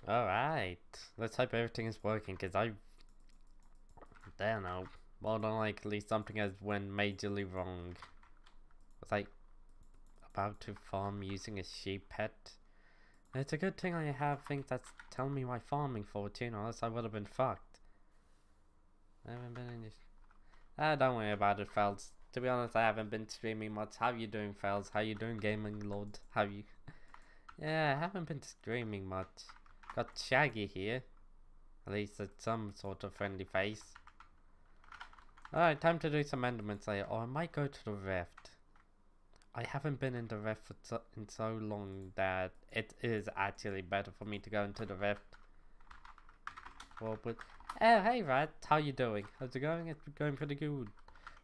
Alright, let's hope everything is working, because I don't know. More than likely something has went majorly wrong. Was I about to farm using a sheep pet? It's a good thing I have things that's telling me my farming fortune, or else I would have been fucked. I haven't been in this. Don't worry about it, Fels. To be honest, I haven't been streaming much. How you doing, Fels? How you doing, Gaming Lord? How you? Yeah, I haven't been streaming much. Got Shaggy here. At least it's some sort of friendly face. Alright, time to do some enderments later. Or I might go to the Rift. I haven't been in the Rift in so long that it is actually better for me to go into the Rift. Well, but oh, hey Rat, how you doing? How's it going? It's going pretty good.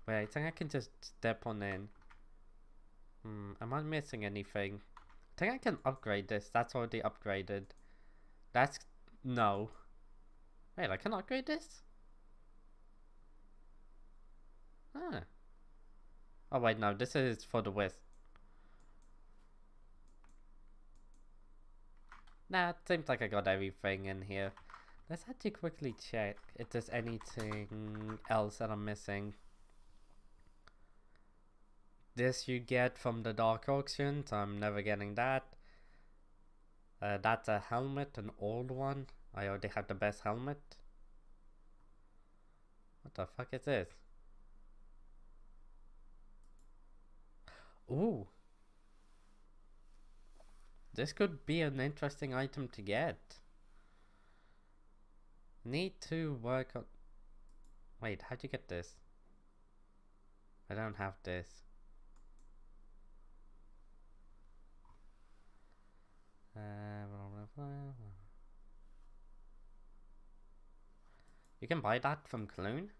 Wait, I think I can just step on in. Am I missing anything? I think I can upgrade this. That's already upgraded. That's no. Wait, I can upgrade this? Ah. Oh wait, no, this is for the West. Nah, it seems like I got everything in here. Let's actually quickly check if there's anything else that I'm missing. This you get from the Dark Auction, so I'm never getting that. That's a helmet, an old one. I already have the best helmet. What the fuck is this? Ooh. This could be an interesting item to get. Need to work on... Wait, how'd you get this? I don't have this. You can buy that from Clune?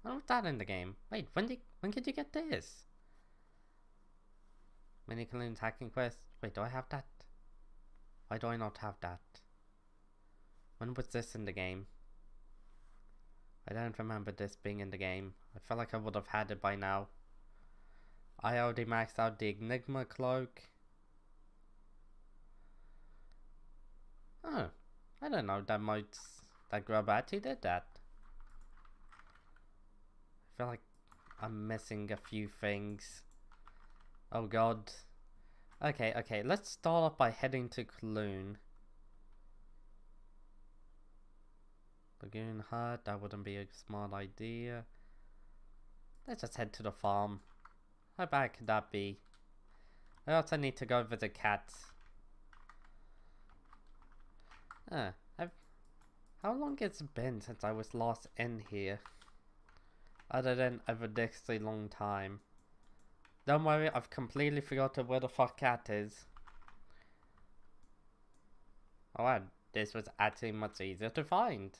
I don't have that in the game. Wait, when did you get this? Mini Clune's hacking quest. Wait, do I have that? Why do I not have that? When was this in the game? I don't remember this being in the game. I feel like I would have had it by now. I already maxed out the Enigma cloak. Oh, I don't know, that grub actually did that. I feel like I'm missing a few things. Oh god. Okay, let's start off by heading to Clune. Lagoon Hut, that wouldn't be a smart idea. Let's just head to the farm. How bad could that be? I also need to go visit cats. How long it's been since I was last in here? Other than a ridiculously long time. Don't worry, I've completely forgotten where the fuck cat is. Oh wow, this was actually much easier to find.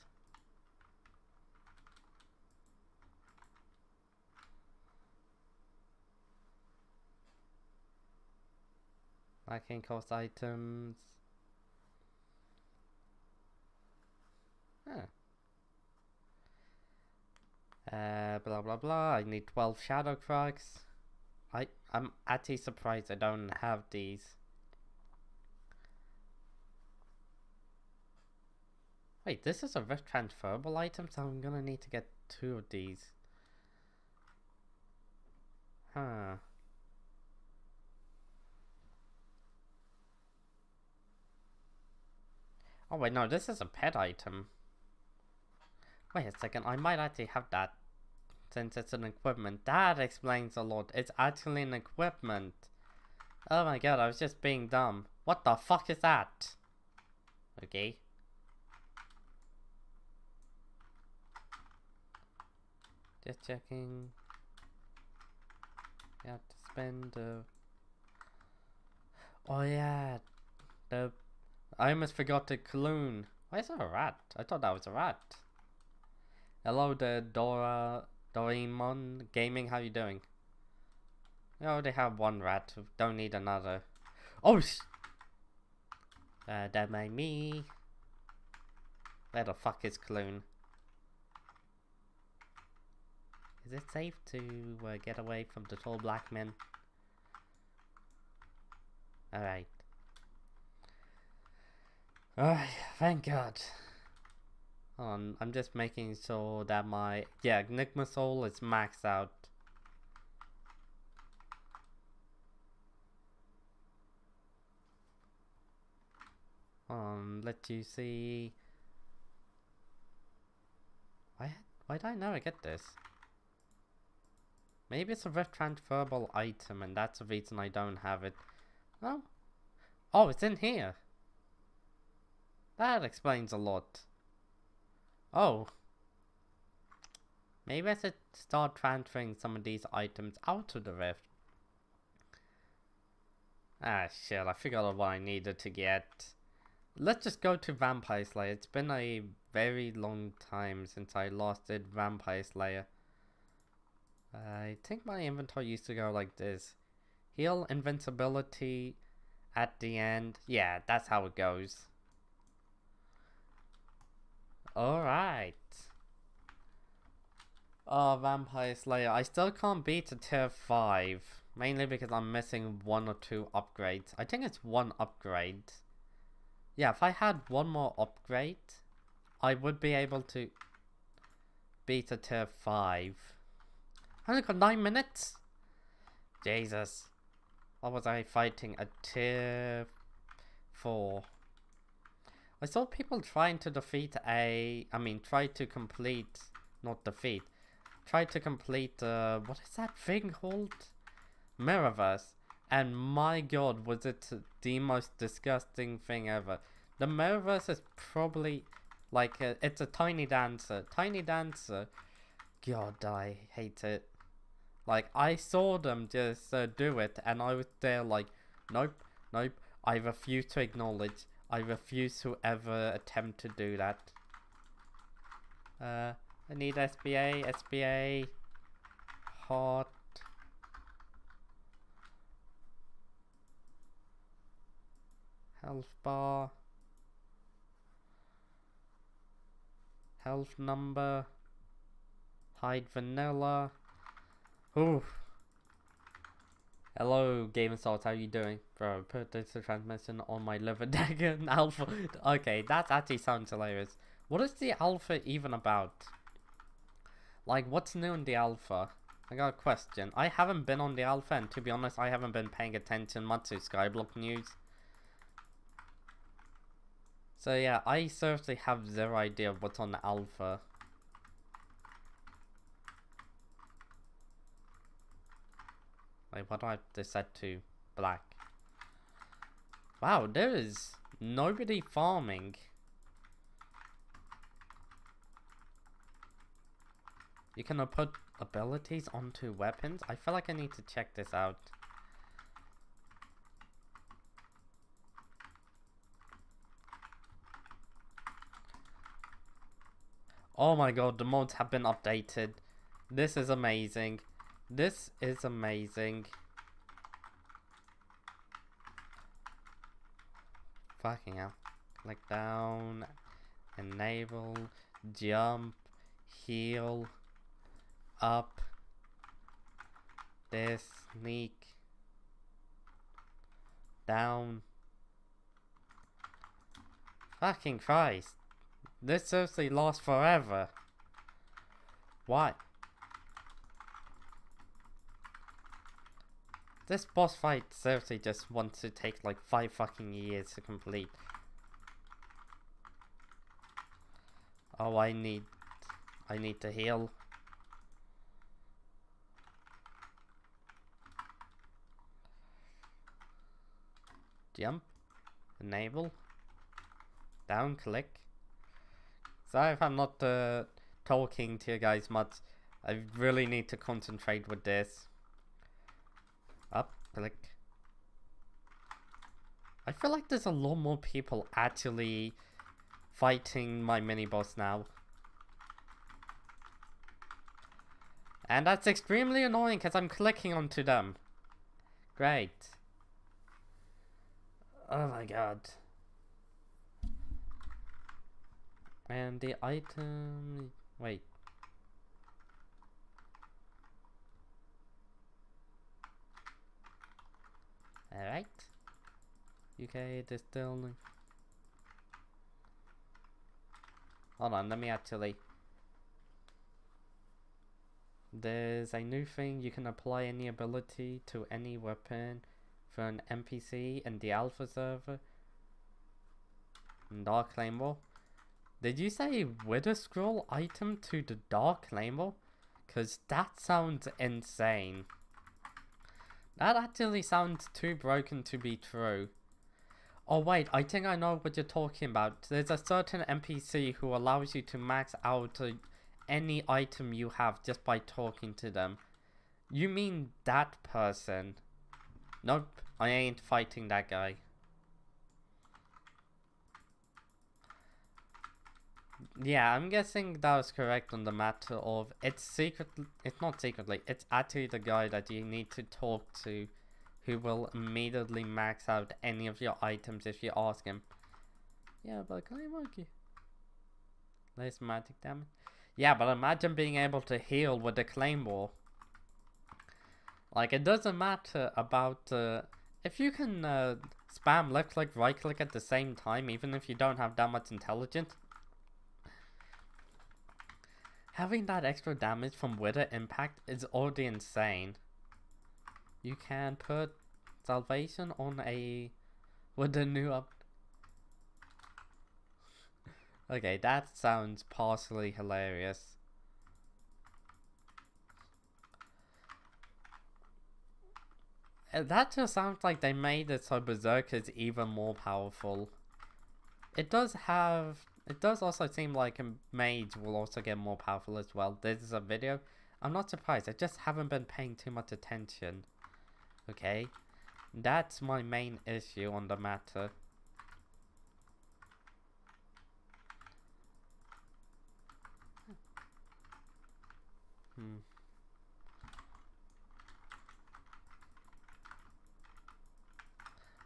Lacking cost items. Blah blah blah. I need 12 shadow cracks. I'm actually surprised I don't have these. Wait, this is a rift transferable item, so I'm gonna need to get 2 of these. Huh. Oh wait, no, this is a pet item. Wait a second, I might actually have that. Since it's an equipment. That explains a lot. It's actually an equipment. Oh my god, I was just being dumb. What the fuck is that? Okay. Just checking. You have to spend Oh yeah. I almost forgot to Clune. Why is that a rat? I thought that was a rat. Hello there, Doraemon Gaming, how you doing? I already have 1 rat, don't need another. Oh that made me. Where the fuck is Clune? Is it safe to get away from the tall black men? Alright. Alright, thank God. I'm just making sure that my Enigma Soul is maxed out. Let you see. Why did I never get this? Maybe it's a rift transferable item and that's the reason I don't have it. No? Oh, it's in here. That explains a lot. Oh. Maybe I should start transferring some of these items out of the rift. Ah shit, I figured out what I needed to get. Let's just go to Vampire Slayer. It's been a very long time since I last did Vampire Slayer. I think my inventory used to go like this. Heal invincibility at the end. Yeah, that's how it goes. Alright. Oh, Vampire Slayer. I still can't beat a tier 5. Mainly because I'm missing 1 or 2 upgrades. I think it's 1 upgrade. Yeah, if I had 1 more upgrade, I would be able to beat a tier 5. I only got 9 minutes? Jesus. What was I fighting? A tier 4. I saw people trying to defeat try to complete, not defeat. Try to complete, what is that thing called? Mirrorverse. And my god, was it the most disgusting thing ever. The Mirrorverse is probably, like, it's a Tiny Dancer. Tiny Dancer, god, I hate it. Like, I saw them just do it, and I was there like, nope, nope, I refuse to acknowledge. I refuse to ever attempt to do that. I need SBA, heart. Health bar. Health number. Hide vanilla. Ooh. Hello, Gamechops, how you doing? Bro, put this transmission on my liver dagger alpha. Okay, that actually sounds hilarious. What is the alpha even about? Like, what's new in the alpha? I got a question. I haven't been on the alpha, and to be honest, I haven't been paying attention much to Skyblock news. So yeah, I seriously have zero idea of what's on the alpha. Wait, what do I have to set to? Black. Wow, there is nobody farming. You can put abilities onto weapons? I feel like I need to check this out. Oh my god, the mods have been updated. This is amazing. This is amazing. Fucking hell. Click down. Enable. Jump. Heal. Up. This. Sneak. Down. Fucking Christ. This seriously lasts forever. Why? This boss fight seriously just wants to take like 5 fucking years to complete. Oh, I need to heal. Jump. Enable. Down click. Sorry if I'm not talking to you guys much. I really need to concentrate with this. Up, click. I feel like there's a lot more people actually fighting my mini boss now. And that's extremely annoying because I'm clicking onto them. Great. Oh my god. And the item... Wait. Alright. UK distilling. Hold on, let me actually... There's a new thing, you can apply any ability to any weapon for an NPC in the alpha server. Dark Claymore. Did you say Wither Scroll item to the Dark Claymore? Cause that sounds insane. That actually sounds too broken to be true. Oh wait, I think I know what you're talking about. There's a certain NPC who allows you to max out any item you have just by talking to them. You mean that person? Nope, I ain't fighting that guy. Yeah, I'm guessing that was correct on the matter of it's not secretly, it's actually the guy that you need to talk to who will immediately max out any of your items if you ask him. Yeah, but can I monkey? Less magic damage. Yeah, but imagine being able to heal with the claymore. Like, it doesn't matter about if you can spam left click, right click at the same time, even if you don't have that much intelligence. Having that extra damage from Wither Impact is already insane. You can put Salvation on with the new up. Okay, that sounds partially hilarious. That just sounds like they made it so Berserk is even more powerful. It does also seem like a mage will also get more powerful as well. This is a video. I'm not surprised. I just haven't been paying too much attention. Okay? That's my main issue on the matter.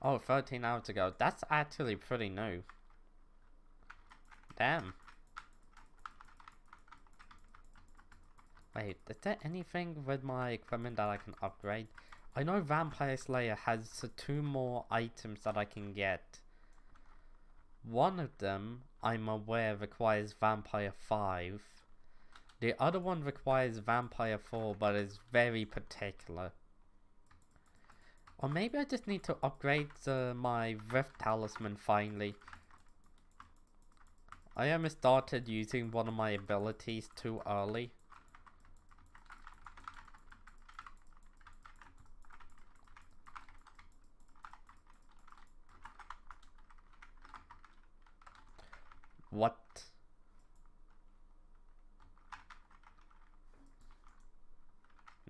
Oh, 13 hours ago. That's actually pretty new. Damn. Wait, is there anything with my equipment that I can upgrade? I know Vampire Slayer has 2 more items that I can get. One of them, I'm aware, requires Vampire 5. The other one requires Vampire 4, but is very particular. Or maybe I just need to upgrade my Rift Talisman finally. I almost started using one of my abilities too early. What?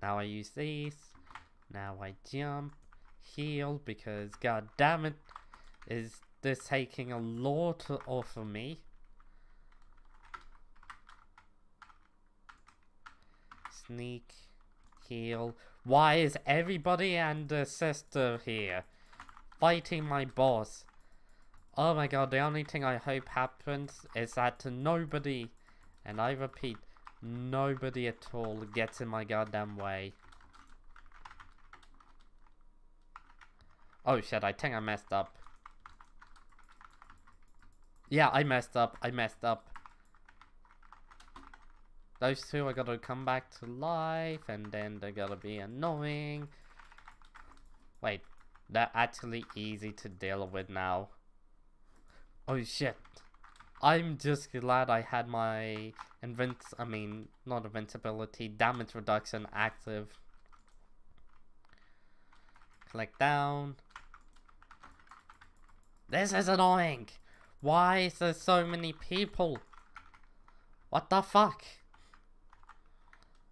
Now I use these. Now I jump. Heal, because god damn it, is this taking a lot off of me. Sneak. Heal. Why is everybody and the sister here fighting my boss? Oh my god, the only thing I hope happens is that nobody, and I repeat, nobody at all gets in my goddamn way. Oh shit, I think I messed up. Yeah, I messed up. Those two are gonna come back to life, and then they're gonna be annoying. Wait, they're actually easy to deal with now. Oh shit. I'm just glad I had my not invincibility, damage reduction active. Click down. This is annoying. Why is there so many people? What the fuck?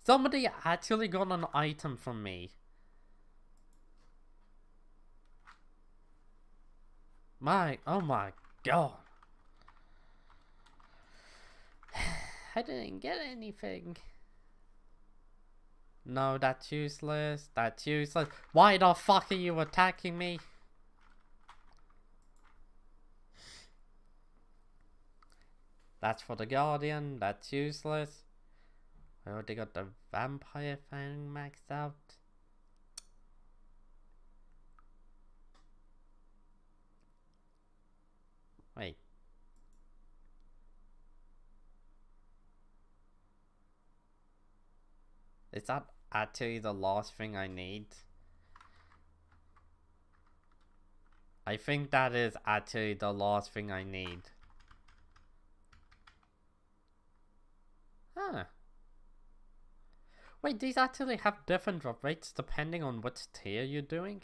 Somebody actually got an item from me. Oh my god. I didn't get anything. No, that's useless. That's useless. Why the fuck are you attacking me? That's for the Guardian. That's useless. I already got the Vampire thing maxed out. Wait. Is that actually the last thing I need? I think that is actually the last thing I need. Huh. Wait, these actually have different drop rates depending on which tier you're doing?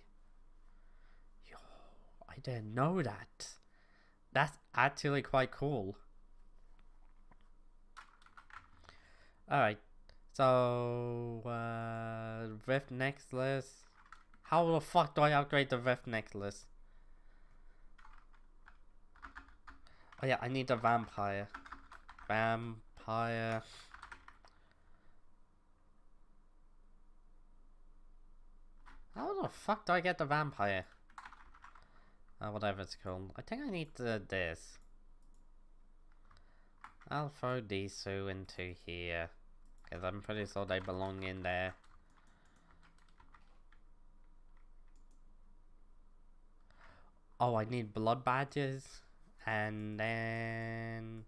Yo, I didn't know that. That's actually quite cool. Alright, so, Rift Necklace. How the fuck do I upgrade the Rift Necklace? Oh yeah, I need a vampire. Vampire. How the fuck do I get the vampire? Whatever it's called. I think I need this. I'll throw these two into here. Because I'm pretty sure they belong in there. Oh, I need blood badges. And then...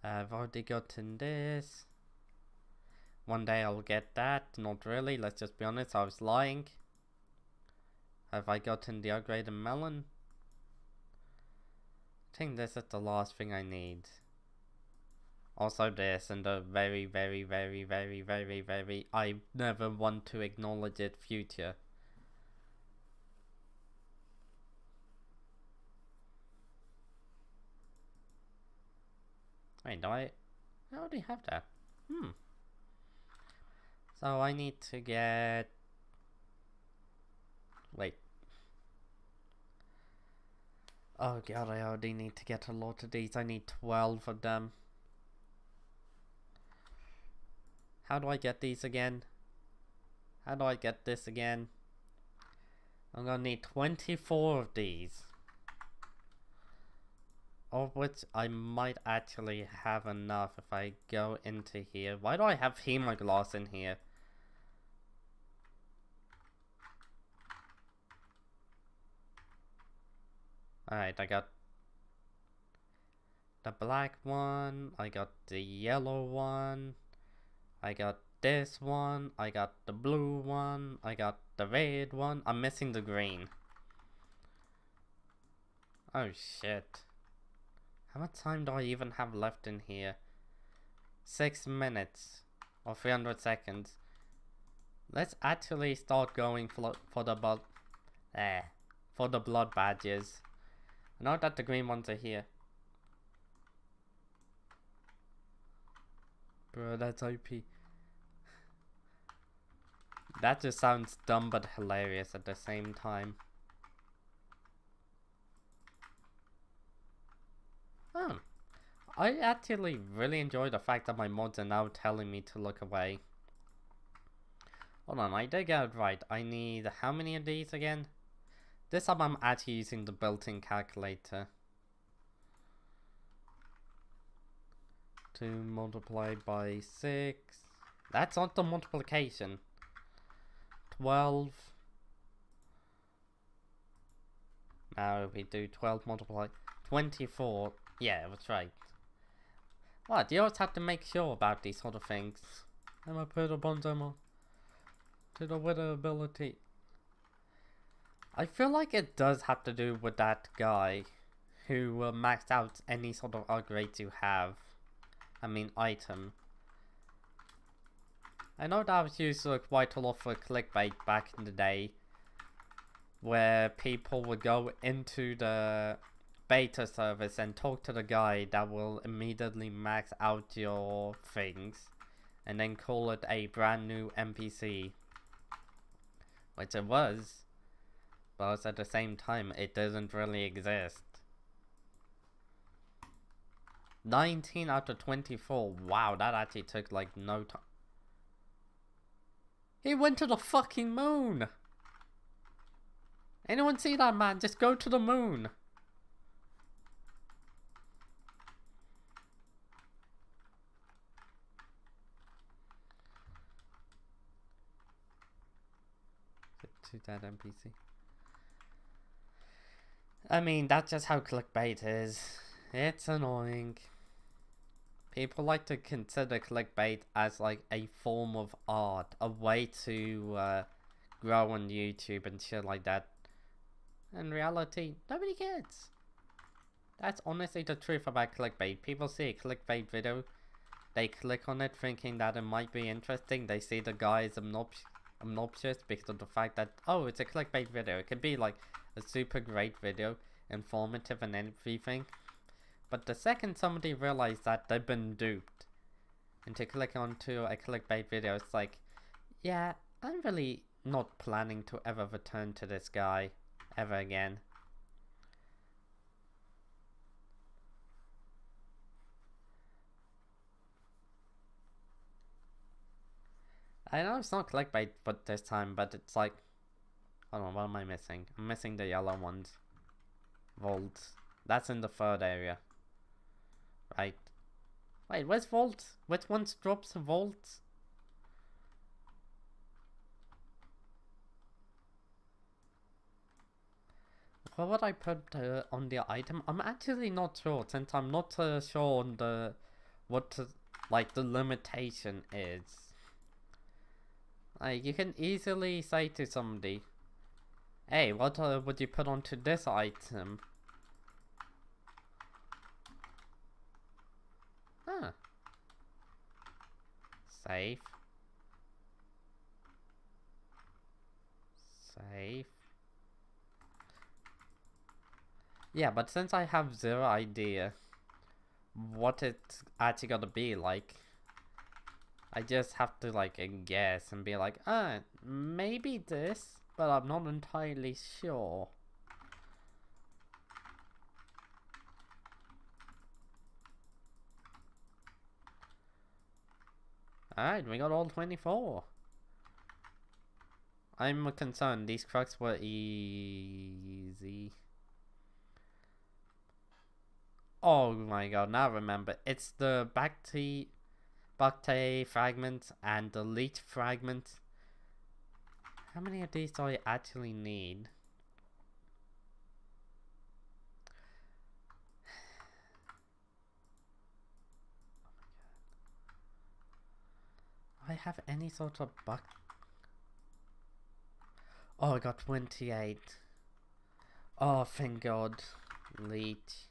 I've already gotten this. One day I'll get that. Not really, let's just be honest, I was lying. Have I gotten the upgraded melon? I think this is the last thing I need. Also this and the very, very, very, very, very, very, I never want to acknowledge it future. Wait, do I already have that? So I need to get... Wait. Oh god, I already need to get a lot of these. I need 12 of them. How do I get these again? How do I get this again? I'm gonna need 24 of these. Of which I might actually have enough if I go into here. Why do I have Hemogloss in here? Alright, I got the black one, I got the yellow one, I got this one, I got the blue one, I got the red one. I'm missing the green. Oh shit. How much time do I even have left in here? 6 minutes or 300 seconds. Let's actually start going for the blood badges. I know that the green ones are here. Bro, that's OP. That just sounds dumb but hilarious at the same time. I actually really enjoy the fact that my mods are now telling me to look away. Hold on, I did get it right. I need how many of these again? This time I'm actually using the built-in calculator. 2 multiplied by 6. That's not the multiplication. 12. Now we do 12 multiplied 24. Yeah, that's right. What? You always have to make sure about these sort of things. I'm gonna put a bonzo to the wither ability. I feel like it does have to do with that guy who will max out any sort of upgrades you have. I mean item. I know that was used quite a lot for clickbait back in the day, where people would go into the beta service and talk to the guy that will immediately max out your things and then call it a brand new NPC, which it was, but at the same time it doesn't really exist. 19 out of 24. Wow, that actually took like no time. He went to the fucking moon. Anyone see that, man? Just go to the moon. To that NPC. I mean, that's just how clickbait is. It's annoying. people like to consider clickbait as like a form of art, a way to grow on YouTube and shit like that. In reality, nobody cares. That's honestly the truth about clickbait. People see a clickbait video, they click on it thinking that it might be interesting. They see the guy is obnoxious because of the fact that, oh, it's a clickbait video. It could be like a super great video, informative and everything. But the second somebody realizes that they've been duped into clicking onto a clickbait video, it's like, yeah, I'm really not planning to ever return to this guy ever again. I know it's not clickbait but this time, but it's like, hold on, what am I missing? I'm missing the yellow ones. Vaults. That's in the third area. Right. Wait, where's Vault? Which ones drops Vault? What would I put on the item? I'm actually not sure, since I'm not sure on the like the limitation is. Like, you can easily say to somebody, hey, what would you put onto this item? Huh. Save. Save. Yeah, but since I have zero idea what it's actually gonna be like, I just have to like guess and be like, maybe this, but I'm not entirely sure. Alright, we got all 24. I'm concerned these trucks were easy. Oh my god, now I remember. It's the Bacte fragment and the leech fragment. How many of these do I actually need? Do I have any sort of buck? Oh, I got 28. Oh, thank god. Leech.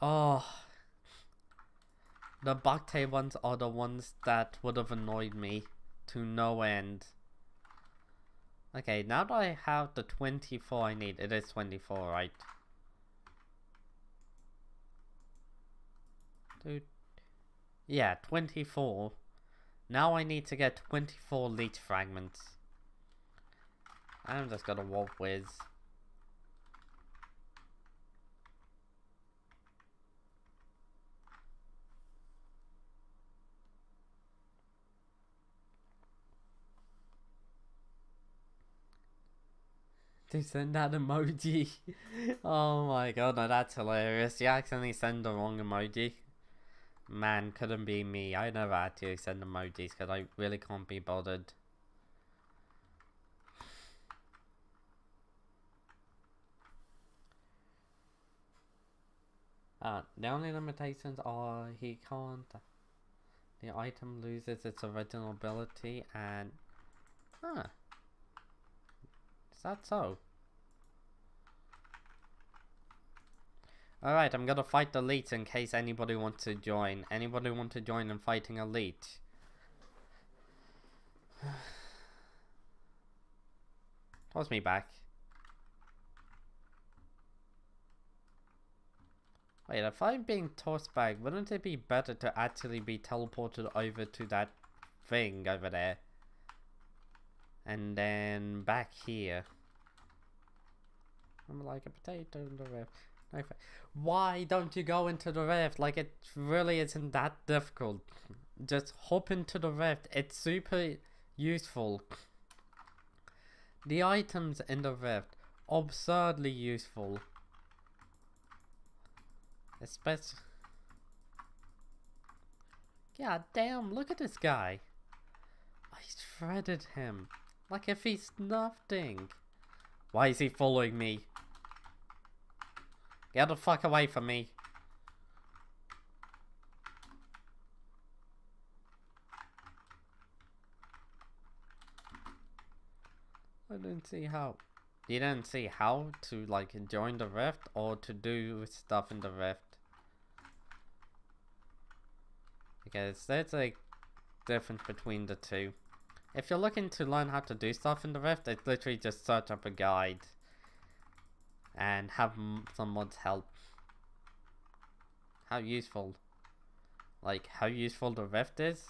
Oh. The Bacte ones are the ones that would have annoyed me to no end. Okay, now that I have the 24 I need, it is 24, right? Dude. Yeah, 24. Now I need to get 24 leech fragments. I'm just gonna warp whiz. To send that emoji. Oh my god, no, that's hilarious. You accidentally send the wrong emoji. Man, couldn't be me. I never actually send emojis because I really can't be bothered. The only limitations are he can't. The item loses its original ability and. Is that so? Alright, I'm gonna fight the leech in case anybody wants to join. Anybody want to join in fighting a leech? Toss me back. Wait, if I'm being tossed back, wouldn't it be better to actually be teleported over to that thing over there? And then back here. I'm like a potato in the rift. No, why don't you go into the rift? Like, it really isn't that difficult. Just hop into the rift. It's super useful. The items in the rift, absurdly useful. Especially. God damn, look at this guy. I shredded him. Like if he's nothing. Why is he following me? Get the fuck away from me. I didn't see how. You didn't see how to like join the rift or to do stuff in the rift? Because there's a difference between the two. If you're looking to learn how to do stuff in the rift, it's literally just search up a guide and have someone's help. How useful. Like, how useful the rift is?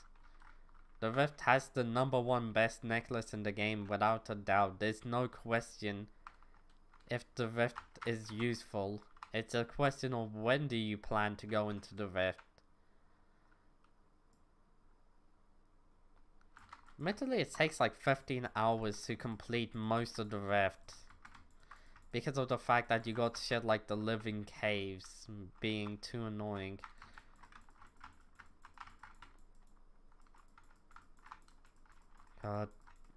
The rift has the #1 best necklace in the game without a doubt. There's no question if the rift is useful. It's a question of when do you plan to go into the rift. Admittedly, it takes like 15 hours to complete most of the rift. Because of the fact that you got shit like the living caves being too annoying. God,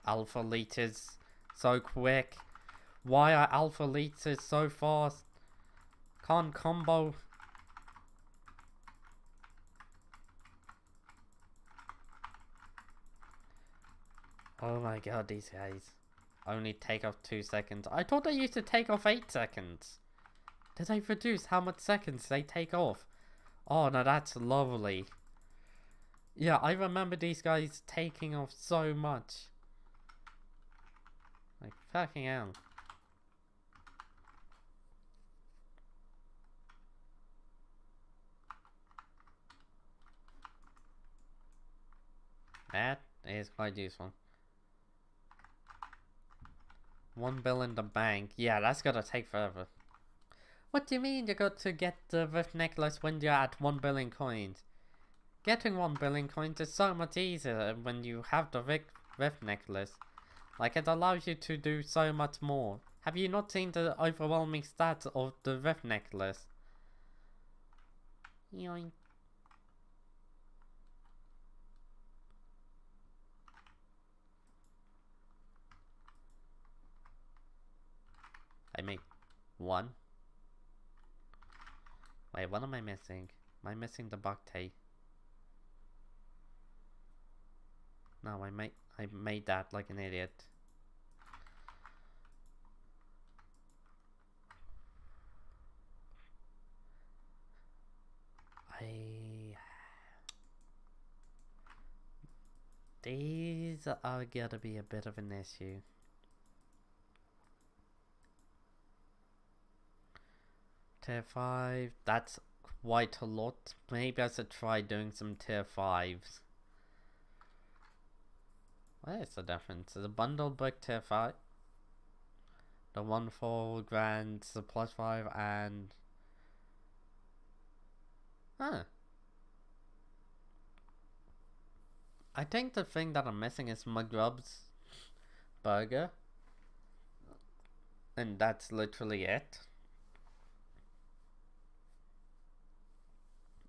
alpha leeches so quick. Why are alpha leeches so fast? Can't combo. Oh my god, these guys only take off 2 seconds. I thought they used to take off 8 seconds. Did they reduce how much seconds they take off? Oh no, that's lovely. Yeah, I remember these guys taking off so much. Like, fucking hell. That is quite useful. 1 bill in the bank. Yeah, that's gonna take forever. What do you mean you got to get the rift necklace when you're at 1 billion coins? Getting 1 billion coins is so much easier when you have the rift necklace. Like, it allows you to do so much more. Have you not seen the overwhelming stats of the rift necklace? Yoink. I make 1. Wait, what am I missing? Am I missing the bactae? No, I made that like an idiot. These are gonna be a bit of an issue. Tier 5, that's quite a lot. Maybe I should try doing some tier 5s. What is the difference? Is a bundle book tier 5? The 1 4 grand, the plus 5 and... Huh. I think the thing that I'm missing is McGrub's burger. And that's literally it.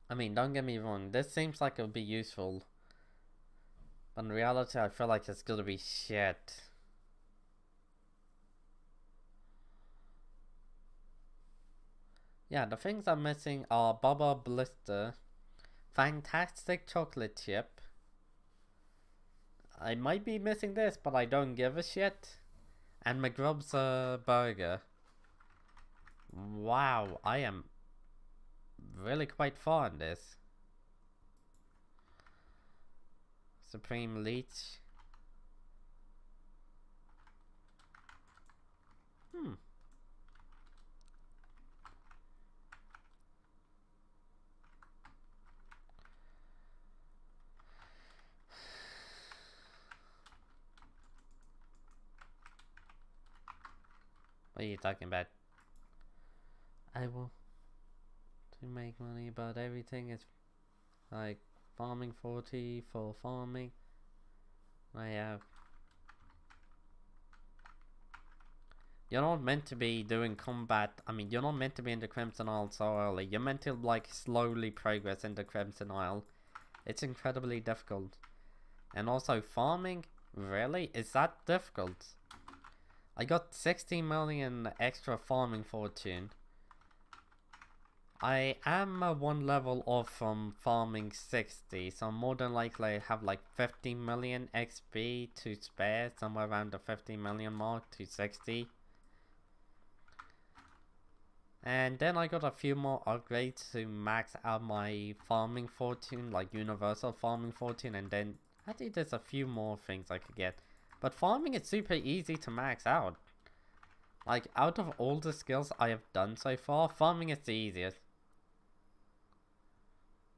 I mean, don't get me wrong, this seems like it would be useful. But in reality, I feel like it's gonna be shit. Yeah, the things I'm missing are Baba Blister, Fantastic Chocolate Chip. I might be missing this, but I don't give a shit. And McGrub's burger. Wow, I am really quite far on this. Supreme Leech. What are you talking about? I will to make money, but everything is like farming 40 for farming. I have. You're not meant to be doing combat. I mean, you're not meant to be in the Crimson Isle so early. You're meant to like slowly progress in the Crimson Isle. It's incredibly difficult. And also farming, really? Is that difficult? I got 60 million extra farming fortune. I am one level off from farming 60, so more than likely I have like 50 million XP to spare, somewhere around the 50 million mark to 60. And then I got a few more upgrades to max out my farming fortune, like universal farming fortune, and then I think there's a few more things I could get. But farming is super easy to max out. Like, out of all the skills I have done so far, farming is the easiest.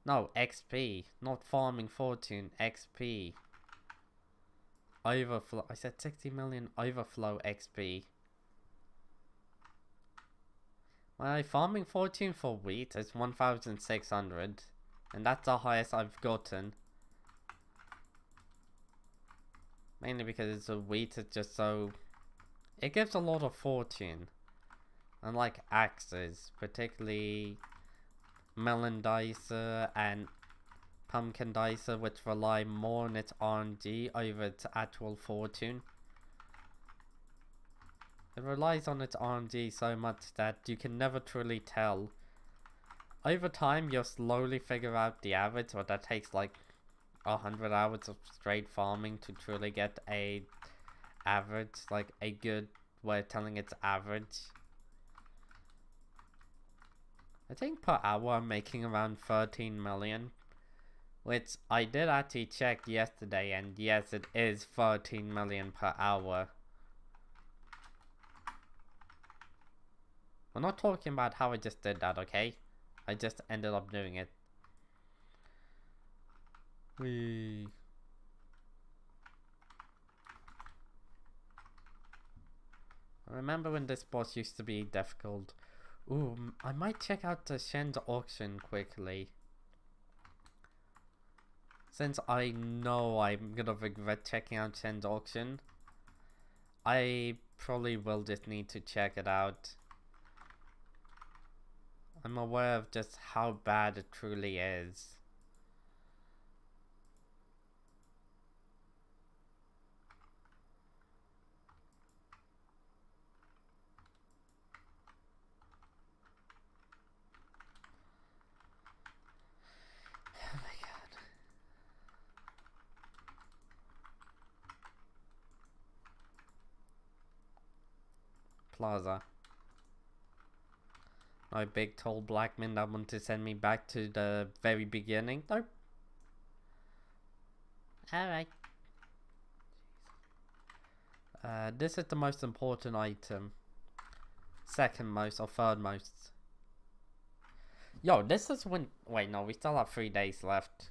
No, XP, not farming fortune, XP. Overflow, I said 60 million overflow XP. My farming fortune for wheat is 1,600, and that's the highest I've gotten. Mainly because the wheat is just so... it gives a lot of fortune. Unlike axes, particularly melon dicer and pumpkin dicer, which rely more on its RNG over its actual fortune. It relies on its RNG so much that you can never truly tell. Over time, you'll slowly figure out the average, but that takes like 100 hours of straight farming to truly get a average, like a good way of telling its average. I think per hour I'm making around 13 million, which I did actually check yesterday, and yes, it is 13 million per hour. We're not talking about how I just did that, okay? I just ended up doing it. Whee. I remember when this boss used to be difficult. Ooh, I might check out the Shen's auction quickly. Since I know I'm gonna regret checking out Shen's auction, I probably will just need to check it out. I'm aware of just how bad it truly is. Oh my god. Plaza. No big tall black men that want to send me back to the very beginning. Nope. Alright. This is the most important item. Second most or third most. Yo, this is when... wait, no, we still have 3 days left.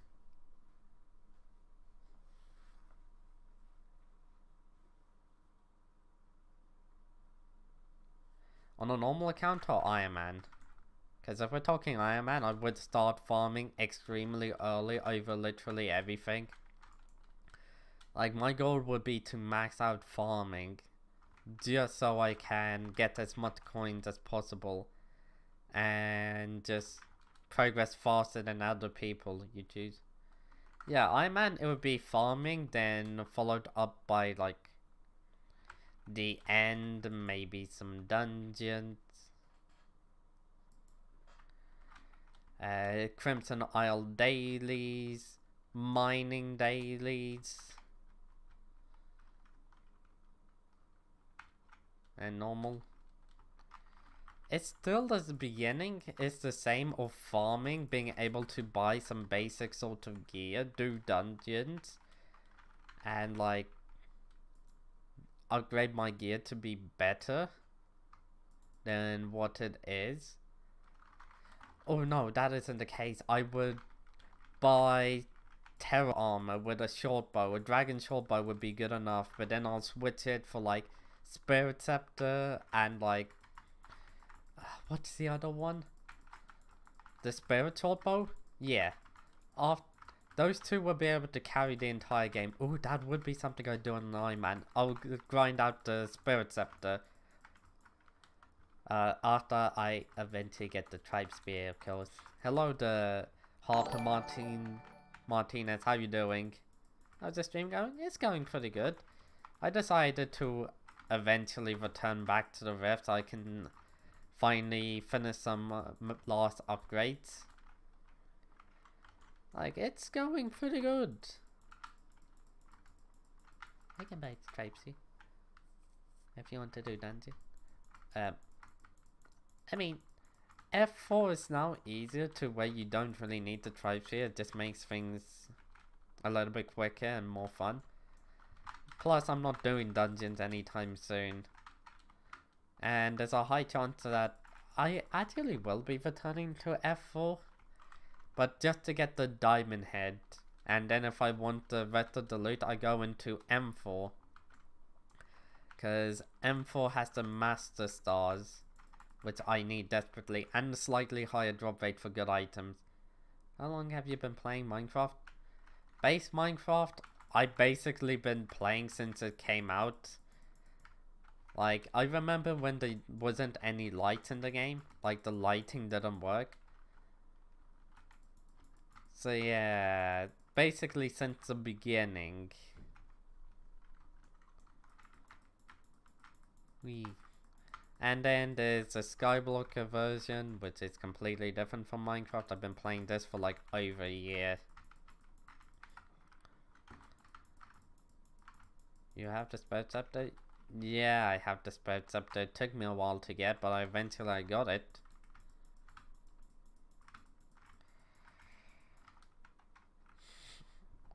On a normal account or Ironman? Because if we're talking Ironman, I would start farming extremely early over literally everything. Like, my goal would be to max out farming, just so I can get as much coins as possible, and just progress faster than other people you choose. Yeah, Ironman, it would be farming, then followed up by, like, the end, maybe some dungeons. Crimson Isle dailies, mining dailies, and normal. It's still at the beginning, it's the same of farming, being able to buy some basic sort of gear, do dungeons, and like upgrade my gear to be better than what it is. Oh no, that isn't the case. I would buy terror armor with a short bow. A dragon short bow would be good enough, but then I'll switch it for like spirit scepter and like what's the other one? The spirit short bow? Yeah. Those two will be able to carry the entire game. Ooh, that would be something I'd do on an Ironman. I'll grind out the spirit scepter. After I eventually get the tribe spear, of course. Hello, the Harper Martinez. How you doing? How's the stream going? It's going pretty good. I decided to eventually return back to the Rift so I can finally finish some last upgrades. Like, it's going pretty good. I can buy Stripesy if you want to do dungeon. I mean, F4 is now easier to where you don't really need the Stripesy. It just makes things a little bit quicker and more fun. Plus, I'm not doing dungeons anytime soon. And there's a high chance that I actually will be returning to F4. But just to get the diamond head. And then if I want the rest of the loot, I go into M4. Because M4 has the master stars, which I need desperately. And a slightly higher drop rate for good items. How long have you been playing Minecraft? Base Minecraft, I've basically been playing since it came out. Like, I remember when there wasn't any light in the game. Like, the lighting didn't work. So yeah, basically since the beginning. And then there's a Skyblock version, which is completely different from Minecraft. I've been playing this for like over a year. You have the spurts update? Yeah, I have the spurts update. It took me a while to get, but eventually I got it.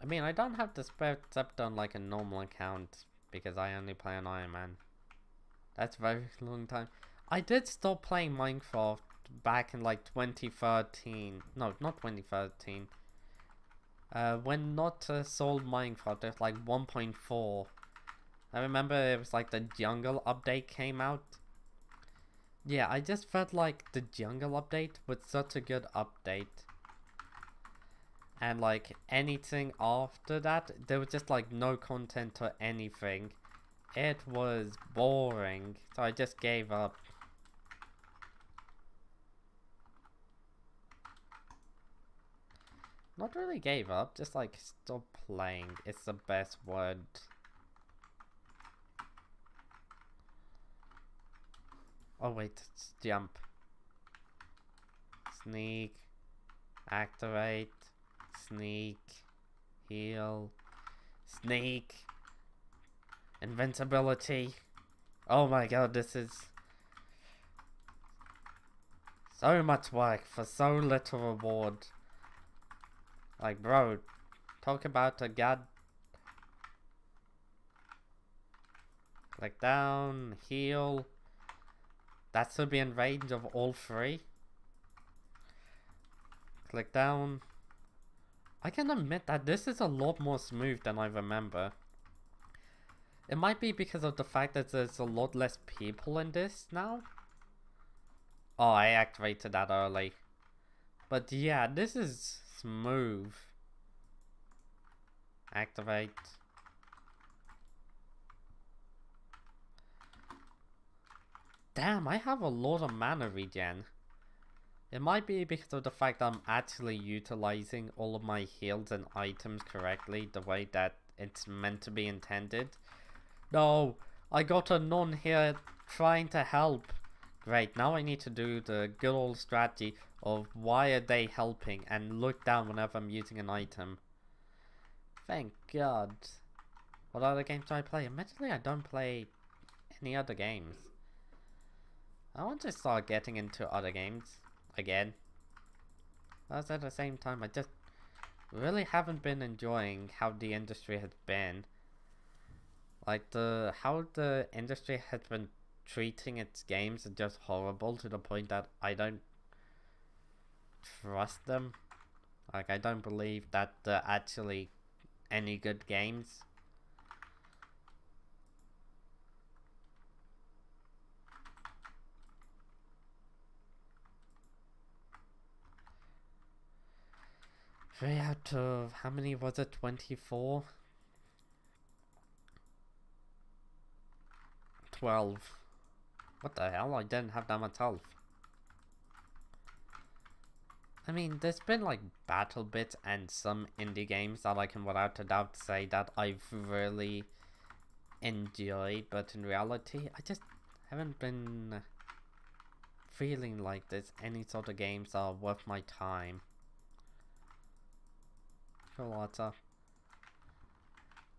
I mean, I don't have the spurts update on like a normal account because I only play on Ironman. That's a very long time. I did stop playing Minecraft back in like 2013. No, not 2013. When Not sold Minecraft, it was like 1.4. I remember it was like the jungle update came out. Yeah, I just felt like the jungle update was such a good update. And like anything after that, there was just like no content or anything. It was boring, so I just gave up. Not really gave up, just like stopped playing. It's the best word. Oh wait, it's jump. Sneak. Activate. Sneak. Heal. Sneak. Invincibility. Oh my god, this is so much work for so little reward. Like, bro, talk about a god. Click down, heal. That should be in range of all three. Click down. I can admit that this is a lot more smooth than I remember. It might be because of the fact that there's a lot less people in this now. Oh, I activated that early. But yeah, this is smooth. Activate. Damn, I have a lot of mana regen. It might be because of the fact that I'm actually utilizing all of my heals and items correctly, the way that it's meant to be intended. No, I got a nun here trying to help. Great, now I need to do the good old strategy of why are they helping and look down whenever I'm using an item. Thank God. What other games do I play? Admittedly, I don't play any other games. I want to start getting into other games again. But at the same time, I just really haven't been enjoying how the industry has been. Like, how the industry has been treating its games is just horrible to the point that I don't trust them. Like, I don't believe that they're actually any good games. Three out of, how many was it? 24? 12. What the hell? I didn't have that much health. I mean, there's been like battle bits and some indie games that I can without a doubt say that I've really enjoyed, but in reality, I just haven't been feeling like there's any sort of games that are worth my time. Sure, what's up?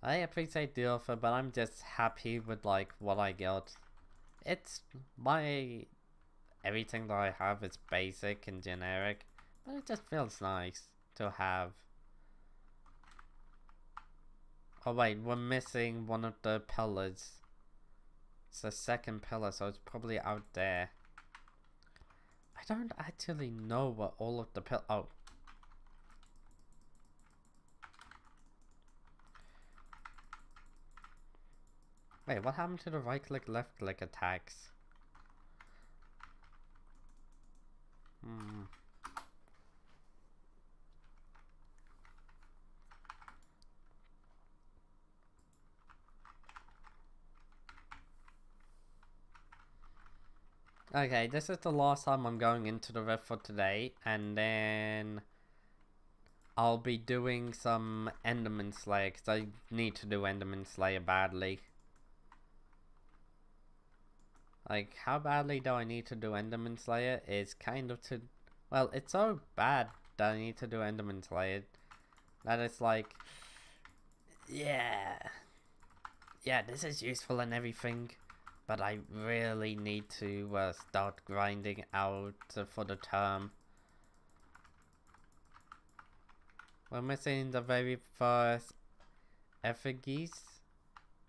I appreciate the offer, but I'm just happy with like what I got. It's my everything that I have is basic and generic, but it just feels nice to have. Oh wait, we're missing one of the pillars. It's the second pillar, so it's probably out there. I don't actually know what all of the oh. Wait, what happened to the right click, left click attacks? Okay, this is the last time I'm going into the rift for today, and then I'll be doing some Enderman Slayer, because I need to do Enderman Slayer badly. Like, how badly do I need to do Enderman Slayer is kind of to... Well, it's so bad that I need to do Enderman Slayer that it's like... Yeah, this is useful and everything, but I really need to start grinding out for the term. We're missing the very first effigies.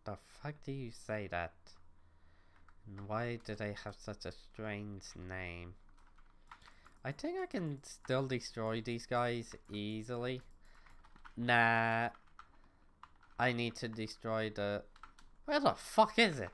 The fuck do you say that? And why do they have such a strange name? I think I can still destroy these guys easily. Nah. I need to destroy the... Where the fuck is it?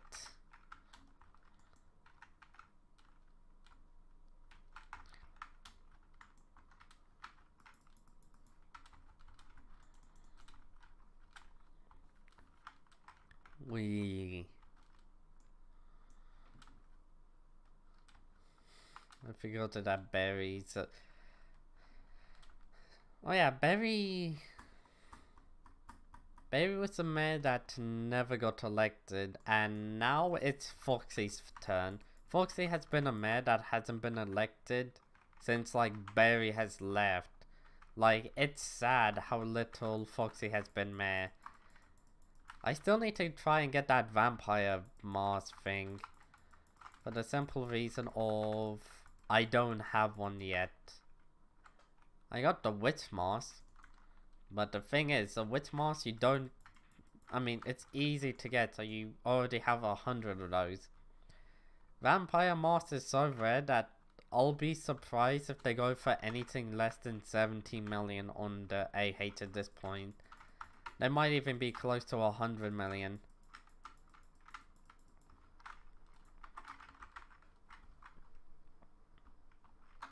I forgot that Berry. So... Oh yeah, Berry was the mayor that never got elected, and now it's Foxy's turn. Foxy has been a mayor that hasn't been elected since like Berry has left. Like, it's sad how little Foxy has been mayor. I still need to try and get that vampire mask thing, for the simple reason of I don't have one yet. I got the witch mask, but the thing is, the witch mask you don't... I mean, it's easy to get, so you already have 100 of those. Vampire mask is so rare that I'll be surprised if they go for anything less than 70 million on the AH at this point. They might even be close to 100 million.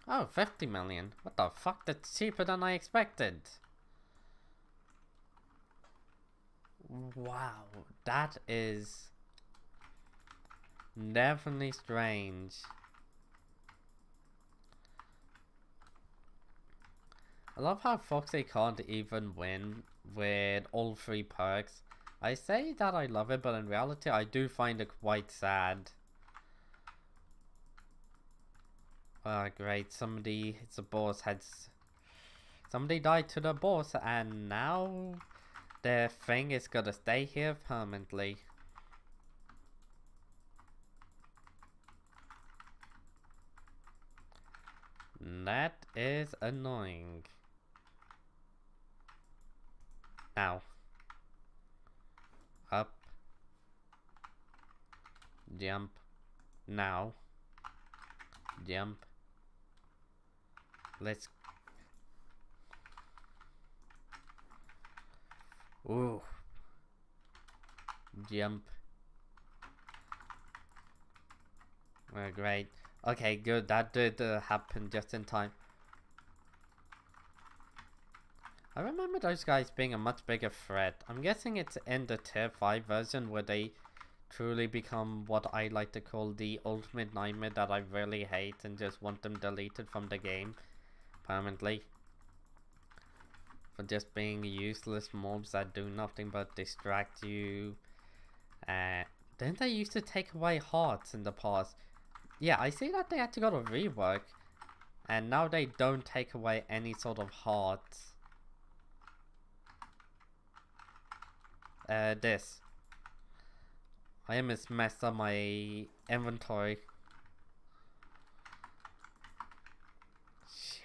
Oh, 50 million. What the fuck? That's cheaper than I expected. Wow, that is definitely strange. I love how Foxy can't even win with all 3 perks. I say that I love it, but in reality I do find it quite sad. Oh great, somebody died to the boss, and now their thing is gonna stay here permanently. That is annoying. Now. Up. Jump. Now. Jump. Let's... Ooh. Jump. Oh, great. Okay, good. That did happen just in time. I remember those guys being a much bigger threat. I'm guessing it's in the tier 5 version where they truly become what I like to call the ultimate nightmare that I really hate and just want them deleted from the game permanently. For just being useless mobs that do nothing but distract you. Didn't they used to take away hearts in the past? Yeah, I see that they had to go to rework, and now they don't take away any sort of hearts. This. I almost messed up my inventory. Shit.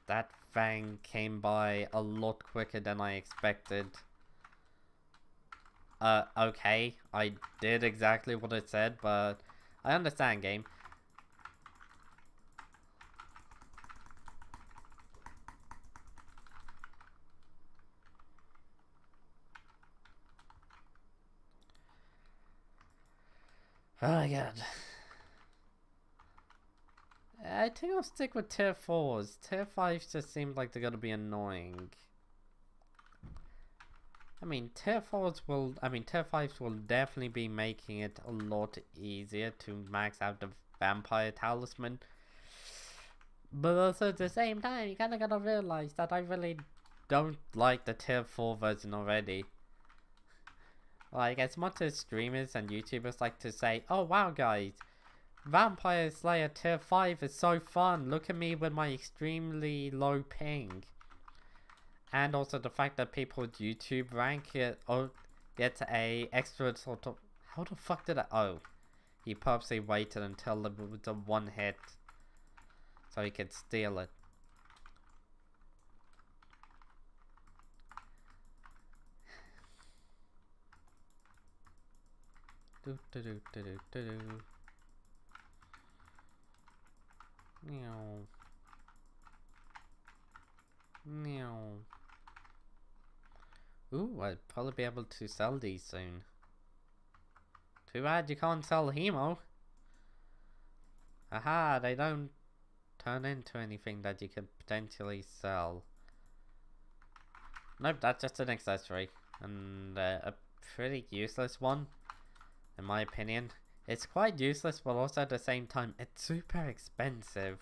That thing came by a lot quicker than I expected. Okay, I did exactly what it said, but I understand, game. Oh my god. I think I'll stick with tier 4s. Tier 5s just seem like they're gonna be annoying. I mean, tier 5s will definitely be making it a lot easier to max out the vampire talisman. But also at the same time, you kinda gotta realize that I really don't like the tier 4 version already. Like, as much as streamers and YouTubers like to say, oh wow guys, Vampire Slayer tier 5 is so fun, look at me with my extremely low ping. And also the fact that people with YouTube rank get a extra sort of... How the fuck did I... Oh. He purposely waited until it was a one hit, so he could steal it. Do do do do do do do. Meow. Meow. Ooh, I'd probably be able to sell these soon. Too bad you can't sell Hemo. Aha, they don't turn into anything that you could potentially sell. Nope, that's just an accessory. And a pretty useless one, in my opinion. It's quite useless, but also at the same time, it's super expensive.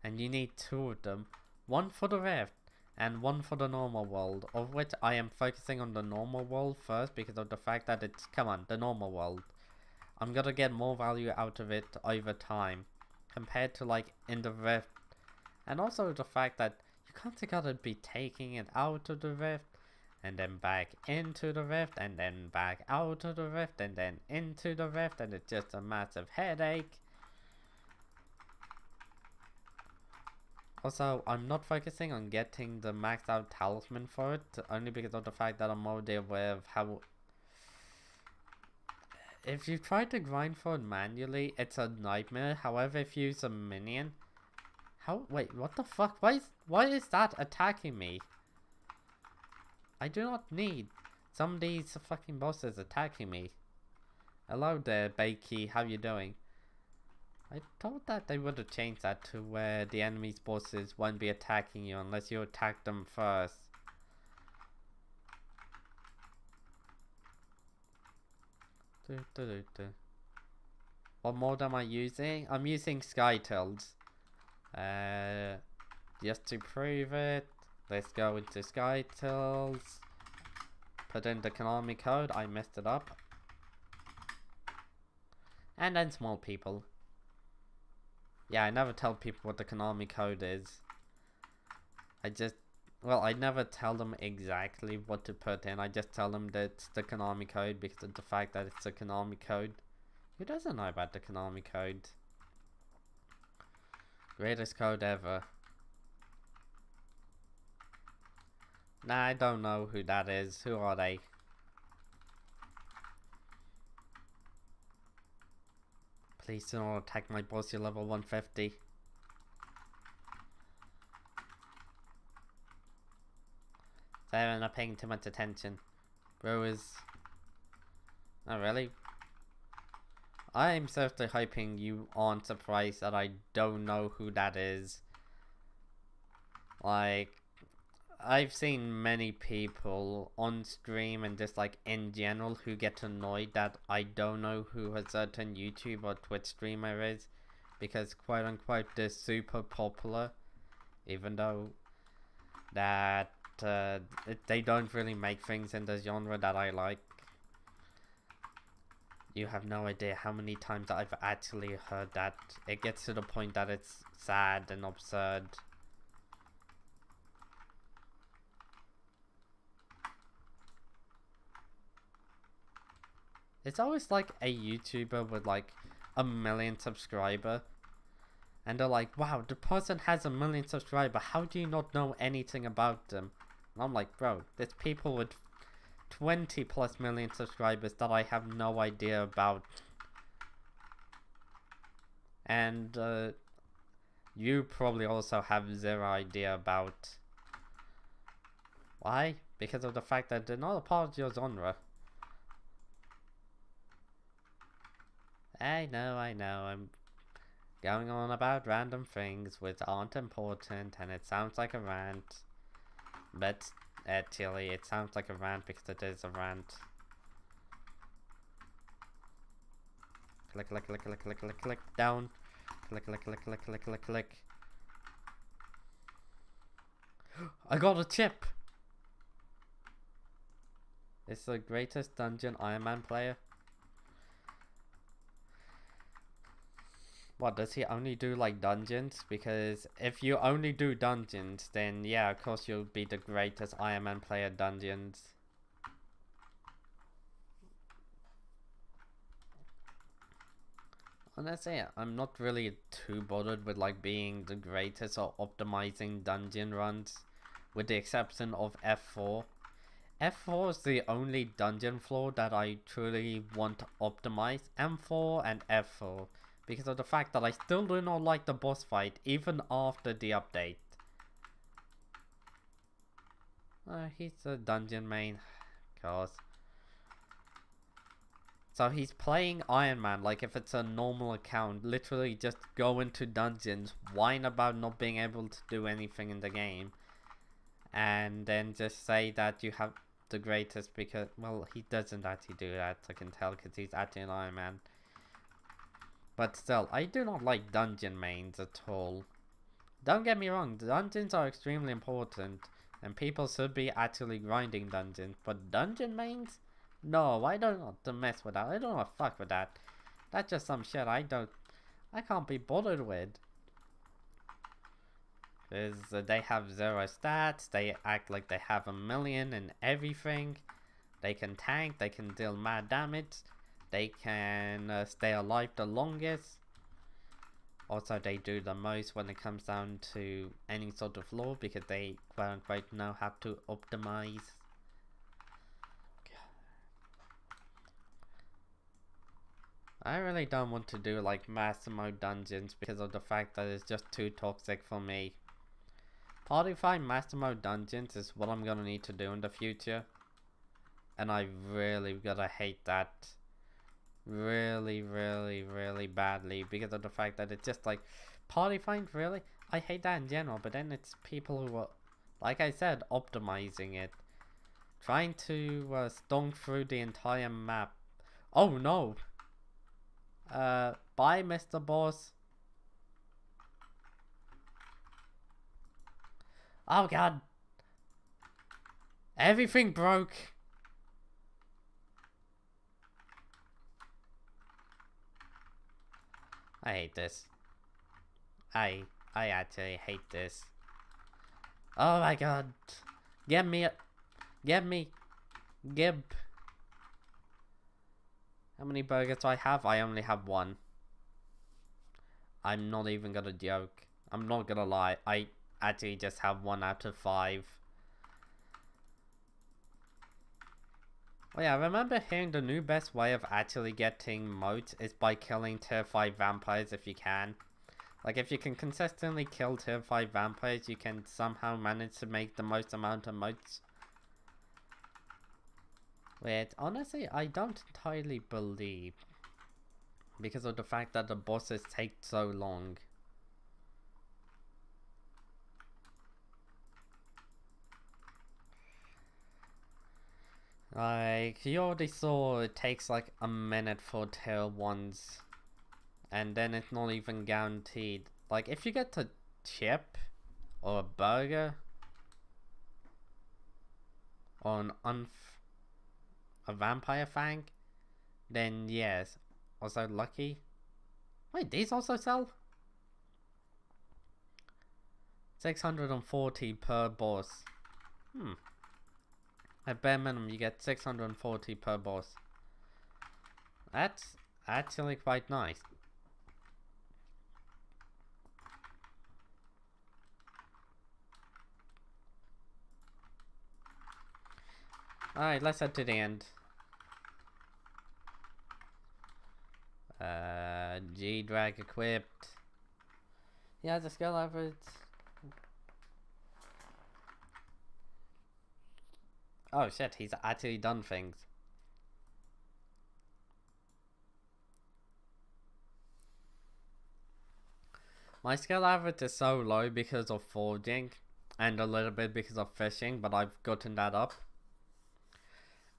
And you need two of them. One for the Rift, and one for the normal world. Of which I am focusing on the normal world first, because of the fact that it's, come on, the normal world. I'm gonna get more value out of it over time, compared to like in the Rift. And also the fact that you kind of gotta be taking it out of the Rift, and then back into the Rift, and then back out of the Rift, and then into the Rift, and it's just a massive headache. Also, I'm not focusing on getting the maxed out talisman for it, only because of the fact that I'm already aware of how... If you try to grind for it manually, it's a nightmare. However, if you use a minion... Wait, what the fuck? Why is that attacking me? I do not need some of these fucking bosses attacking me. Hello there, Bakey, how you doing? I thought that they would have changed that to where the enemy's bosses won't be attacking you unless you attack them first. What mode am I using? I'm using Skytills. Just to prove it, let's go into Skytills. Put in the Konami code. I messed it up. And then small people. Yeah, I never tell people what the Konami code is. I never tell them exactly what to put in. I just tell them that it's the Konami code because of the fact that it's the Konami code. Who doesn't know about the Konami code? Greatest code ever. Nah, I don't know who that is. Who are they? Please do not attack my boss, you're level 150. They're not paying too much attention. Bro is... Oh really? I'm seriously hoping you aren't surprised that I don't know who that is. Like... I've seen many people on stream and just like in general who get annoyed that I don't know who a certain YouTube or Twitch streamer is, because quote unquote they're super popular, even though that they don't really make things in the genre that I like. You have no idea how many times I've actually heard that. It gets to the point that it's sad and absurd. It's always like a YouTuber with like 1 million subscribers. And they're like, wow, the person has 1 million subscribers. How do you not know anything about them? And I'm like, bro, there's people with 20+ million subscribers that I have no idea about. And you probably also have zero idea about. Why? Because of the fact that they're not a part of your genre. I know, I'm going on about random things which aren't important, and it sounds like a rant. But actually, it sounds like a rant because it is a rant. Click, click, click, click, click, click, click, down. Click, click, click, click, click, click, click. I got a chip! It's the greatest dungeon Ironman player. What, does he only do like dungeons? Because if you only do dungeons, then yeah, of course you'll be the greatest Ironman player dungeons. Honestly, I'm not really too bothered with like being the greatest or optimizing dungeon runs, with the exception of F4. F4 is the only dungeon floor that I truly want to optimize. M4 and F4. Because of the fact that I still do not like the boss fight even after the update. He's a dungeon main. Cause. So he's playing Ironman like if it's a normal account. Literally just go into dungeons, whine about not being able to do anything in the game. And then just say that you have the greatest because, well, he doesn't actually do that, I can tell, because he's actually an Ironman. But still, I do not like dungeon mains at all. Don't get me wrong, dungeons are extremely important, and people should be actually grinding dungeons, but dungeon mains? No, I don't want to mess with that. I don't want to fuck with that. That's just some shit I can't be bothered with. Because they have zero stats, they act like they have 1 million and everything. They can tank, they can deal mad damage. They can stay alive the longest. Also, they do the most when it comes down to any sort of lore because they quote unquote know how to optimize. I really don't want to do like master mode dungeons because of the fact that it's just too toxic for me. Party fight master mode dungeons is what I'm gonna need to do in the future. And I really gotta hate that. Really, really, really badly because of the fact that it's just like party fight, really? I hate that in general, but then it's people who are, like I said, optimizing it. Trying to stomp through the entire map. Oh no! Bye, Mr. Boss. Oh god. Everything broke. I hate this. I actually hate this. Oh my god. Get me. Get me. Gib. How many burgers do I have? I only have one. I'm not even gonna joke. I'm not gonna lie. I actually just have 1 out of 5. Oh yeah, I remember hearing the new best way of actually getting motes is by killing tier 5 vampires if you can. Like if you can consistently kill tier 5 vampires, you can somehow manage to make the most amount of motes. Which honestly I don't entirely believe. Because of the fact that the bosses take so long. Like, you already saw it takes like a minute for tier 1s. And then it's not even guaranteed. Like, if you get a chip, or a burger, or a vampire fang, then yes. Also lucky. Wait, these also sell? 640 per boss. At bare minimum, you get 640 per boss. That's actually quite nice. Alright, let's head to the end. G-Drag equipped. Yeah, the skill average. Oh shit, he's actually done things. My skill average is so low because of forging and a little bit because of fishing, but I've gotten that up.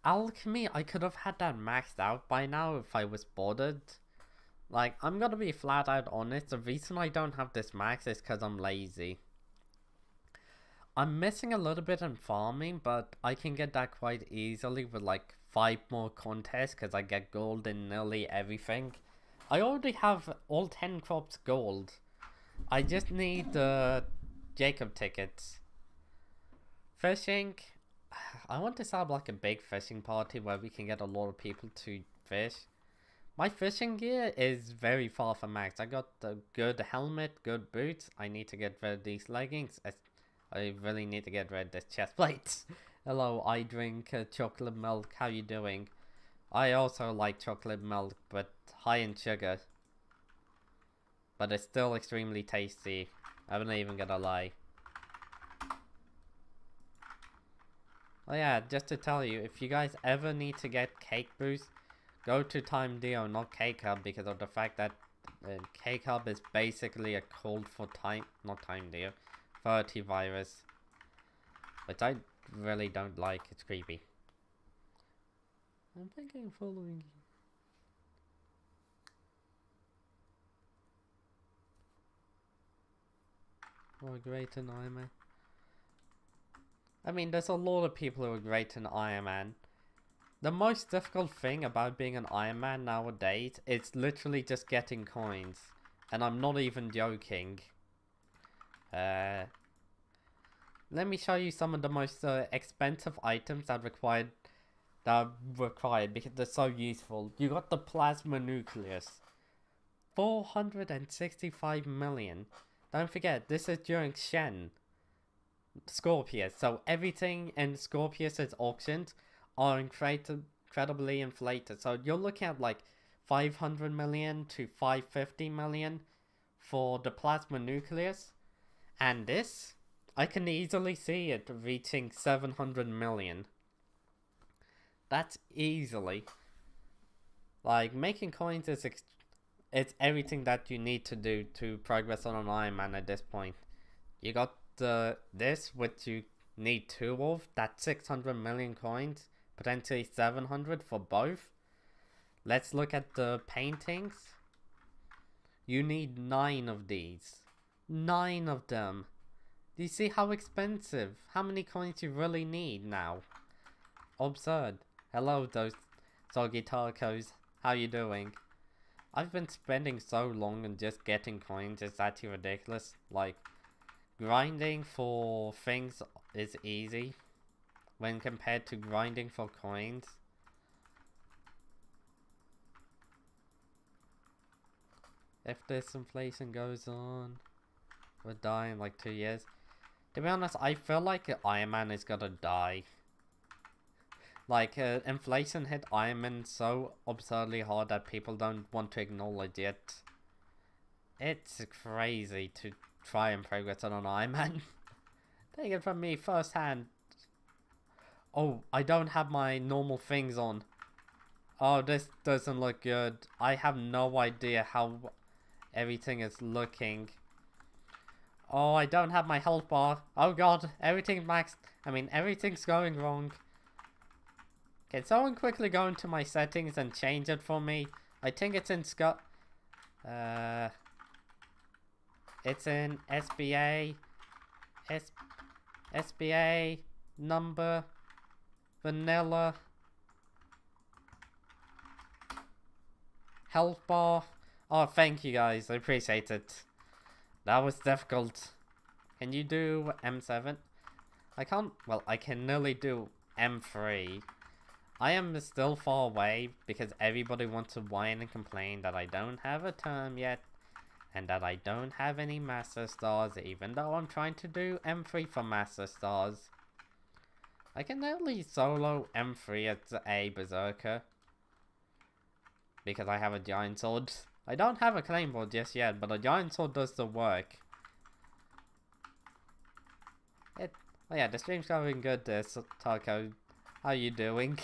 Alchemy, I could have had that maxed out by now if I was bothered. Like, I'm gonna be flat out honest, the reason I don't have this max is because I'm lazy. I'm missing a little bit in farming, but I can get that quite easily with like 5 more contests because I get gold in nearly everything. I already have all 10 crops gold. I just need the Jacob tickets. Fishing, I want to set up like a big fishing party where we can get a lot of people to fish. My fishing gear is very far from max. I got the good helmet, good boots. I need to get rid of these leggings. I really need to get rid of this chest plate. Hello, I drink chocolate milk. How you doing? I also like chocolate milk, but high in sugar. But it's still extremely tasty. I'm not even gonna lie. Oh yeah, just to tell you, if you guys ever need to get cake boost, go to Time Dio, not Cake Hub, because of the fact that Cake Hub is basically a code for not Time Dio. 30 virus, which I really don't like. It's creepy. I'm thinking of following you. Or great in Ironman. I mean, there's a lot of people who are great in Ironman. The most difficult thing about being an Ironman nowadays is literally just getting coins, and I'm not even joking. Let me show you some of the most expensive items that are required because they're so useful. You got the plasma nucleus. 465 million. Don't forget, this is during Shen. Scorpius. So everything in Scorpius' auctions are incredibly inflated. So you're looking at like 500 million to 550 million for the plasma nucleus. And this, I can easily see it reaching 700 million. That's easily. Like, making coins is it's everything that you need to do to progress on an Ironman at this point. You got this, which you need 2 of. That's 600 million coins. Potentially 700 for both. Let's look at the paintings. You need 9 of these. 9 of them. Do you see how expensive? How many coins you really need now? Absurd. Hello, those soggy tacos. How you doing? I've been spending so long on just getting coins. It's actually ridiculous. Like, grinding for things is easy when compared to grinding for coins. If this inflation goes on, we'll die in like 2 years. To be honest, I feel like Ironman is gonna die. Like, inflation hit Ironman so absurdly hard that people don't want to acknowledge it. It's crazy to try and progress on an Ironman. Take it from me firsthand. Oh, I don't have my normal things on. Oh, this doesn't look good. I have no idea how everything is looking. Oh, I don't have my health bar. Oh god, everything's maxed. Everything's going wrong. Can someone quickly go into my settings and change it for me? I think it's in it's in SBA number vanilla. Health bar. Oh, thank you guys. I appreciate it. That was difficult. Can you do M7? I can't. Well, I can nearly do M3. I am still far away because everybody wants to whine and complain that I don't have a term yet. And that I don't have any Master Stars, even though I'm trying to do M3 for Master Stars. I can nearly solo M3 as a Berserker. Because I have a Giant Sword. I don't have a Claymore just yet, but a Giant Sword does the work. Oh yeah, the stream's going good there, Taco. How you doing?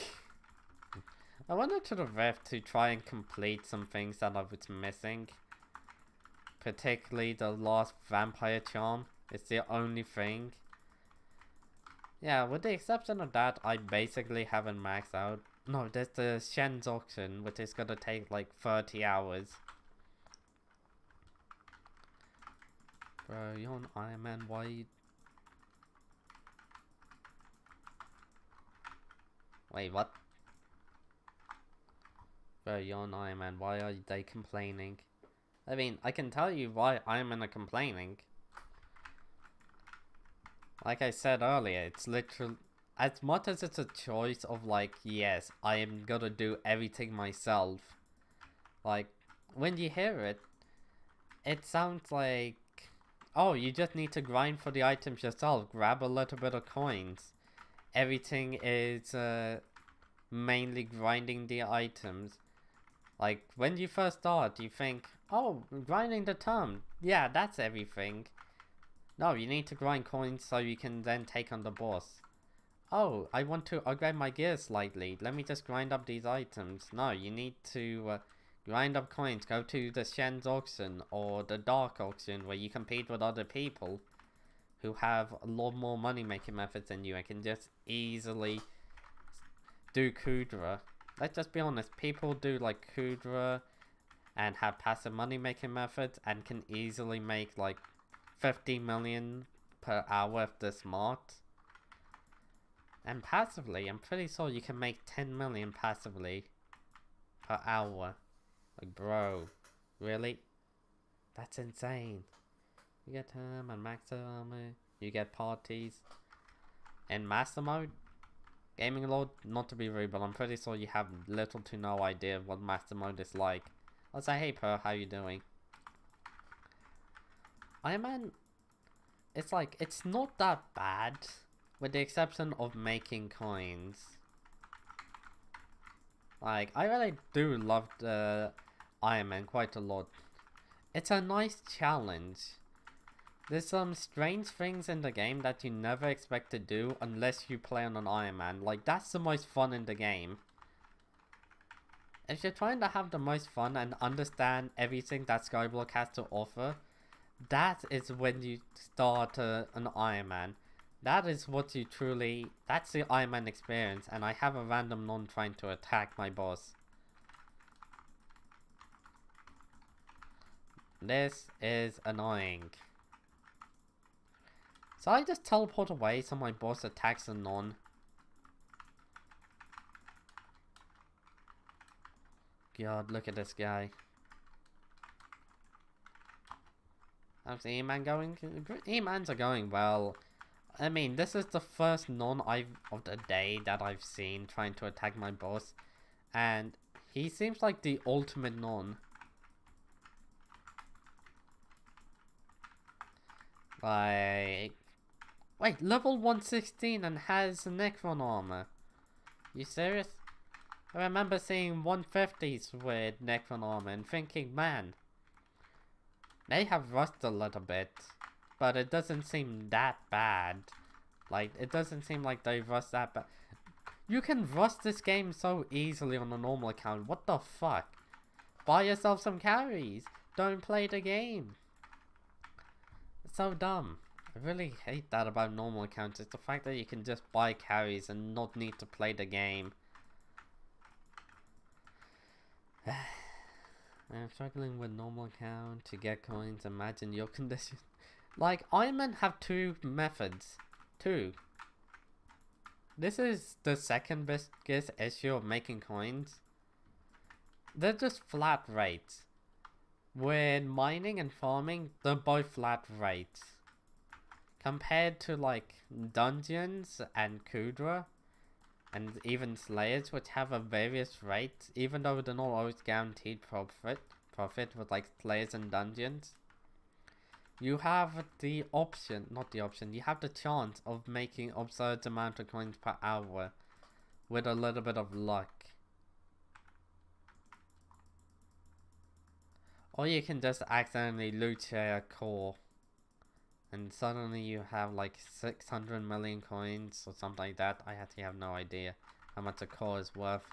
I went to the Rift to try and complete some things that I was missing. Particularly the last Vampire Charm. It's the only thing. Yeah, with the exception of that, I basically haven't maxed out. No, there's the Shen's auction, which is gonna take like 30 hours. Bro, you're on Ironman, why you... Wait, what? Bro, you're on Ironman, why are they complaining? I mean, I can tell you why Ironman are complaining. Like I said earlier, it's literally... As much as it's a choice of like, yes, I am gonna do everything myself. Like, when you hear it, it sounds like... Oh, you just need to grind for the items yourself, grab a little bit of coins. Everything is mainly grinding the items. Like, when you first start, you think, oh, grinding the term. Yeah, that's everything. No, you need to grind coins so you can then take on the boss. Oh, I want to upgrade my gear slightly. Let me just grind up these items. No, you need to grind up coins. Go to the Shen's auction or the Dark auction where you compete with other people who have a lot more money making methods than you and can just easily do Kudra. Let's just be honest, people do like Kudra and have passive money making methods and can easily make like 50 million per hour if they're smart. And passively, I'm pretty sure you can make 10 million passively per hour. Like, bro, really? That's insane. You get term and max armor, you get parties. In master mode, gaming lord, not to be rude, but I'm pretty sure you have little to no idea of what master mode is like. I'll say, hey Per, how you doing? Ironman, it's like, it's not that bad, with the exception of making coins. Like, I really do love the Ironman quite a lot. It's a nice challenge. There's some strange things in the game that you never expect to do unless you play on an Ironman. Like, that's the most fun in the game. If you're trying to have the most fun and understand everything that Skyblock has to offer, that is when you start an Ironman. That is what you truly... That's the Ironman experience, and I have a random non trying to attack my boss. This is annoying. So I just teleport away so my boss attacks a non. God, look at this guy. How's the E-Man going? E-Mans are going well. I mean, this is the first non of the day that I've seen trying to attack my boss. And he seems like the ultimate non. Like... Wait, level 116 and has Necron armor. You serious? I remember seeing 150s with Necron armor and thinking, man, they have rust a little bit, but it doesn't seem that bad. Like, it doesn't seem like they rust that bad. You can rust this game so easily on a normal account. What the fuck? Buy yourself some carries. Don't play the game. It's so dumb. I really hate that about normal accounts. It's the fact that you can just buy carries and not need to play the game. I'm struggling with normal account to get coins. Imagine your condition. Like, Ironman have two methods. Two. This is the second biggest issue of making coins. they're just flat rates. With mining and farming, they're both flat rates. Compared to like dungeons and Kudra, and even Slayers, which have a various rates, even though they're not always guaranteed profit with like Slayers and dungeons. You have the option, not the option, you have the chance of making absurd amount of coins per hour with a little bit of luck. Or you can just accidentally loot share a core and suddenly you have like 600 million coins or something like that. I actually have no idea how much a core is worth.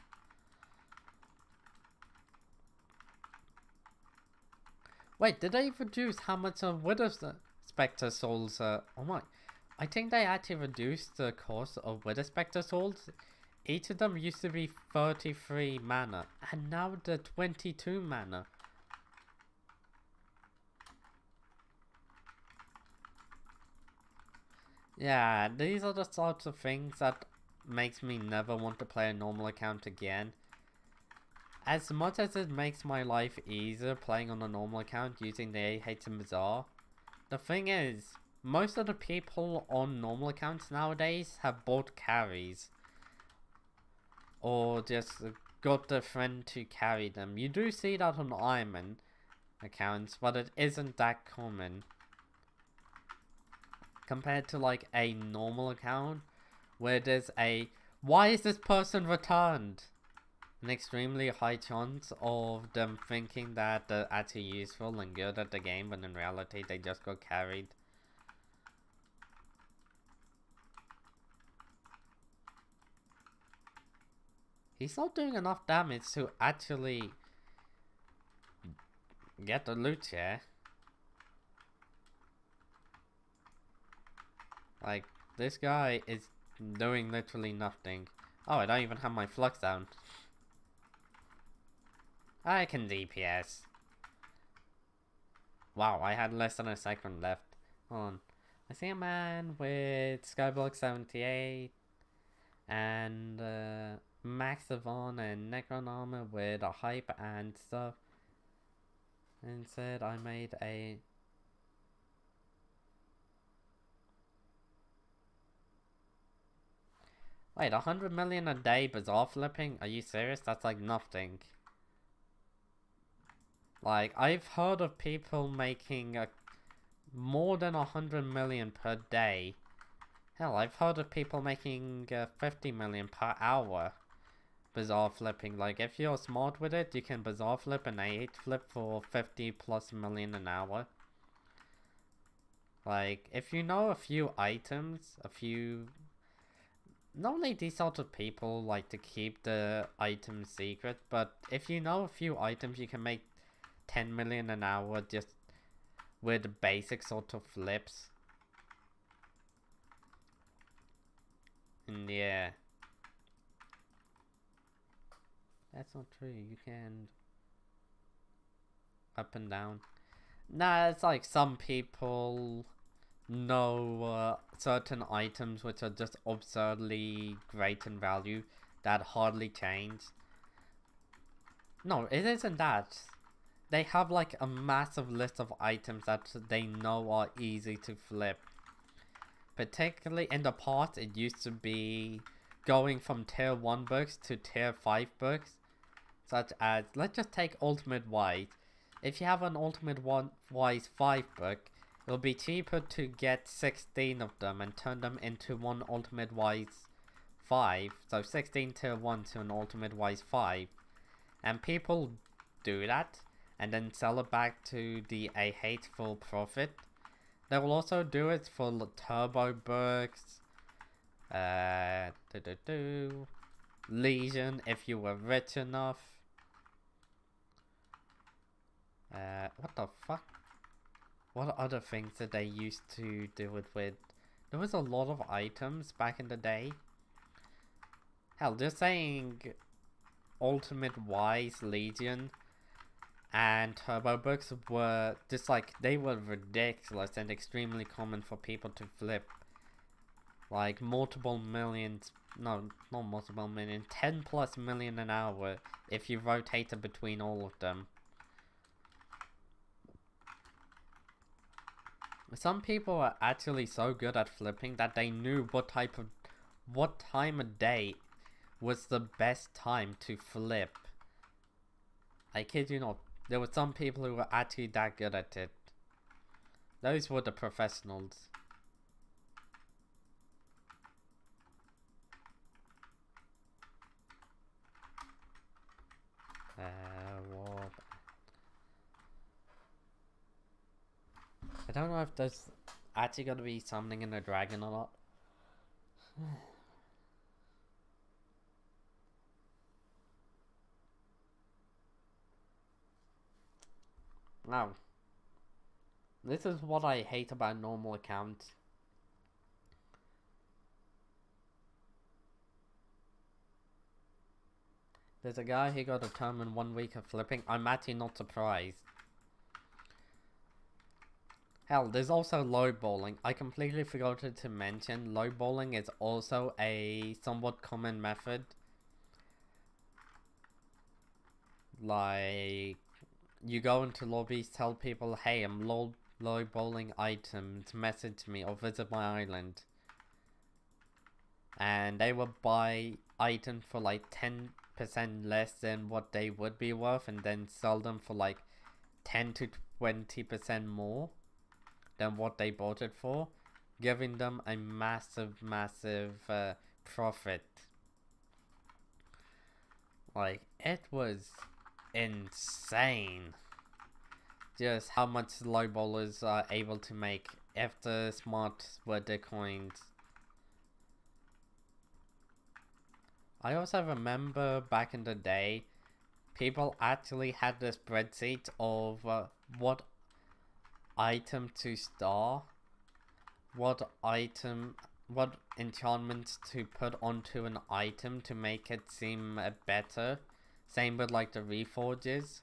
Wait, did they reduce how much a Widow Spectre souls oh my, I think they actually reduced the cost of Widow Spectre souls. Each of them used to be 33 mana and now they're 22 mana. Yeah, these are the sorts of things that makes me never want to play a normal account again. As much as it makes my life easier playing on a normal account using the AH and Bazaar, the thing is, most of the people on normal accounts nowadays have bought carries. Or just got a friend to carry them. You do see that on Ironman accounts, but it isn't that common. Compared to like a normal account where there's a why is this person returned? An extremely high chance of them thinking that they're actually useful and good at the game, but in reality they just got carried. He's not doing enough damage to actually get the loot here. Like, this guy is doing literally nothing. Oh, I don't even have my flux down. I can DPS. Wow, I had less than a second left. Hold on. I see a man with Skyblock 78 and Max Savon and Necron armor with a hype and stuff. And said I made a... Wait, 100 million a day Bazaar flipping? Are you serious? That's like nothing. Like, I've heard of people making more than 100 million per day. Hell, I've heard of people making 50 million per hour Bazaar flipping. Like, if you're smart with it, you can Bazaar flip an 8 flip for 50 plus million an hour. Like, if you know a few items, normally these sort of people like to keep the items secret, but if you know a few items, you can make 10 million an hour just with the basic sort of flips. And yeah. That's not true, you can up and down. Nah, it's like some people know certain items which are just absurdly great in value that hardly change. No, it isn't that. They have like a massive list of items that they know are easy to flip. Particularly in the past, it used to be going from tier 1 books to tier 5 books. Such as, let's just take Ultimate Wise. If you have an Ultimate Wise 5 book, it'll be cheaper to get 16 of them and turn them into one Ultimate Wise 5. So 16 tier 1 to an Ultimate Wise 5. And people do that and then sell it back to the AH for profit. They will also do it for turbo books, Legion if you were rich enough. What the fuck? What other things did they used to do it with? There was a lot of items back in the day. Hell, just saying Ultimate Wise Legion and turbo books were just like, they were ridiculous and extremely common for people to flip. Like multiple millions no, not multiple million, 10 plus million an hour if you rotated between all of them. Some people are actually so good at flipping that they knew what time of day was the best time to flip. I kid you not, there were some people who were actually that good at it. Those were the professionals. What? I don't know if there's actually gonna be something in the dragon or not. Now, this is what I hate about normal accounts. There's a guy who got a term in 1 week of flipping. I'm actually not surprised. Hell, there's also lowballing. I completely forgot to mention, lowballing is also a somewhat common method. Like, you go into lobbies, tell people, hey, I'm lowballing items, message me or visit my island. And they will buy items for like 10% less than what they would be worth and then sell them for like 10 to 20% more than what they bought it for, giving them a massive profit. Like, it was insane just how much lowballers are able to make if the smarts were the coins. I also remember back in the day, people actually had this spreadsheet of what item to star, what enchantments to put onto an item to make it seem better. Same with like the reforges.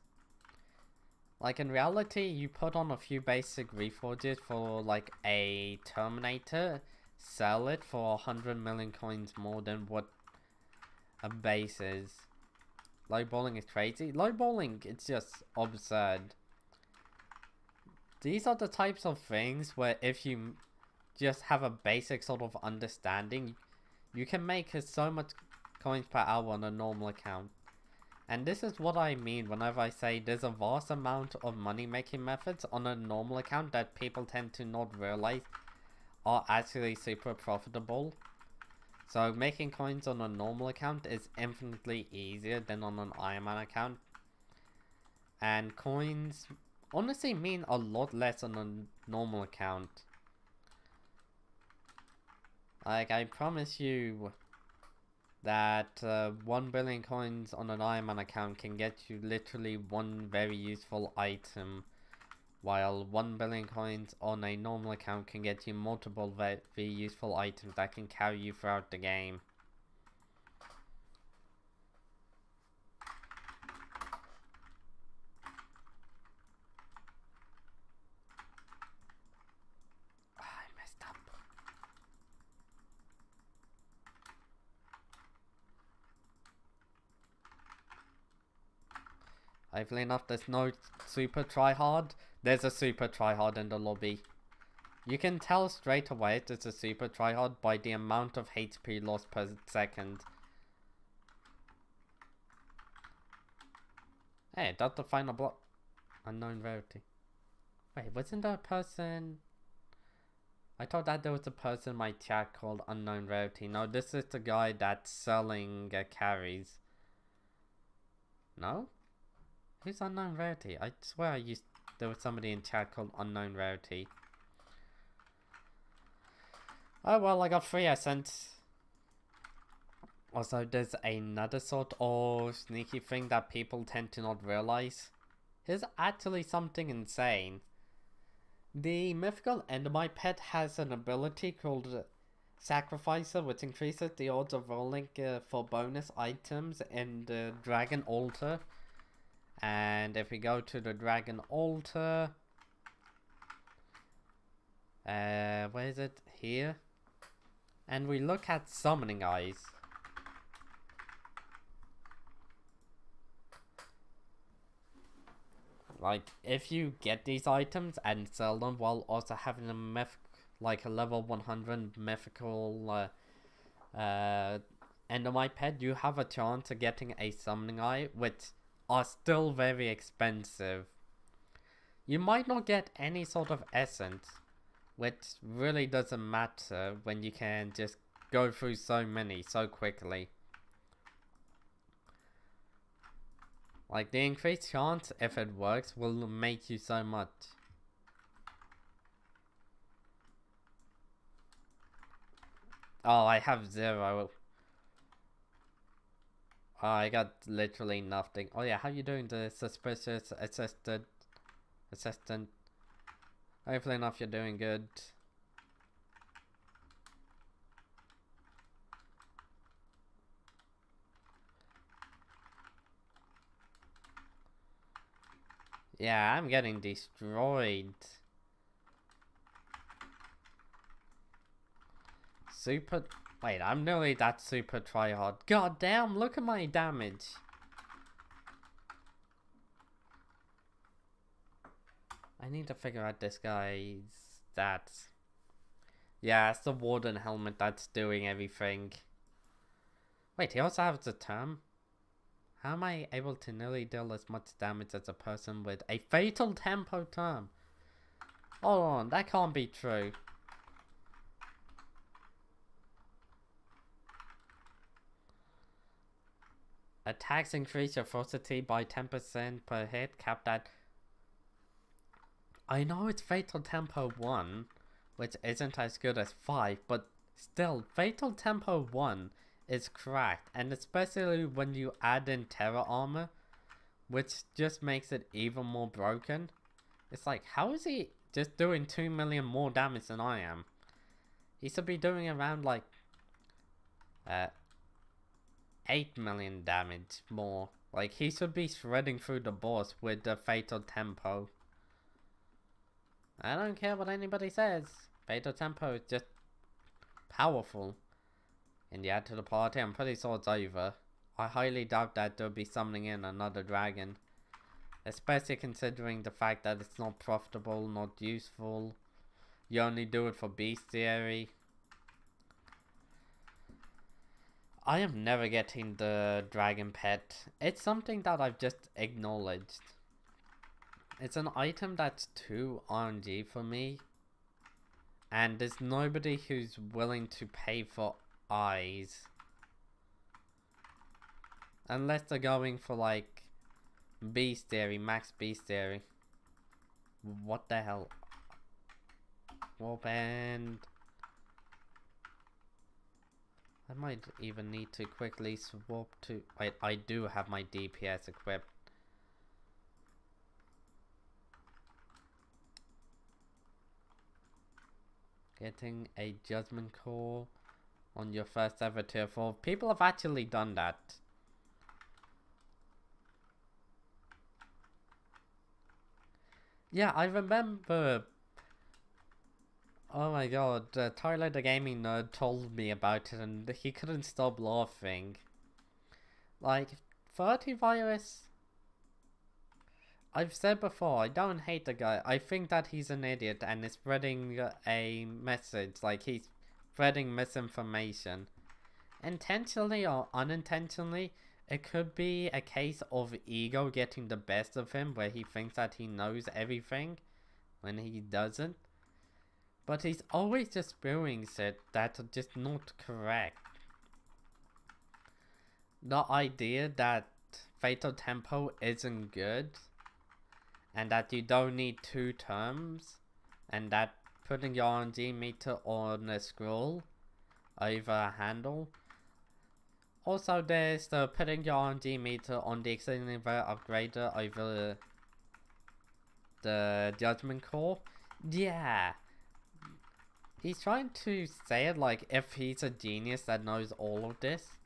Like in reality, you put on a few basic reforges for like a Terminator, sell it for 100 million coins more than what a base is. Lowballing is crazy. Lowballing, it's just absurd. These are the types of things where if you just have a basic sort of understanding, you can make so much coins per hour on a normal account. And this is what I mean whenever I say there's a vast amount of money making methods on a normal account that people tend to not realize are actually super profitable. So making coins on a normal account is infinitely easier than on an Ironman account. And coins honestly mean a lot less on a normal account. Like, I promise you that 1 billion coins on an Ironman account can get you literally one very useful item, while 1 billion coins on a normal account can get you multiple very useful items that can carry you throughout the game. I messed up. Hopefully enough, there's no super tryhard. There's a super tryhard in the lobby. You can tell straight away it's a super tryhard by the amount of HP lost per second. Hey, that's the final block. Unknown rarity. Wait, wasn't there a person? I thought that there was a person in my chat called Unknown Rarity. No, this is the guy that's selling carries. No? Who's Unknown Rarity? I swear there was somebody in chat called Unknown Rarity. Oh well, I got 3 essence. Also, there's another sort of sneaky thing that people tend to not realize. Here's actually something insane. The mythical Endermite pet has an ability called Sacrificer, which increases the odds of rolling for bonus items in the Dragon Altar. And if we go to the Dragon Altar, where is it? Here. And we look at Summoning Eyes. Like, if you get these items and sell them while also having a like a level 100 mythical Endermite pet, you have a chance of getting a summoning eye, which are still very expensive. You might not get any sort of essence, which really doesn't matter when you can just go through so many so quickly. Like, the increased chance, if it works, will make you so much. Oh, I have 0. Oh, I got literally nothing. Oh yeah, how you doing, the suspicious assistant? Hopefully enough you're doing good. Yeah, I'm getting destroyed. Super... Wait, I'm nearly that super tryhard. God damn, look at my damage. I need to figure out this guy's stats. Yeah, it's the Warden helmet that's doing everything. Wait, he also has a term? How am I able to nearly deal as much damage as a person with a fatal tempo term? Hold on, that can't be true. Attacks increase your ferocity by 10% per hit, capped at... I know it's Fatal Tempo 1, which isn't as good as 5, but still, Fatal Tempo 1 is cracked, and especially when you add in Terror Armor, which just makes it even more broken. It's like, how is he just doing 2 million more damage than I am? He should be doing around like 8 million damage more. Like, he should be shredding through the boss with the Fatal Tempo. I don't care what anybody says. Fatal Tempo is just powerful. And you add to the party, I'm pretty sure it's over. I highly doubt that they'll be summoning in another dragon. Especially considering the fact that it's not profitable, not useful. You only do it for bestiary. I am never getting the dragon pet. It's something that I've just acknowledged. It's an item that's too RNG for me. And there's nobody who's willing to pay for eyes. Unless they're going for like bestiary, max bestiary. What the hell? Warp end. I might even need to quickly swap to... Wait, I do have my DPS equipped. Getting a judgment call on your first ever tier 4. People have actually done that. Yeah, I remember... Oh my god, Tyler the Gaming Nerd told me about it and he couldn't stop laughing. Like, 30 virus... I've said before, I don't hate the guy. I think that he's an idiot and is spreading a message, like he's spreading misinformation. Intentionally or unintentionally, it could be a case of ego getting the best of him where he thinks that he knows everything when he doesn't. But he's always just spewing shit that's just not correct. The idea that Fatal Tempo isn't good, and that you don't need 2 terms, and that putting your RNG meter on a scroll over a handle. Also, there's the putting your RNG meter on the exceedingly rare upgrader over the Judgment Core. Yeah. He's trying to say it like if he's a genius that knows all of this,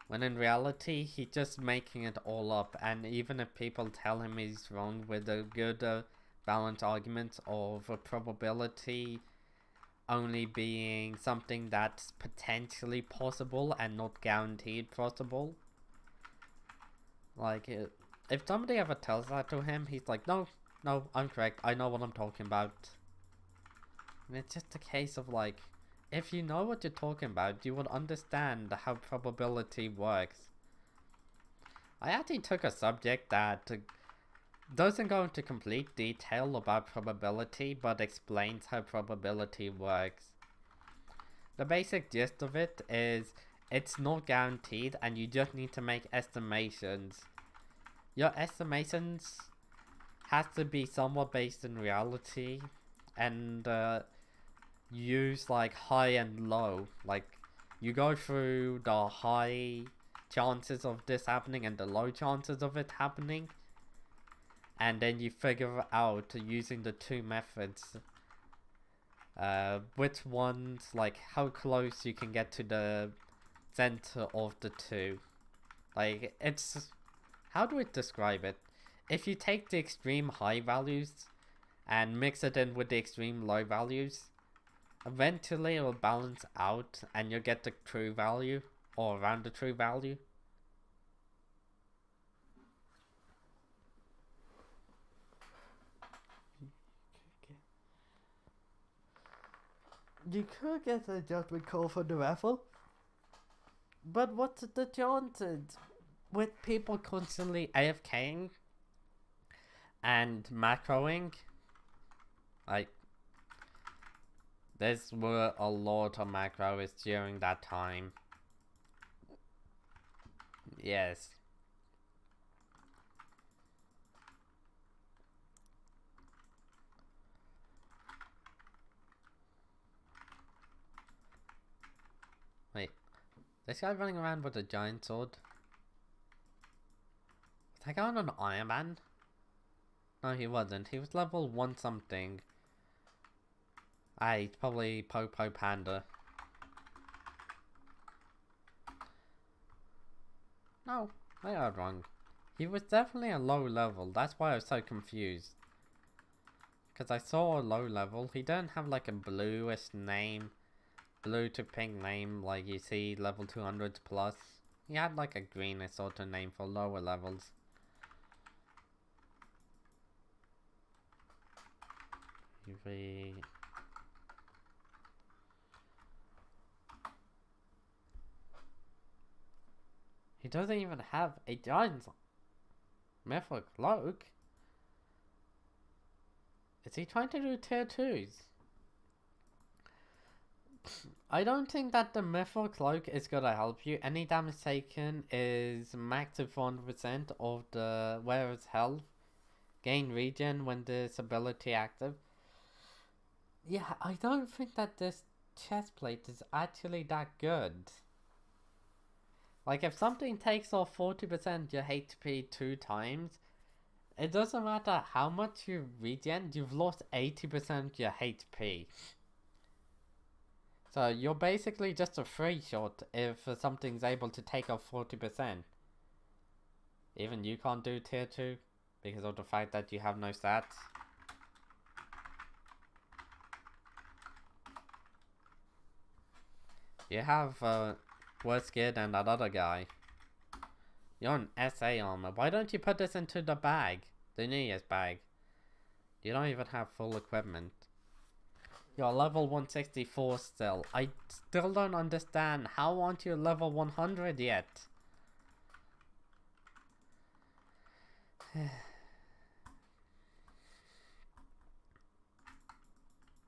when in reality he's just making it all up, and even if people tell him he's wrong with a good balanced argument of a probability only being something that's potentially possible and not guaranteed possible. Like, if somebody ever tells that to him, he's like, no, No, I'm correct. I know what I'm talking about. And it's just a case of like, if you know what you're talking about, you would understand how probability works. I actually took a subject that doesn't go into complete detail about probability, but explains how probability works. The basic gist of it is it's not guaranteed and you just need to make estimations. Your estimations has to be somewhat based in reality and use like high and low. Like you go through the high chances of this happening and the low chances of it happening, and then you figure out using the two methods which ones, like how close you can get to the center of the two. Like it's, how do I describe it? If you take the extreme high values and mix it in with the extreme low values, eventually it will balance out and you'll get the true value, or around the true value. You could get a judgment call for the raffle, but what's the chances? With people constantly AFKing and macroing, like, there were a lot of macros during that time. Yes. Wait, this guy running around with a giant sword? Was that guy on an Ironman? No, he wasn't. He was level 1 something. He's probably Popo Panda. No, I got wrong. He was definitely a low level. That's why I was so confused. Because I saw a low level. He didn't have like a bluish name. Blue to pink name like you see level 200 plus. He had like a greenish sort of name for lower levels. He doesn't even have a giant mythic cloak. Is he trying to do tier 2s? I don't think that the mythic cloak is gonna help you. Any damage taken is max to 400% of the wearer's health. Gain regen when this ability active. Yeah, I don't think that this chest plate is actually that good. Like, if something takes off 40% your HP 2 times, it doesn't matter how much you regen, you've lost 80% your HP. So you're basically just a free shot if something's able to take off 40%. Even you can't do tier 2 because of the fact that you have no stats. You have worse gear than that other guy. You're on SA armor. Why don't you put this into the bag? The New Year's bag. You don't even have full equipment. You're level 164 still. I still don't understand. How aren't you level 100 yet?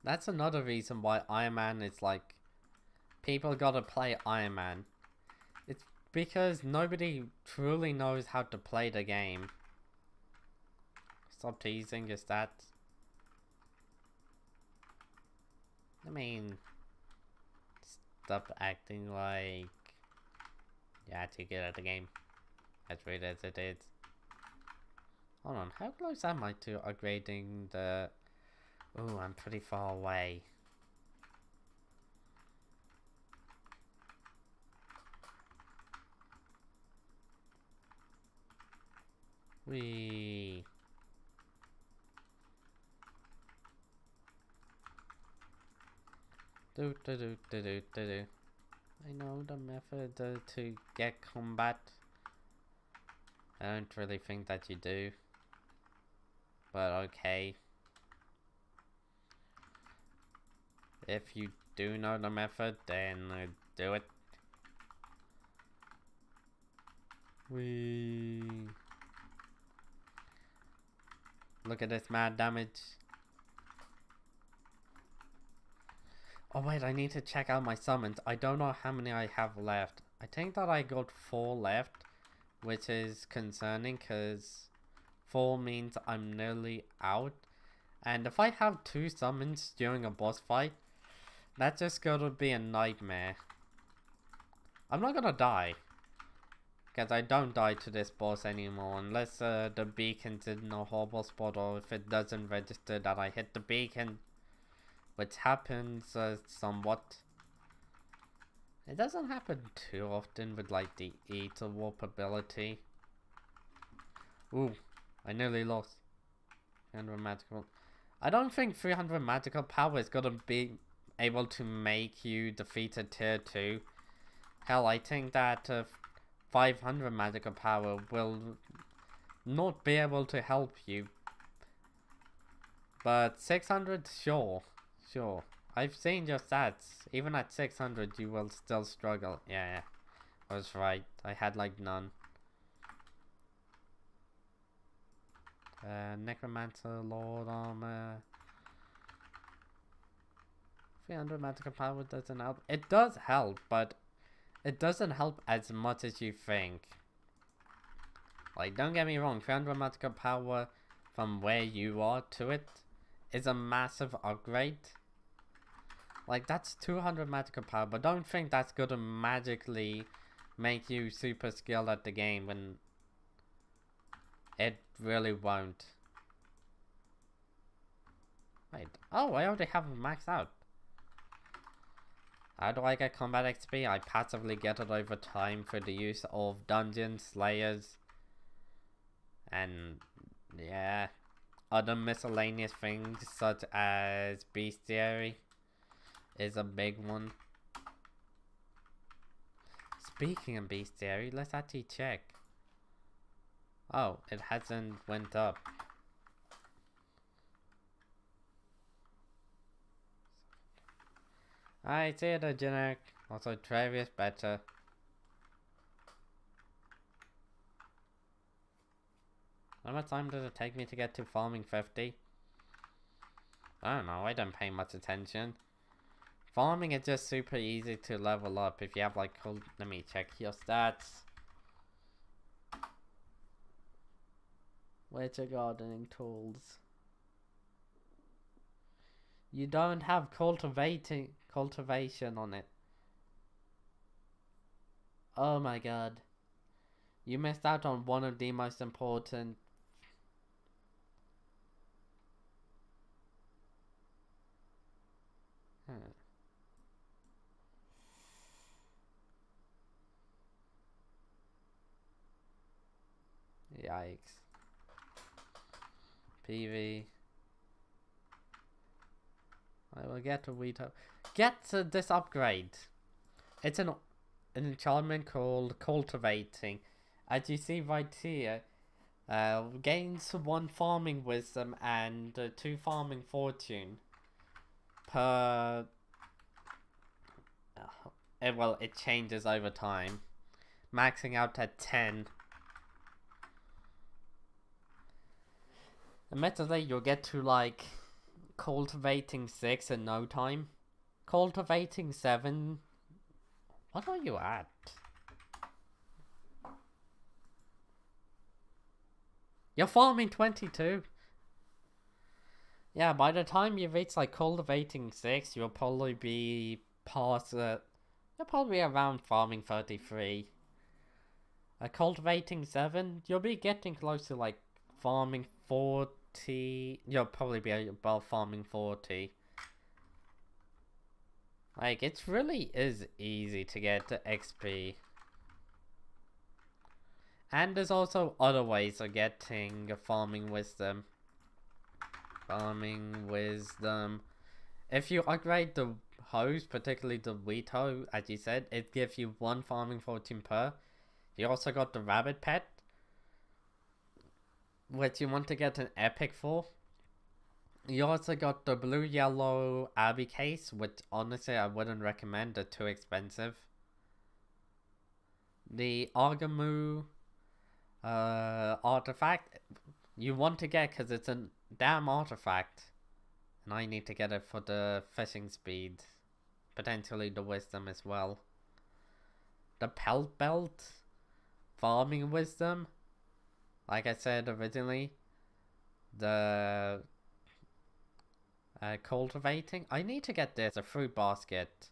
That's another reason why Ironman is like... People gotta play Ironman. It's because nobody truly knows how to play the game. Stop teasing your stats. I mean, stop acting like you're actually good at the game. As weird as it is. Hold on, how close am I to upgrading the... Ooh, I'm pretty far away. Whee! Do do do do do do do. I know the method to get combat. I don't really think that you do. But okay. If you do know the method, then do it. Whee. Look at this mad damage. Oh wait, I need to check out my summons. I don't know how many I have left. I think that I got 4 left, which is concerning because 4 means I'm nearly out. And if I have 2 summons during a boss fight, that's just gonna be a nightmare. I'm not gonna die, because I don't die to this boss anymore unless the beacon's in a horrible spot, or if it doesn't register that I hit the beacon, which happens somewhat. It doesn't happen too often with like the Ether Warp ability. Ooh, I nearly lost. 300 magical. I don't think 300 magical power is gonna be able to make you defeat a tier 2. Hell, I think that 500 magical power will not be able to help you. But 600, sure. I've seen your stats. Even at 600, you will still struggle. Yeah, I was right. I had like none. Necromancer, Lord Armor. 300 magical power doesn't help. It does help, but it doesn't help as much as you think. Like, don't get me wrong, 300 magical power from where you are to it is a massive upgrade. Like, that's 200 magical power, but don't think that's gonna magically make you super skilled at the game when it really won't. Wait, oh, I already have it maxed out. How do I get combat XP? I passively get it over time through the use of dungeons, slayers, and yeah, other miscellaneous things such as bestiary is a big one. Speaking of bestiary, let's actually check. Oh, it hasn't went up. I see the generic. Also, Travis better. How much time does it take me to get to farming 50? I don't know, I don't pay much attention. Farming is just super easy to level up if you have like cool. Let me check your stats. Where's your gardening tools? You don't have cultivation on it. Oh my god. You missed out on one of the most important. Yikes. PV. I will get a Vito. Get this upgrade. It's an enchantment called Cultivating. As you see right here, gains 1 farming wisdom and 2 farming fortune per. Well, it changes over time, maxing out at 10. Admittedly, you'll get to like cultivating 6 in no time. Cultivating 7. What are you at? You're farming 22. Yeah, by the time you reach like cultivating 6, you'll probably be past you'll probably be around farming 33. Cultivating 7, you'll be getting close to like farming 40. You'll probably be above farming 40. Like, it really is easy to get to XP. And there's also other ways of getting farming wisdom. If you upgrade the hose, particularly the wheat hoe, as you said, it gives you 1 farming fortune per. You also got the rabbit pet. which you want to get an epic for. You also got the blue yellow Abbey case, which honestly I wouldn't recommend, they're too expensive. The Argamu artifact you want to get because it's a damn artifact, and I need to get it for the fishing speed, potentially the wisdom as well. The pelt belt, farming wisdom, like I said originally. The cultivating, I need to get this, a fruit basket,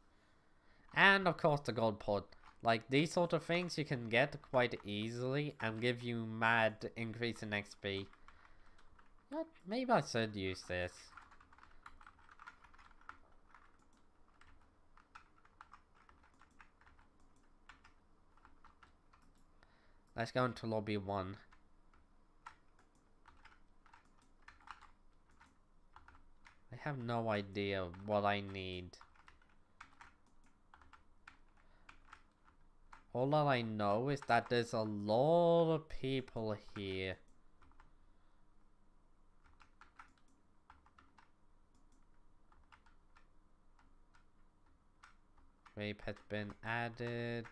and of course the gold pot. Like, these sort of things you can get quite easily and give you mad increase in XP. Maybe I should use this. Let's go into lobby 1. I have no idea what I need. All that I know is that there's a lot of people here. Rape has been added.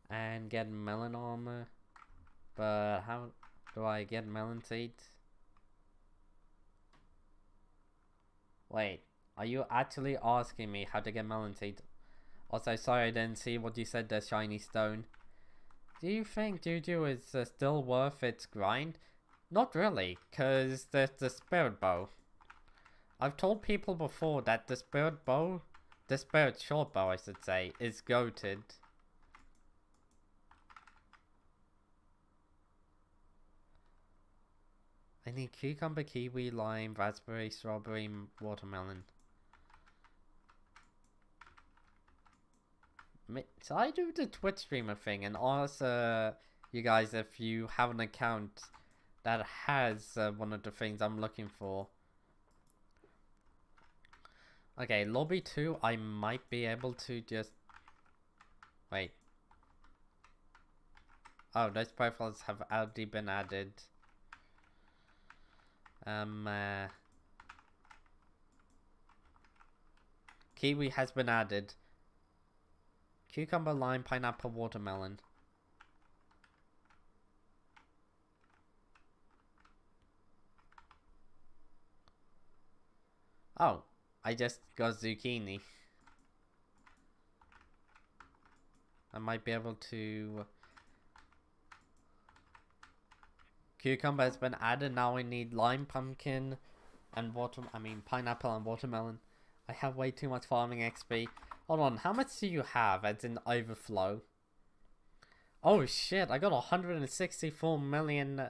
And get melon armor. But how do I get melon seeds? Wait, are you actually asking me how to get melon seeds? Also, sorry I didn't see what you said, the shiny stone. Do you think Juju is still worth its grind? Not really, because there's the spirit bow. I've told people before that the spirit bow, the spirit short bow I should say, is goated. I need cucumber, kiwi, lime, raspberry, strawberry, watermelon. So I do the Twitch streamer thing and ask you guys if you have an account that has one of the things I'm looking for. Okay, lobby 2, I might be able to just... Wait. Oh, those profiles have already been added. Kiwi has been added. Cucumber, lime, pineapple, watermelon. Oh, I just got zucchini. I might be able to... Cucumber has been added. Now I need lime, pumpkin, and pineapple and watermelon. I have way too much farming XP. Hold on, how much do you have as in overflow? Oh shit, I got 164 million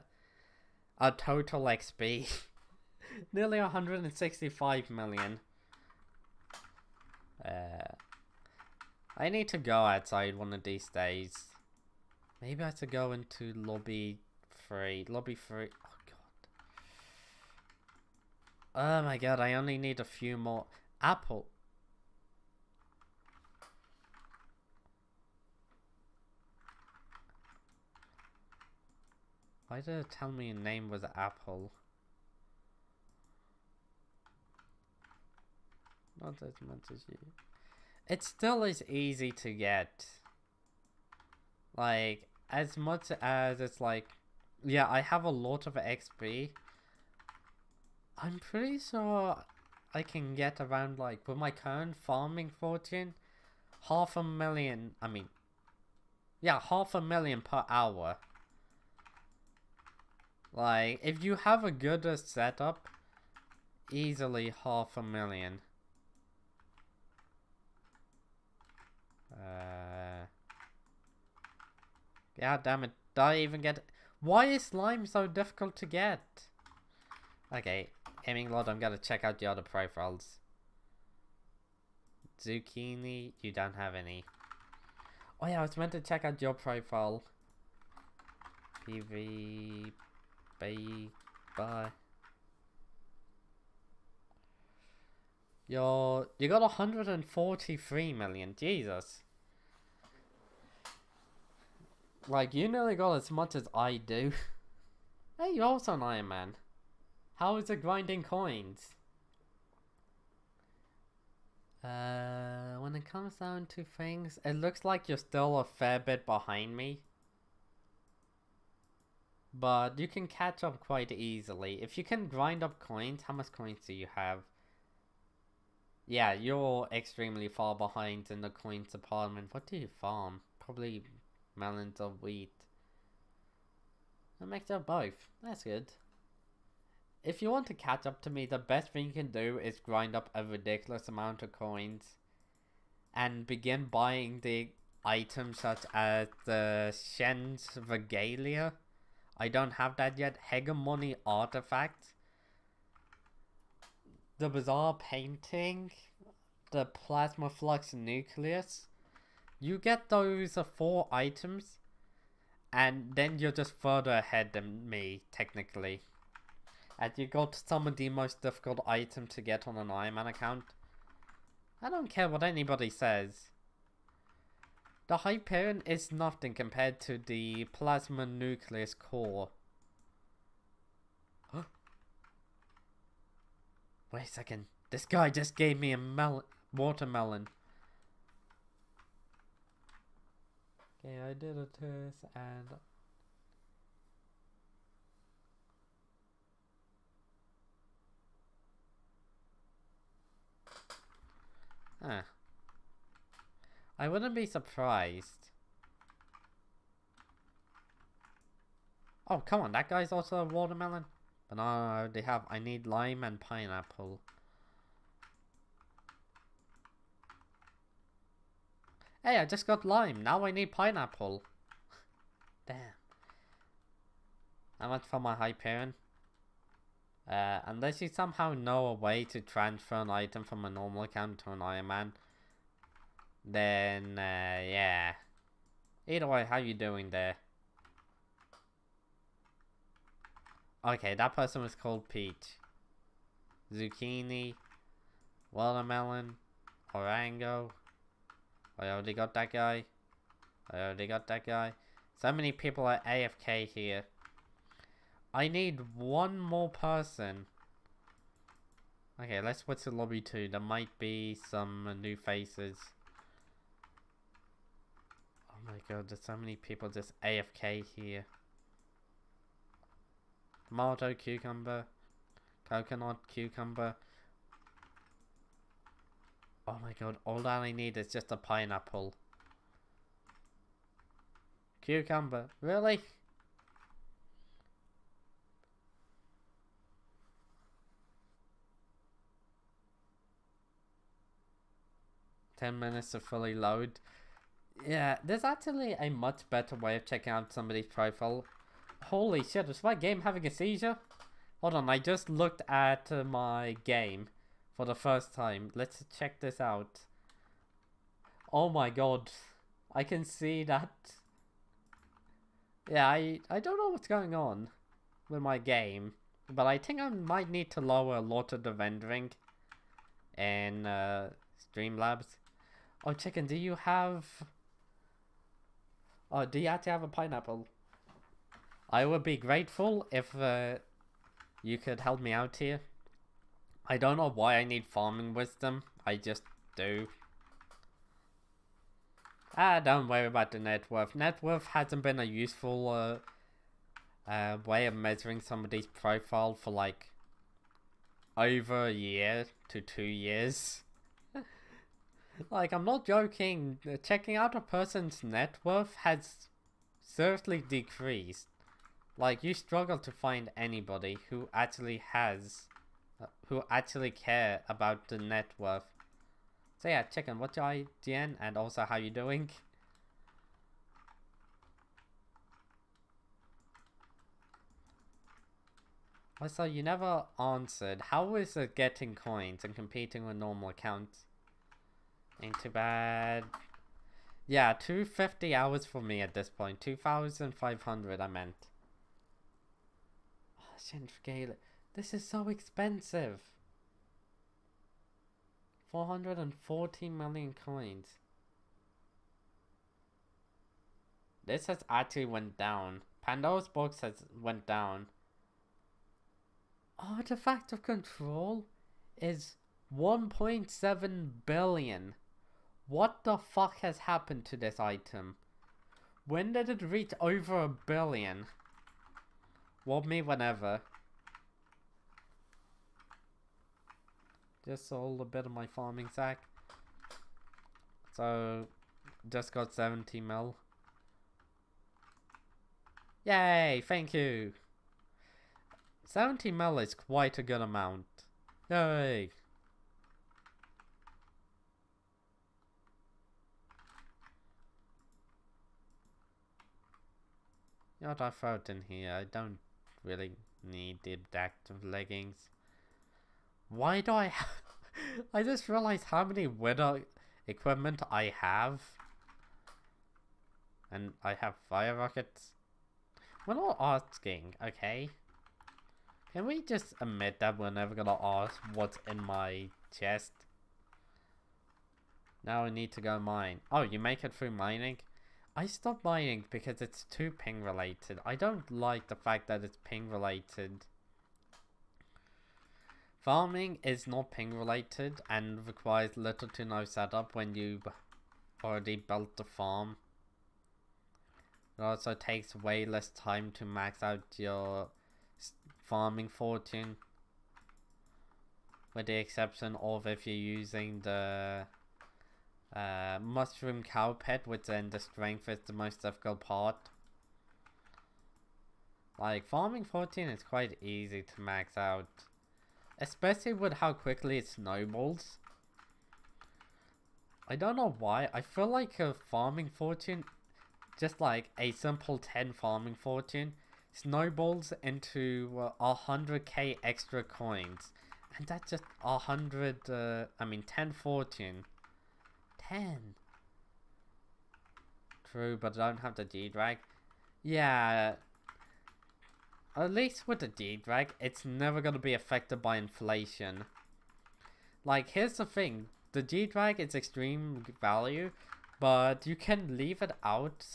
total XP. Nearly 165 million. I need to go outside one of these days. Maybe I have to go into lobby 3. Lobby 3. Oh god. Oh my god, I only need a few more. Apple. Why did it tell me your name was Apple? Not as much as you. It still is easy to get. Like, as much as it's like... Yeah, I have a lot of XP. I'm pretty sure I can get around, like, with my current farming fortune, 500,000, yeah, 500,000 per hour. Like, if you have a good setup, easily 500,000. God damn it, did I even get... Why is slime so difficult to get? Okay, Gaming Lord, I'm gonna check out the other profiles. Zucchini, you don't have any. Oh yeah, I was meant to check out your profile. PV... Bye. You got 143 million. Jesus. Like, you nearly got as much as I do. Hey, you're also an Iron Man. How is it grinding coins? When it comes down to things, it looks like you're still a fair bit behind me. But you can catch up quite easily. If you can grind up coins, how much coins do you have? Yeah, you're extremely far behind in the coins department. What do you farm? Probably melons or wheat. A mix of both. That's good. If you want to catch up to me, the best thing you can do is grind up a ridiculous amount of coins and begin buying the items such as the Shen's Regalia. I don't have that yet. Hegemony Artifact, the Bizarre Painting, the Plasma Flux Nucleus. You get those 4 items, and then you're just further ahead than me, technically. And you got some of the most difficult items to get on an Iron Man account. I don't care what anybody says. The Hyperion is nothing compared to the Plasma Nucleus Core. Wait a second. This guy just gave me a watermelon. Okay, I did a test and... Huh. I wouldn't be surprised. Oh, come on, that guy's also a watermelon? But no, I need lime and pineapple. Hey, I just got lime, now I need pineapple. Damn. How much for my Hyperion? Unless you somehow know a way to transfer an item from a normal account to an Iron Man, then, yeah. Either way, how you doing there? Okay, that person was called Peach. Zucchini, watermelon, orango. I already got that guy. So many people are AFK here. I need one more person. Okay, let's switch to lobby 2. There might be some new faces. Oh my god, there's so many people just AFK here. Tomato, cucumber, coconut, cucumber. Oh my god, all that I need is just a pineapple. Cucumber, really? $10 to fully load. Yeah, there's actually a much better way of checking out somebody's profile. Holy shit, is my game having a seizure? Hold on, I just looked at my game for the first time. Let's check this out. Oh my god. I can see that. Yeah, I don't know what's going on with my game. But I think I might need to lower a lot of the rendering in Streamlabs. Oh, chicken, do you have... Oh, do you actually have a pineapple? I would be grateful if you could help me out here. I don't know why I need farming wisdom. I just do. Don't worry about the net worth. Net worth hasn't been a useful way of measuring somebody's profile for like over a year to 2 years. Like, I'm not joking. Checking out a person's net worth has seriously decreased. Like, you struggle to find anybody who actually has, who actually care about the net worth. So yeah, chicken, what's your IGN and also how you doing? Also, you never answered. How is it getting coins and competing with normal accounts? Ain't too bad. Yeah, 250 hours for me at this point. 2,500 I meant. Oh, Shen's Regalia. This is so expensive. 440 million coins. This has actually went down. Pandora's box has went down. Artifact of Control is 1.7 billion. What the fuck has happened to this item? When did it reach over a billion? Warp me whenever. Just sold a bit of my farming sack. So, just got 70 mil. Yay, thank you. 70 mil is quite a good amount. Yay. You know what, I throw it in here. I don't really need the adaptive leggings. Why do I have... I just realized how many winter equipment I have. And I have fire rockets. We're not asking, okay? Can we just admit that we're never gonna ask what's in my chest? Now I need to go mine. Oh, you make it through mining? I stopped mining because it's too ping related. I don't like the fact that it's ping related. Farming is not ping related and requires little to no setup when you've already built the farm. It also takes way less time to max out your farming fortune. With the exception of if you're using the mushroom cow pet, which then the strength is the most difficult part. Like, farming 14 is quite easy to max out, especially with how quickly it snowballs. I don't know why, I feel like a farming fortune, just like a simple 10 farming fortune, snowballs into 100k extra coins. And that's just 10 fortune. 10. True, but I don't have the G-Drag. Yeah. At least with the G-Drag, it's never gonna be affected by inflation. Like, here's the thing. The G-Drag is extreme value, but you can leave it out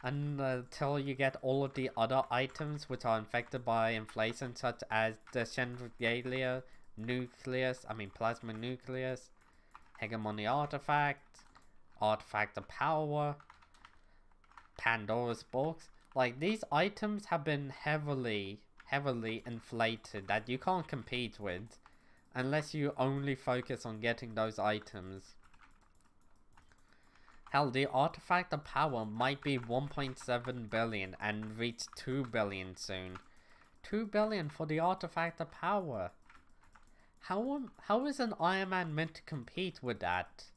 until you get all of the other items which are affected by inflation, such as the Chandrigalia Nucleus, Plasma Nucleus, Hegemony Artifact, Artifact of Power, Pandora's Box. Like, these items have been heavily inflated that you can't compete with unless you only focus on getting those items. Hell, the Artifact of Power might be 1.7 billion and reach 2 billion soon. 2 billion for the Artifact of Power. How is an Ironman meant to compete with that?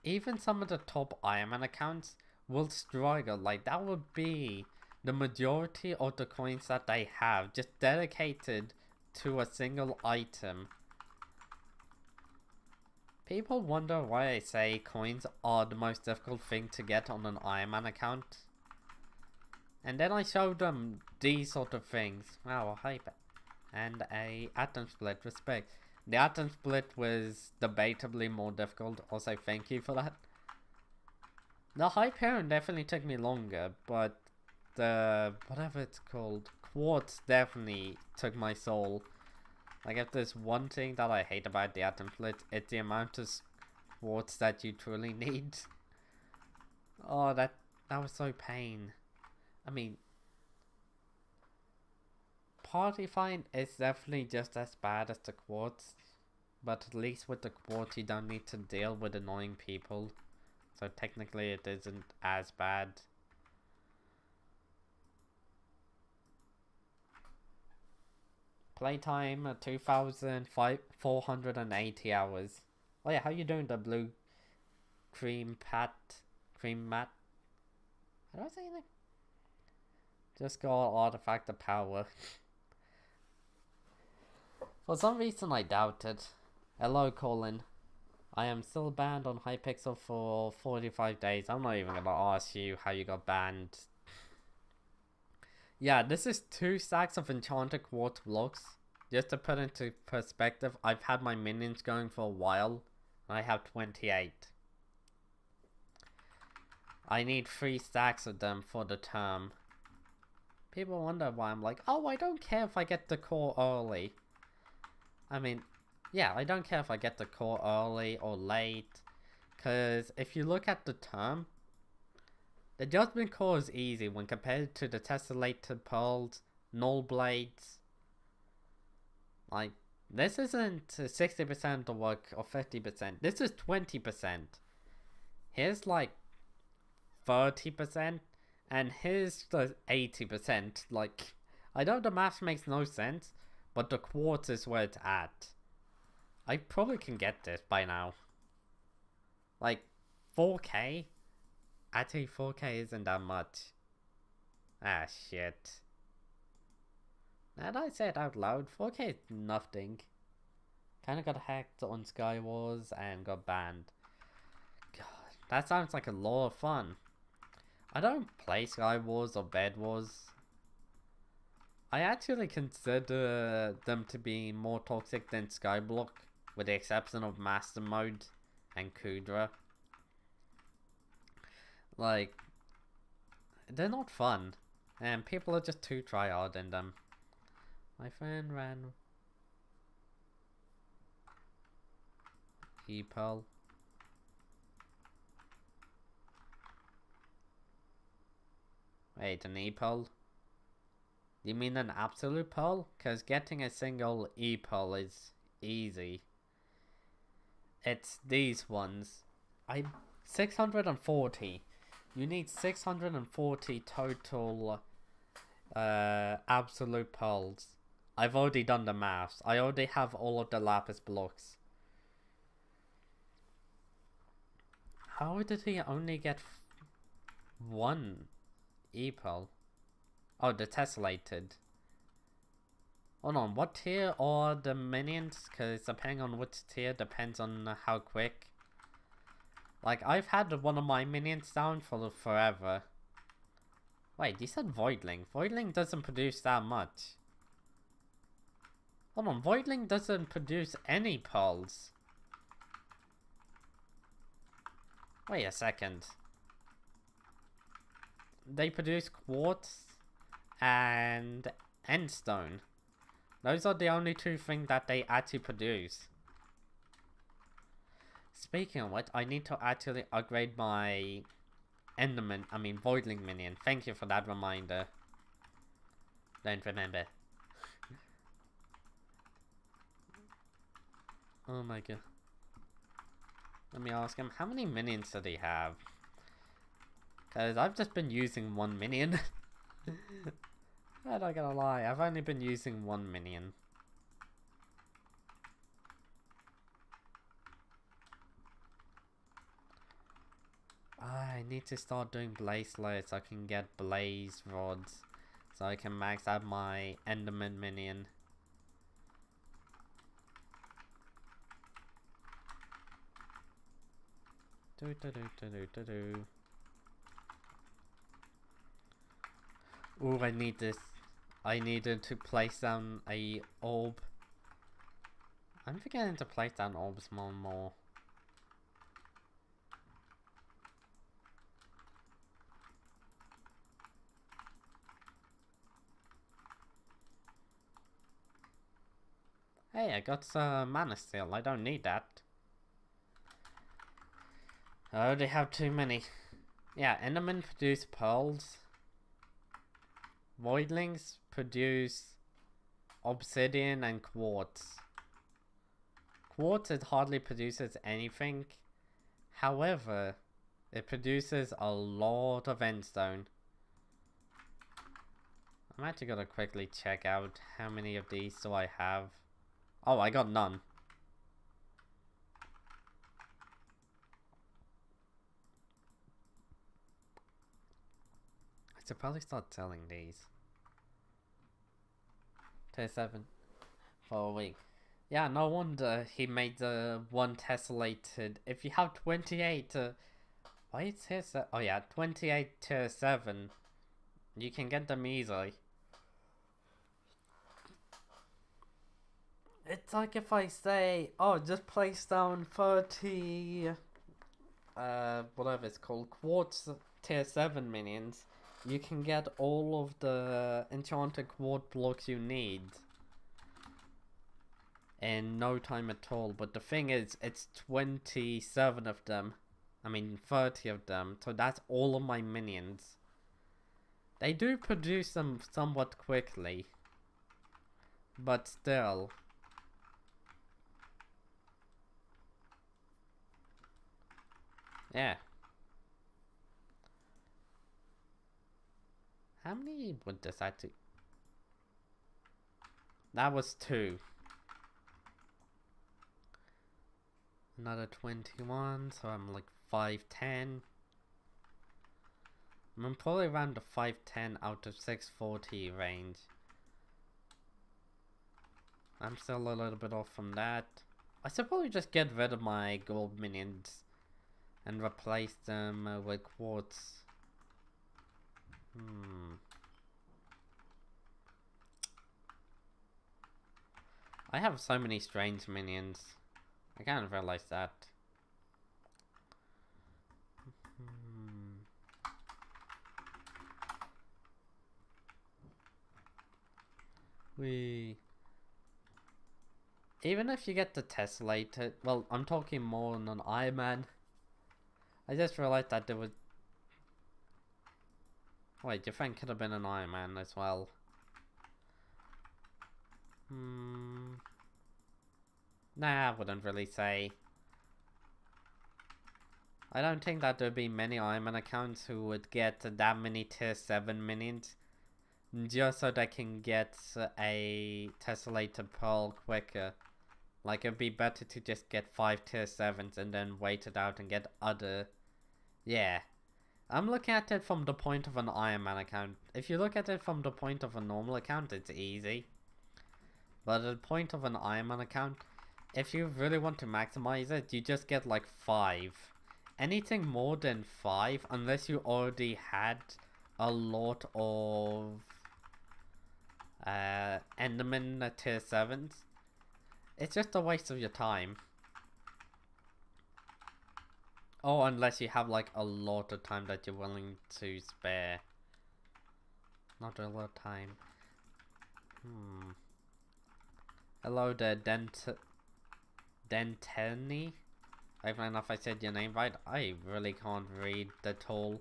Even some of the top Ironman accounts will struggle. Like, that would be the majority of the coins that they have just dedicated to a single item. People wonder why I say coins are the most difficult thing to get on an Ironman account. And then I show them these sort of things. Wow, a hype. And a atom split, respect. The atom split was debatably more difficult, also thank you for that. The Hypixel definitely took me longer, but the, whatever it's called, quartz definitely took my soul. Like, if there's one thing that I hate about the atom split, it's the amount of quartz that you truly need. Oh, that was so pain. Party Find is definitely just as bad as the quartz, but at least with the quartz you don't need to deal with annoying people, so technically it isn't as bad. Playtime 2,480 hours. Oh yeah, how you doing, the blue cream mat? How do I say anything? Just got Artifact of Power. For some reason I doubted. Hello, Colin. I am still banned on Hypixel for 45 days. I'm not even gonna ask you how you got banned. Yeah, this is 2 stacks of enchanted quartz blocks. just to put into perspective, I've had my minions going for a while. And I have 28. I need 3 stacks of them for the term. People wonder why I'm like, oh, I don't care if I get the core early. I mean, yeah, I don't care if I get the core early or late. Because if you look at the term, the Judgment Core is easy when compared to the Tessellated Pearls, Null Blades. Like, this isn't 60% of the work or 50%. This is 20%. Here's like 30%. And here's the 80%. Like, I know the math makes no sense, but the quartz is where it's at. I probably can get this by now. Like, 4K? Actually, 4K isn't that much. Ah, shit. Now that I say it out loud, 4K is nothing. Kinda got hacked on Skywars and got banned. God, that sounds like a lot of fun. I don't play Skywars or Bed Wars. I actually consider them to be more toxic than Skyblock, with the exception of Master Mode and Kudra. Like, they're not fun, and people are just too tryhard in them. My friend ran E-Pearl. Wait, an E-Pearl? You mean an absolute pearl? Because getting a single E-Pearl is easy. It's these ones. 640. You need 640 total absolute pearls. I've already done the maths. I already have all of the lapis blocks. How did he only get 1 E-Pearl? Oh, the tessellated. Hold on, what tier are the minions? Because depending on which tier depends on how quick. Like, I've had one of my minions down for forever. Wait, you said Voidling. Voidling doesn't produce that much. Hold on, Voidling doesn't produce any pearls. Wait a second. They produce quartz and endstone. Those are the only 2 things that they actually produce. Speaking of which, I need to actually upgrade my Voidling minion. Thank you for that reminder. Don't remember. Oh my god. Let me ask him, how many minions does he have? Because I've just been using 1 minion. I'm not gonna lie, I've only been using 1 minion. I need to start doing blaze slayers so I can get blaze rods. So I can max out my enderman minion. Ooh, I need this. I needed to place down a orb. I'm forgetting to place down orbs more and more. Hey, I got some mana still. I don't need that. I already have too many. Yeah, Endermen produce pearls. Voidlings produce obsidian and quartz. Quartz, it hardly produces anything. However, it produces a lot of endstone. I'm actually gonna quickly check out how many of these do I have. Oh, I got none. I should probably start selling these. Tier 7 for a week. Yeah, no wonder he made the 1 tessellated. If you have 28, why is tier 7? Oh yeah, 28 tier 7. You can get them easily. It's like if I say, oh, just place down 30, whatever it's called, quartz tier 7 minions, you can get all of the enchanted quartz blocks you need in no time at all. But the thing is, it's 27 of them. I mean, 30 of them. So that's all of my minions. They do produce them somewhat quickly. But still. Yeah. How many would this actually... That was 2. Another 21, so I'm like 510. I'm probably around the 510 out of 640 range. I'm still a little bit off from that. I should probably just get rid of my gold minions and replace them with quartz. I have so many strange minions. I can't realize that. Even if you get the tessellated, well, I'm talking more on an Ironman. I just realized that there was... Wait, your friend could have been an Ironman as well. Nah, I wouldn't really say. I don't think that there'd be many Ironman accounts who would get that many tier 7 minions just so they can get a tessellated pearl quicker. Like, it'd be better to just get 5 tier 7s and then wait it out and get other... Yeah. I'm looking at it from the point of an Ironman account. If you look at it from the point of a normal account, it's easy. But at the point of an Ironman account, if you really want to maximize it, you just get like 5. Anything more than 5, unless you already had a lot of Enderman tier 7s, it's just a waste of your time. Or unless you have like a lot of time that you're willing to spare. Not a lot of time. Hello there, Denteni. I don't know if I said your name right. I really can't read at all.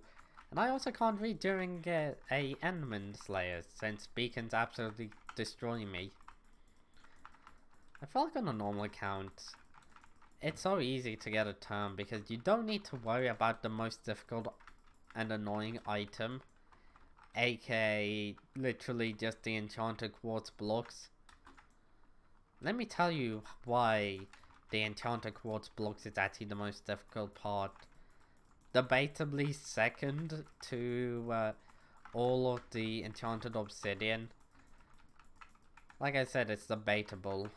And I also can't read during a Enderman Slayer, since beacons absolutely destroy me. I feel like on a normal account, it's so easy to get a turn because you don't need to worry about the most difficult and annoying item, aka literally just the enchanted quartz blocks. Let me tell you why the enchanted quartz blocks is actually the most difficult part. Debatably second to all of the enchanted obsidian. Like I said, it's debatable.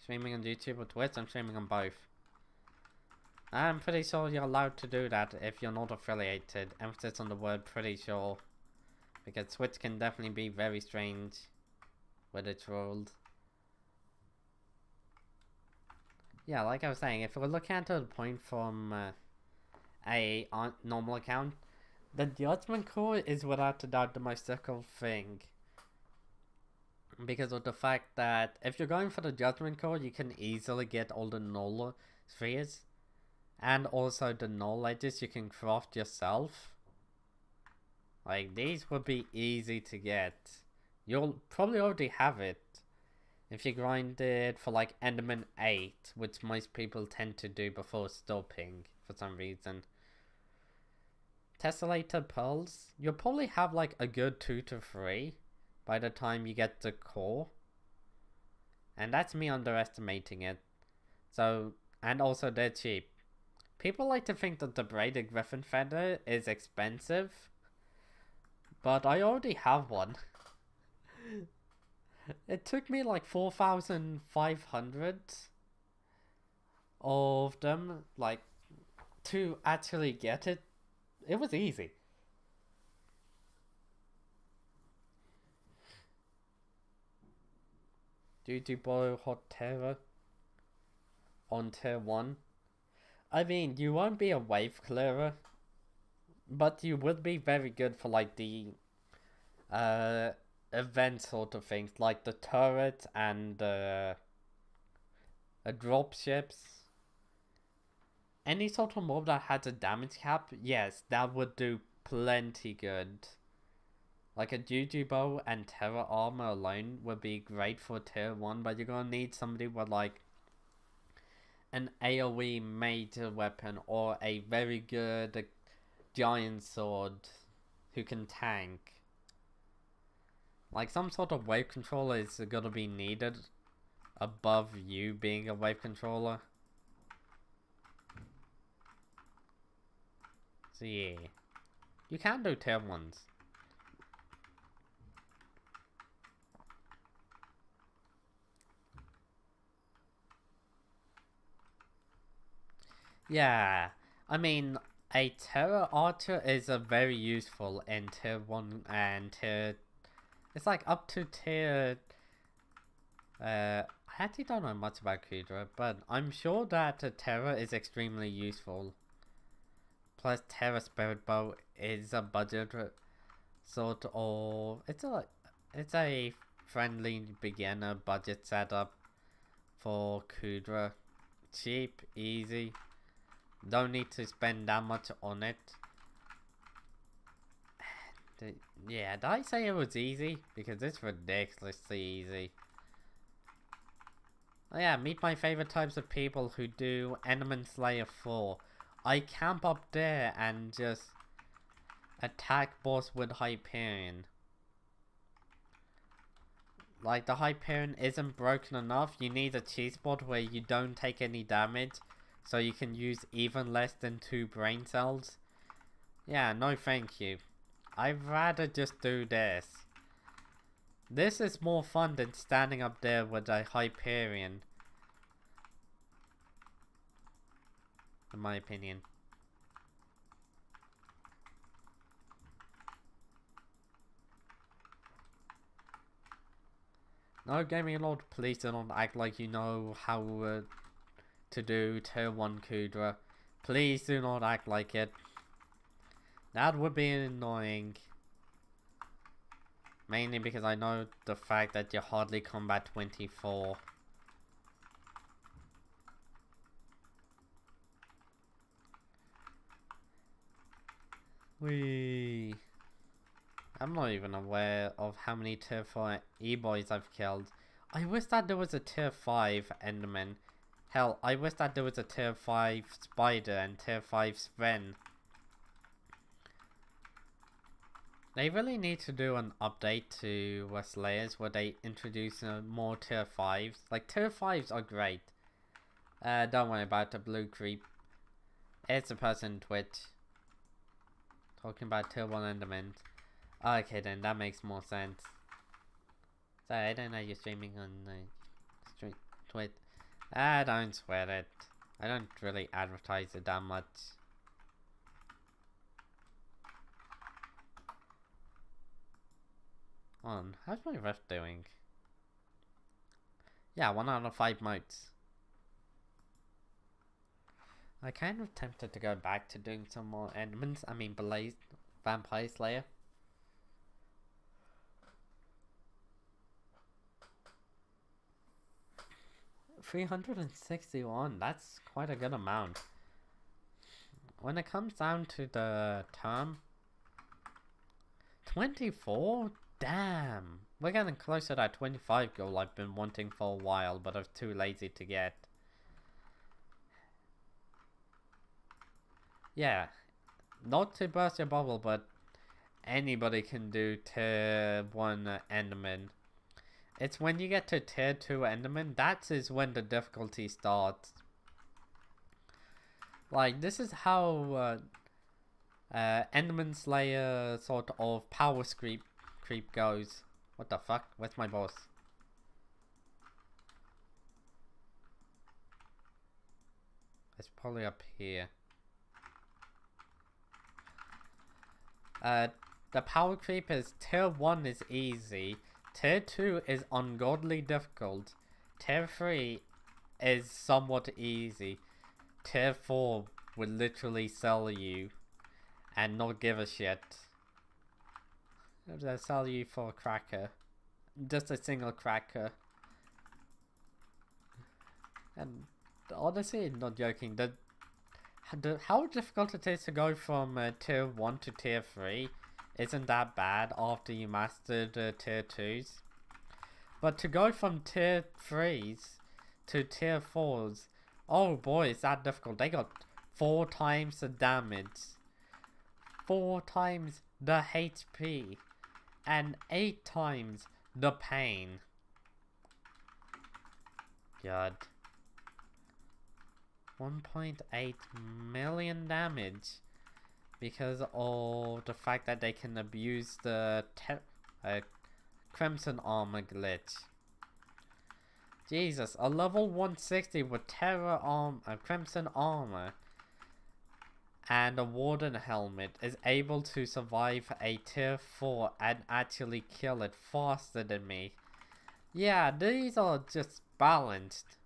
Streaming on YouTube or Twitch? I'm streaming on both. I'm pretty sure you're allowed to do that if you're not affiliated. Emphasis on the word pretty sure. Because Twitch can definitely be very strange with its rules. Yeah, like I was saying, if we're looking at the point from a normal account, the Judgment Core is without a doubt the most difficult thing. Because of the fact that if you're going for the Judgment Core, you can easily get all the null spheres. And also the null edges you can craft yourself. Like, these would be easy to get. You'll probably already have it if you grind it for like Enderman 8, which most people tend to do before stopping for some reason. Tessellated pearls, you'll probably have like a good 2 to 3 by the time you get the core. And that's me underestimating it. So, and also they're cheap. People like to think that the braided griffin feather is expensive, but I already have one. It took me like 4,500 of them, like to actually get it, it was easy. Did you borrow Hot Terror on tier 1? I mean, you won't be a wave clearer, but you would be very good for like the event sort of things, like the turret and dropships. Any sort of mob that has a damage cap, yes, that would do plenty good. Like a Juju bow and Terra armor alone would be great for tier 1, but you're gonna need somebody with like an AoE major weapon or a very good giant sword who can tank. Like some sort of wave controller is gonna be needed above you being a wave controller. So yeah, you can do tier 1s. Yeah, I mean, a Terra Archer is a very useful in tier 1 and tier... It's like up to tier... I actually don't know much about Kudra, but I'm sure that a Terra is extremely useful. Plus, Terra Spirit Bow is a budget sort of... It's a friendly beginner budget setup for Kudra. Cheap, easy. Don't need to spend that much on it. Yeah, did I say it was easy? Because it's ridiculously easy. Oh yeah, meet my favorite types of people who do Enderman Slayer 4. I camp up there and just attack boss with Hyperion. Like, the Hyperion isn't broken enough. You need a cheat spot where you don't take any damage, so you can use even less than 2 brain cells. Yeah, no thank you. I'd rather just do this. This is more fun than standing up there with a Hyperion, in my opinion. No, Gaming Lord, please do not act like you know how to do tier 1 Kudra. Please do not act like it. That would be annoying. Mainly because I know the fact that you're hardly combat 24. Whee. I'm not even aware of how many tier 4 E-boys I've killed. I wish that there was a tier 5 Enderman. Hell, I wish that there was a tier 5 Spider and tier 5 Sven. They really need to do an update to Slayers where they introduce more tier 5s. Like, tier 5s are great. Don't worry about the blue creep. It's a person in Twitch. Talking about tier 1 Endermen. Okay then, that makes more sense. Sorry, I don't know you're streaming on Twitch. Don't sweat it. I don't really advertise it that much. How's my ref doing? Yeah, 1 out of 5 modes. I kind of tempted to go back to doing some more Endermans. I mean, Vampire Slayer. $361, that's quite a good amount. When it comes down to the term, 24? Damn! We're getting closer to that 25 goal I've been wanting for a while, but I was too lazy to get. Yeah, not to burst your bubble, but anybody can do tier 1 Enderman. It's when you get to tier 2 Enderman, that is when the difficulty starts. Like, this is how Enderman Slayer sort of power creep goes. What the fuck? Where's my boss? It's probably up here. The power creep is tier 1 is easy, tier 2 is ungodly difficult, tier 3 is somewhat easy, tier 4 will literally sell you and not give a shit. They'll sell you for a cracker. Just a single cracker. And honestly, not joking, how difficult it is to go from tier 1 to tier 3 isn't that bad after you mastered tier 2s. But to go from tier 3s to tier 4s, oh boy, is that difficult. They got 4 times the damage, 4 times the HP, and 8 times the pain. God. 1.8 million damage because of the fact that they can abuse the Crimson Armor glitch. Jesus, a level 160 with Crimson Armor and a Warden Helmet is able to survive a tier 4 and actually kill it faster than me. Yeah, these are just balanced.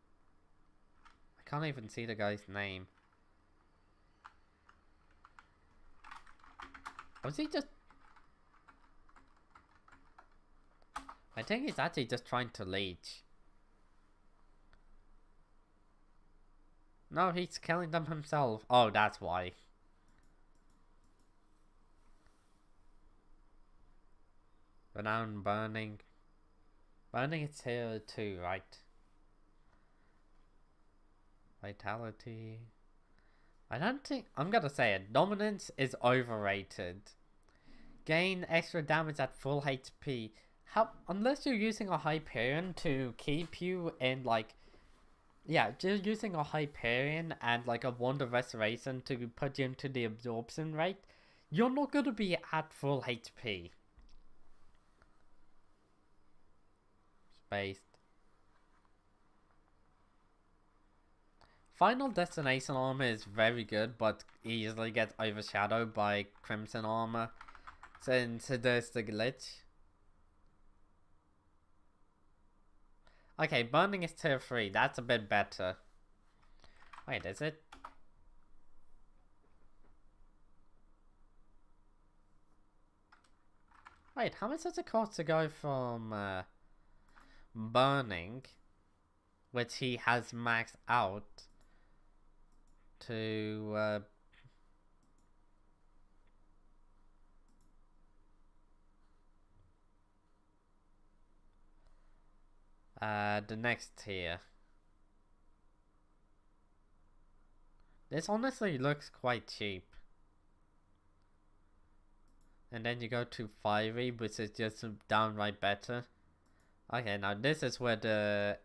I can't even see the guy's name. Was he just... I think he's actually just trying to leech. No, he's killing them himself. Oh, that's why. Renown Burning. Burning is tier 2, right? Vitality. I don't think... I'm gonna say it. Dominance is overrated. Gain extra damage at full HP. Unless you're using a Hyperion to keep you in like... Yeah, just using a Hyperion and like a Wand of Restoration to put you into the absorption rate, you're not gonna be at full HP. Spaced. Final Destination Armor is very good, but easily gets overshadowed by Crimson Armor, since there's the glitch. Okay, Burning is tier 3, that's a bit better. Wait, is it? Wait, how much does it cost to go from Burning, which he has maxed out, to the next tier? This honestly looks quite cheap. And then you go to Fiery, which is just downright better. Okay, now this is where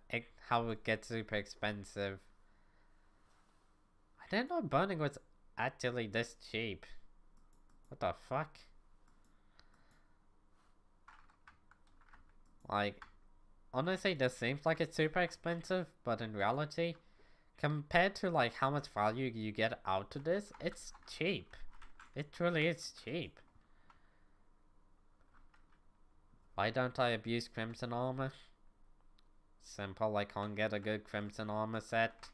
how it gets super expensive. I didn't know Burning was actually this cheap. What the fuck? Like, honestly, this seems like it's super expensive, but in reality, compared to like how much value you get out of this, it's cheap. It truly is cheap. Why don't I abuse Crimson Armor? Simple, I can't get a good Crimson Armor set.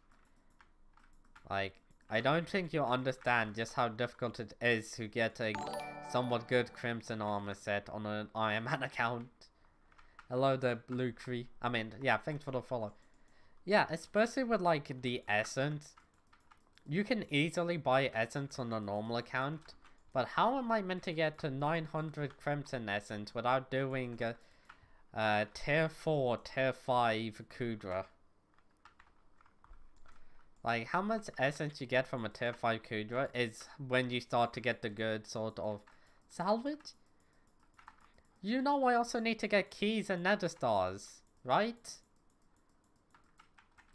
Like, I don't think you'll understand just how difficult it is to get a somewhat good Crimson Armor set on an Ironman account. Hello there, Blue Cree. I mean, yeah, thanks for the follow. Yeah, especially with like the Essence. You can easily buy Essence on a normal account. But how am I meant to get to 900 Crimson Essence without doing tier 4, tier 5 Kudra? Like, how much Essence you get from a tier 5 Kudra is when you start to get the good sort of salvage? You know I also need to get keys and nether stars, right?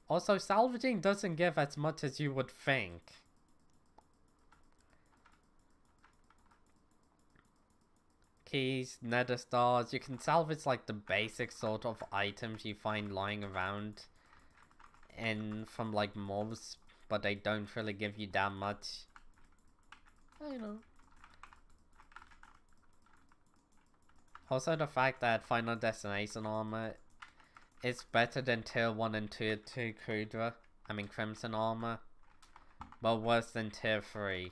Also, salvaging doesn't give as much as you would think. Keys, nether stars, you can salvage like the basic sort of items you find lying around and from like mobs, but they don't really give you that much. I know. Also the fact that Final Destination armor is better than tier 1 and tier 2 Crimson armor, but worse than tier 3.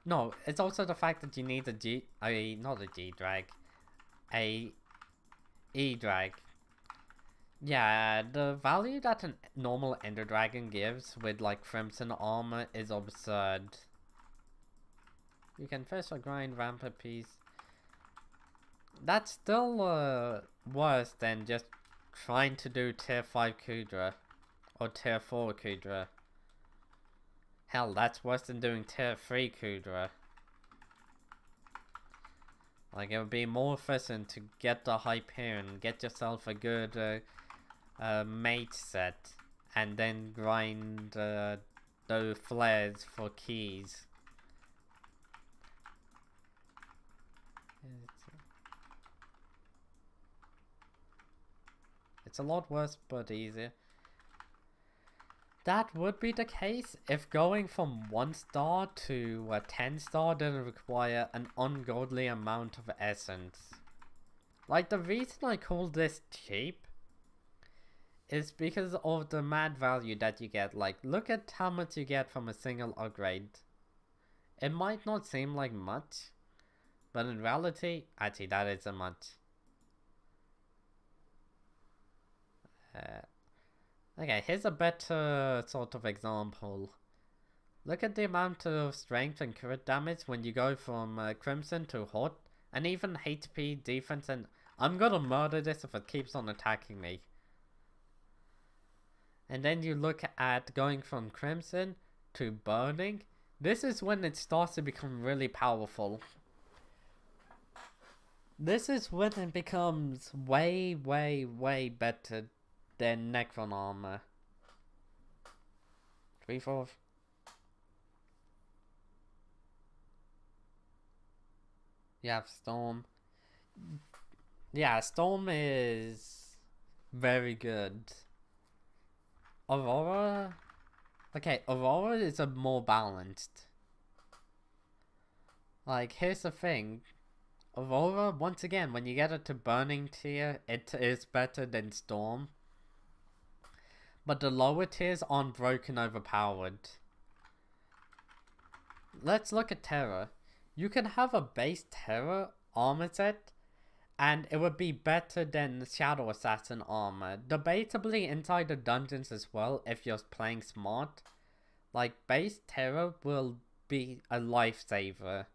No, it's also the fact that you need not a G-drag, a E-drag. Yeah, the value that a normal Ender Dragon gives with like Crimson armor is absurd. You can fish a grind rampant piece. That's still worse than just trying to do tier 5 Kudra or tier 4 Kudra. Hell, that's worse than doing tier 3 Kudra. Like, it would be more efficient to get the Hypixel, get yourself a good mate set, and then grind those flares for keys. It's a lot worse, but easier. That would be the case if going from 1 star to a 10 star didn't require an ungodly amount of essence. Like, the reason I call this cheap is because of the mad value that you get. Like, look at how much you get from a single upgrade. It might not seem like much, but in reality, actually that isn't much. Okay, here's a better sort of example. Look at the amount of strength and crit damage when you go from Crimson to Hot, and even HP, defense, and I'm gonna murder this if it keeps on attacking me. And then you look at going from Crimson to Burning. This is when it starts to become really powerful. This is when it becomes way, way, way better than Necron armor. 3/4. You have Storm. Yeah, Storm is very good. Aurora. Okay, Aurora is a more balanced. Like, here's the thing. Aurora, once again, when you get it to Burning tier, it is better than Storm. But the lower tiers aren't broken overpowered. Let's look at Terra. You can have a base Terra armor set, and it would be better than Shadow Assassin armor. Debatably inside the dungeons as well, if you're playing smart. Like, base Terra will be a lifesaver.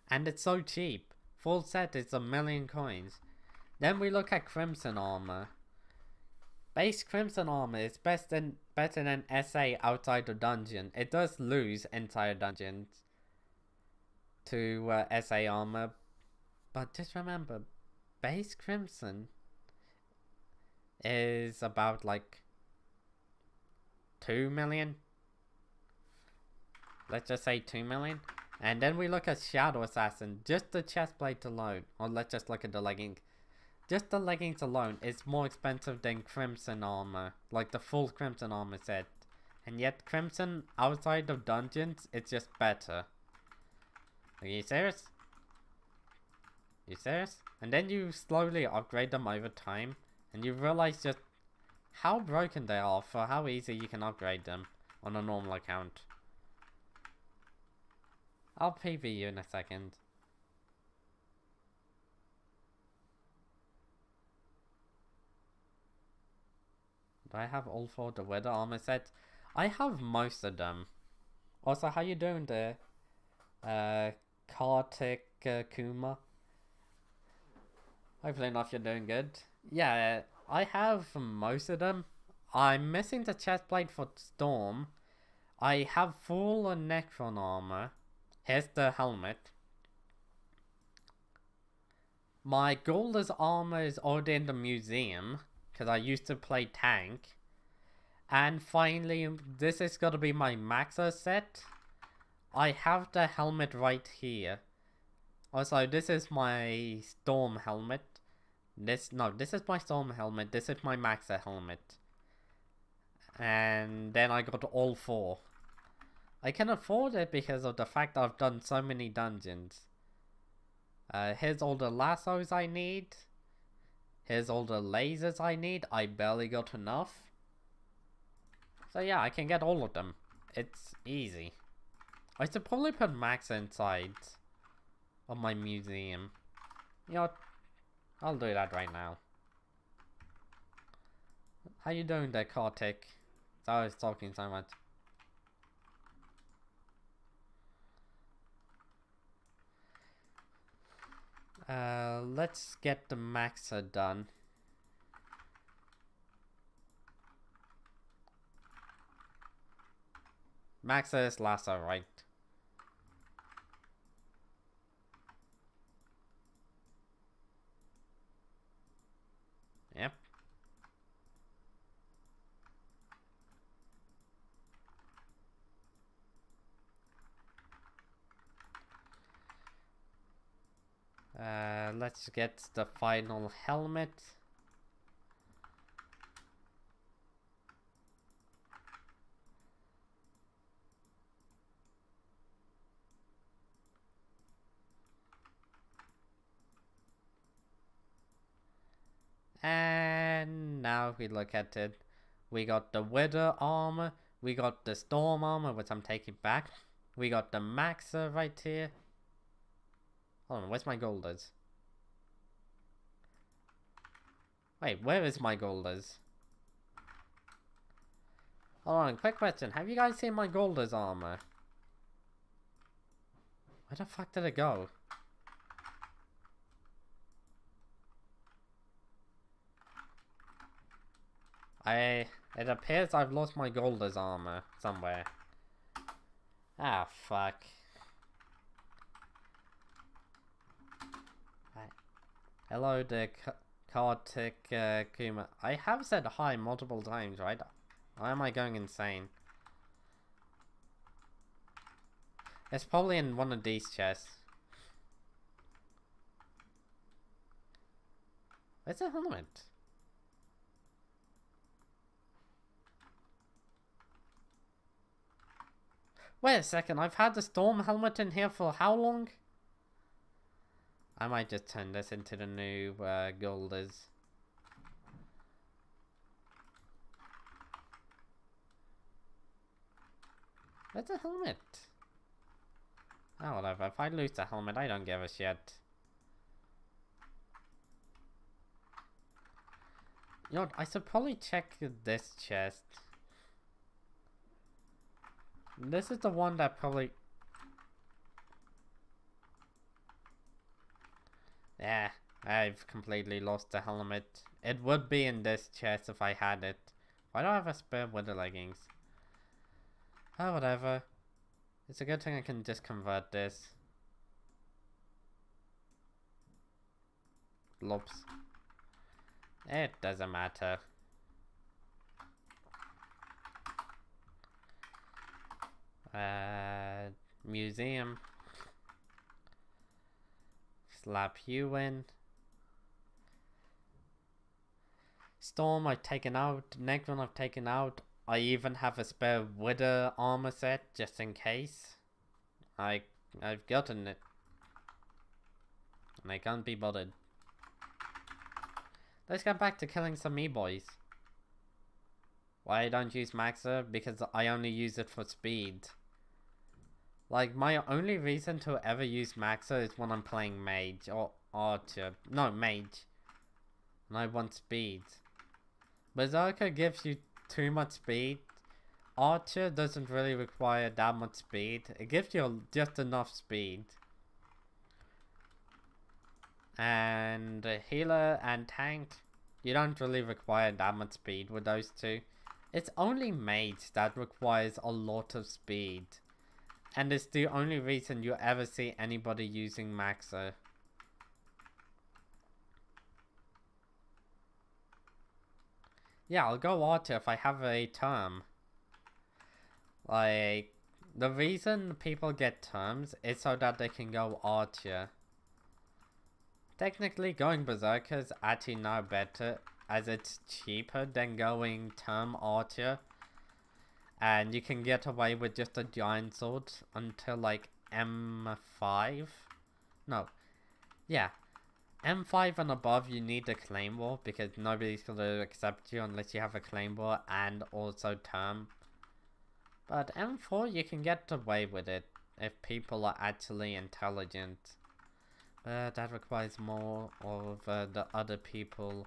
And it's so cheap. Full set is 1,000,000 coins. Then we look at Crimson armor. Base Crimson armor is better than SA outside the dungeon. It does lose entire dungeons to SA armor. But just remember, base Crimson is about like 2 million. Let's just say 2 million. And then we look at Shadow Assassin. Just the chestplate alone. Or let's just look at the legging. Just the leggings alone is more expensive than Crimson armor. Like the full Crimson armor set. And yet Crimson outside of dungeons, it's just better. Are you serious? You serious? And then you slowly upgrade them over time. And you realize just how broken they are for how easy you can upgrade them on a normal account. I'll PV you in a second. Do I have all 4 the weather armor sets? I have most of them. Also, how you doing there? Kartik Kuma? Hopefully enough you're doing good. Yeah, I have most of them. I'm missing the chestplate for Storm. I have full Necron armor. Here's the helmet. My Golder's armor is already in the museum, because I used to play tank. And finally, this is gonna be my Maxer set. I have the helmet right here. Also, this is my Storm helmet. This is my Storm helmet. This is my Maxer helmet. And then I got all 4. I can afford it because of the fact I've done so many dungeons. Here's all the lassos I need. Here's all the lasers I need. I barely got enough. So yeah, I can get all of them. It's easy. I should probably put Max inside of my museum. You know what? I'll do that right now. How you doing there, Kartik? I was talking so much. Let's get the Maxa done. Maxa is lasso, right? Yep. Let's get the final helmet. And now we look at it. We got the Wither armor. We got the Storm armor, which I'm taking back. We got the Maxa right here. Hold on, where's my Golders? Wait, where is my Golders? Hold on, quick question. Have you guys seen my Golders armor? Where the fuck did it go? It appears I've lost my Golders armor somewhere. Ah, fuck. Hello there, Kartik Kuma. I have said hi multiple times, right? Why am I going insane? It's probably in one of these chests. Where's the helmet? Wait a second, I've had the Storm helmet in here for how long? I might just turn this into the new Golders. Where's the helmet? Oh, whatever. If I lose the helmet, I don't give a shit. You know what? I should probably check this chest. This is the one that probably... Yeah, I've completely lost the helmet. It would be in this chest if I had it. Why do I have a spare Wither leggings? Oh, whatever. It's a good thing I can just convert this. Blobs. It doesn't matter. Museum. Slap you in. Storm I've taken out. Next one I've taken out. I even have a spare Wither armor set just in case. I've gotten it. And I can't be bothered. Let's get back to killing some E-boys. Why I don't use Maxa? Because I only use it for speed. Like, my only reason to ever use Maxa is when I'm playing Mage or Archer. No, Mage. And I want speed. Berserker gives you too much speed. Archer doesn't really require that much speed. It gives you just enough speed. And healer and tank, you don't really require that much speed with those two. It's only Mage that requires a lot of speed. And it's the only reason you ever see anybody using Maxa. Yeah, I'll go Archer if I have a term. Like, the reason people get terms is so that they can go Archer. Technically, going Berserker is actually now better, as it's cheaper than going term Archer. And you can get away with just a giant sword until like M5. No, Yeah, M5 and above you need a claymore because nobody's gonna accept you unless you have a claymore and also term. But M4 you can get away with it if people are actually intelligent. But that requires more of the other people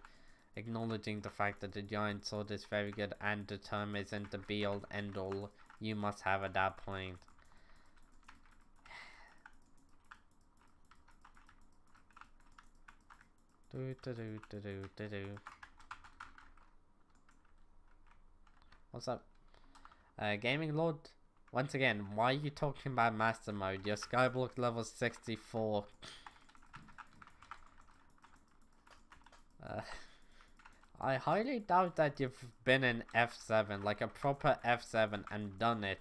acknowledging the fact that the giant sword is very good and the term isn't the be all end all you must have at that point. What's up? Gaming Lord? Once again, why are you talking about Master Mode? Your Skyblock level 64. I highly doubt that you've been in F7, like a proper F7, and done it.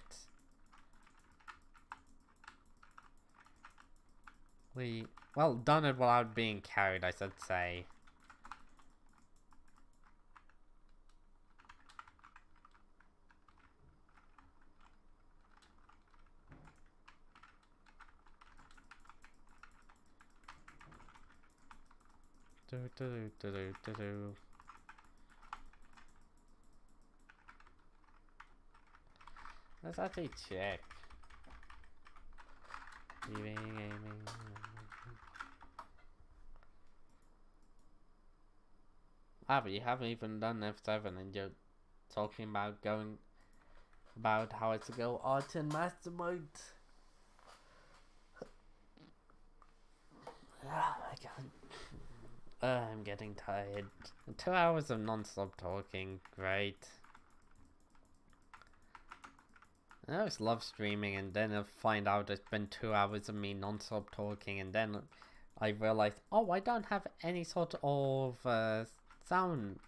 Well, done it without being carried, I should say. Let's actually check. But you haven't even done F7 and you're talking about how it's to go art in Master Mode. Oh my god. I'm getting tired. 2 hours of non-stop talking, great. I always love streaming and then I find out it's been 2 hours of me non-stop talking and then I realize, oh, I don't have any sort of sound,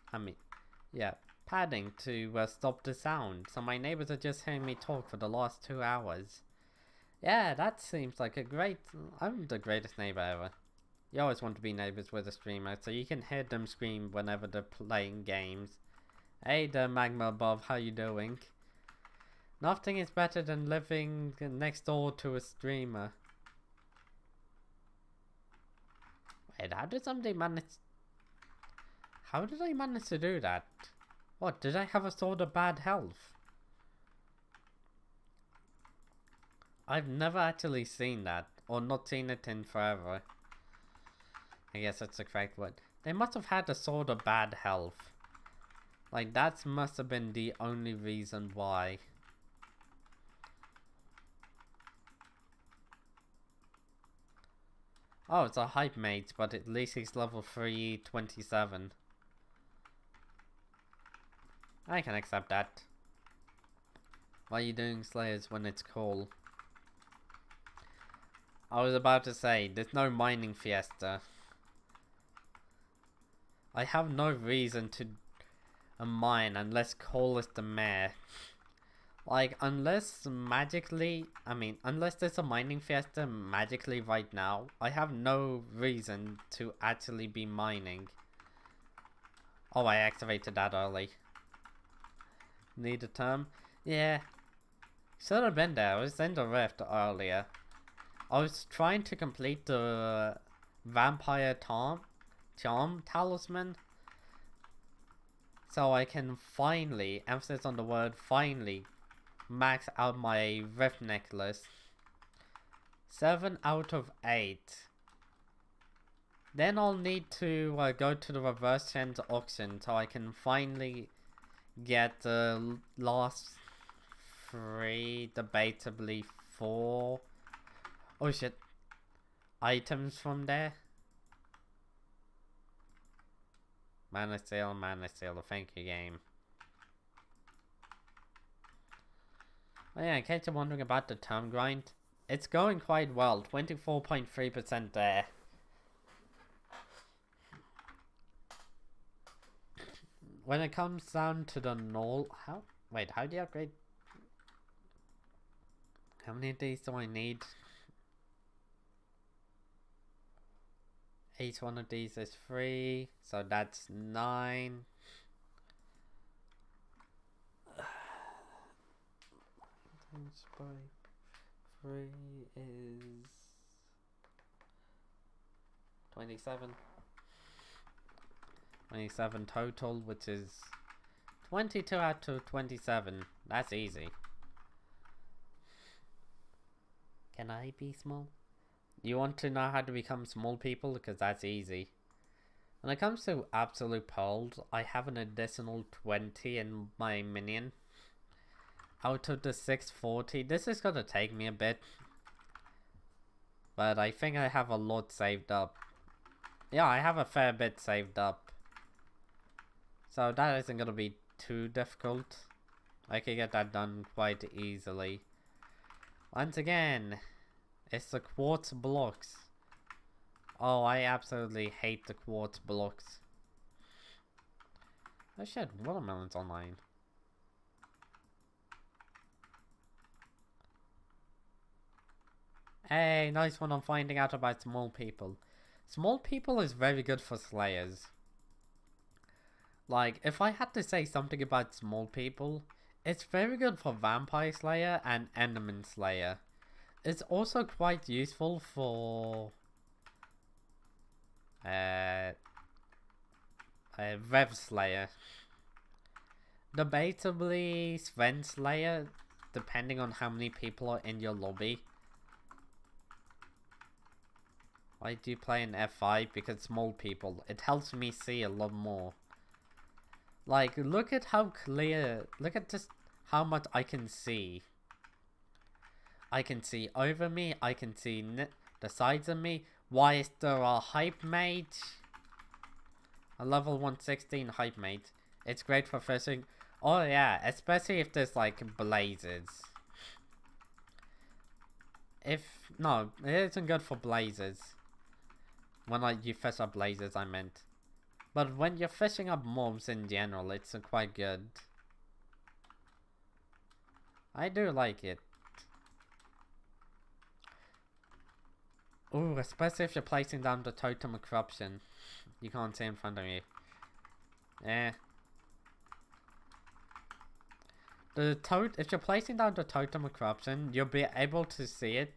padding to stop the sound. So my neighbors are just hearing me talk for the last 2 hours. Yeah, that seems like I'm the greatest neighbor ever. You always want to be neighbors with a streamer so you can hear them scream whenever they're playing games. Hey there, Magma above, how you doing? Nothing is better than living next door to a streamer. Wait, how did I manage to do that? What, did I have a sort of bad health? I've never actually seen that, or not seen it in forever. I guess that's the correct word. They must have had a sort of bad health. Like, that must have been the only reason why. Oh, it's a hype mate, but at least he's level 327. I can accept that. Why are you doing Slayers when it's cool? I was about to say, there's no mining fiesta. I have no reason to mine unless coal is the mayor. Like, unless there's a mining fiesta magically right now, I have no reason to actually be mining. Oh, I activated that early. Need a term? Yeah. Should have been there. I was in the rift earlier. I was trying to complete the vampire charm talisman. So I can finally, emphasis on the word finally, max out my rift necklace. 7 out of 8. Then I'll need to go to the reverse change auction so I can finally get the last 3, debatably 4, oh shit, items from there. Mana Seal, thank you game. Oh yeah, in case you're wondering about the term grind, it's going quite well, 24.3% there. When it comes down to the null, how do you upgrade? How many of these do I need? Each one of these is 3, so that's 9. Times by 3 is 27. 27 total, which is 22 out of 27. That's easy. Can I be small? You want to know how to become small people? Because that's easy. When it comes to absolute pearls, I have an additional 20 in my minion. Out of the 640, this is gonna take me a bit. But I think I have a lot saved up. Yeah, I have a fair bit saved up. So that isn't gonna be too difficult. I can get that done quite easily. Once again, it's the quartz blocks. Oh, I absolutely hate the quartz blocks. Oh shit, watermelon's online. Hey, nice one on finding out about small people. Small people is very good for slayers. Like, if I had to say something about small people, it's very good for Vampire Slayer and Enderman Slayer. It's also quite useful for Rev Slayer. Debatably Sven Slayer, depending on how many people are in your lobby. Why do you play in F5? Because small people. It helps me see a lot more. Like, look at how clear, look at just how much I can see. I can see over me, I can see the sides of me. Why is there a hype mage? A level 116 hype mage. It's great for fishing. Oh yeah, especially if there's like blazes. No, it isn't good for blazes. When you fish up blazes, I meant. But when you're fishing up mobs in general, it's quite good. I do like it. Ooh, especially if you're placing down the totem of corruption. You can't see in front of you. If you're placing down the totem of corruption, you'll be able to see it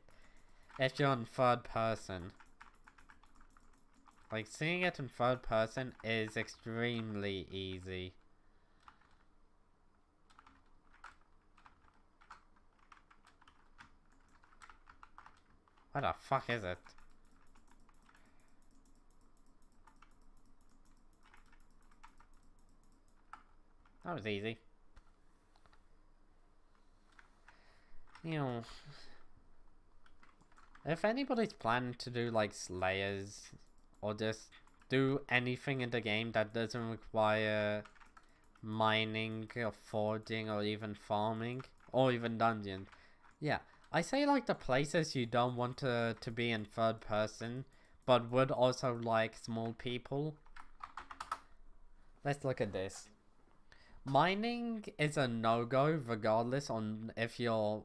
if you're in third person. Like, seeing it in third person is extremely easy. What the fuck is it? That was easy. You know, if anybody's planning to do like Slayers or just do anything in the game that doesn't require mining or forging or even farming or even dungeons, yeah, I say like the places you don't want to be in third person but would also like small people. Let's look at this. Mining is a no-go regardless on if you're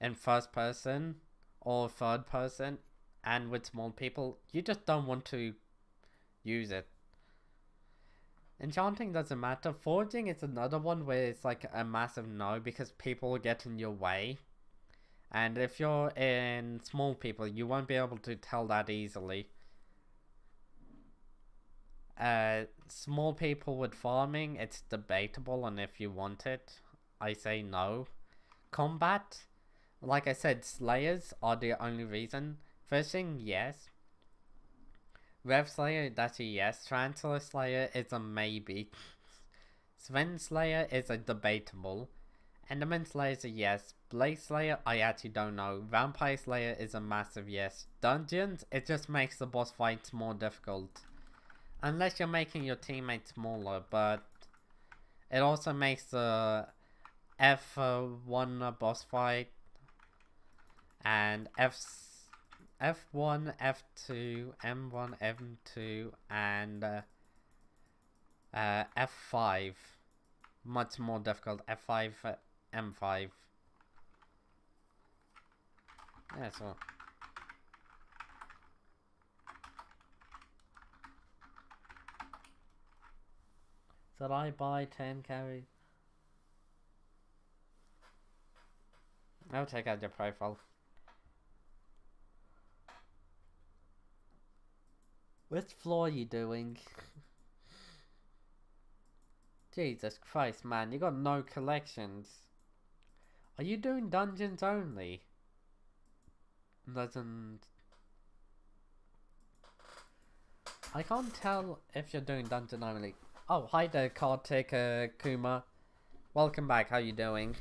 in first person or third person, and with small people, you just don't want to use it. Enchanting doesn't matter. Forging is another one where it's like a massive no because people get in your way. And if you're in small people, you won't be able to tell that easily. Small people with farming, it's debatable on if you want it. I say no. Combat, like I said, Slayers are the only reason. Fishing, yes. Rev Slayer, that's a yes. Transfer Slayer is a maybe. Sven Slayer is a debatable. Enderman Slayer is a yes. Blaze Slayer, I actually don't know. Vampire Slayer is a massive yes. Dungeons, it just makes the boss fights more difficult. Unless you're making your teammates smaller, but it also makes the F1 boss fight and F1, F2, M1, M2, and F5 much more difficult. F5, M5. Yeah, so. Should I buy 10 carries? I'll check out your profile. Which floor are you doing? Jesus Christ, man, you got no collections. Are you doing dungeons only? Doesn't... I can't tell if you're doing dungeon only. Oh, hi there, Kartik, Kuma. Welcome back, how you doing?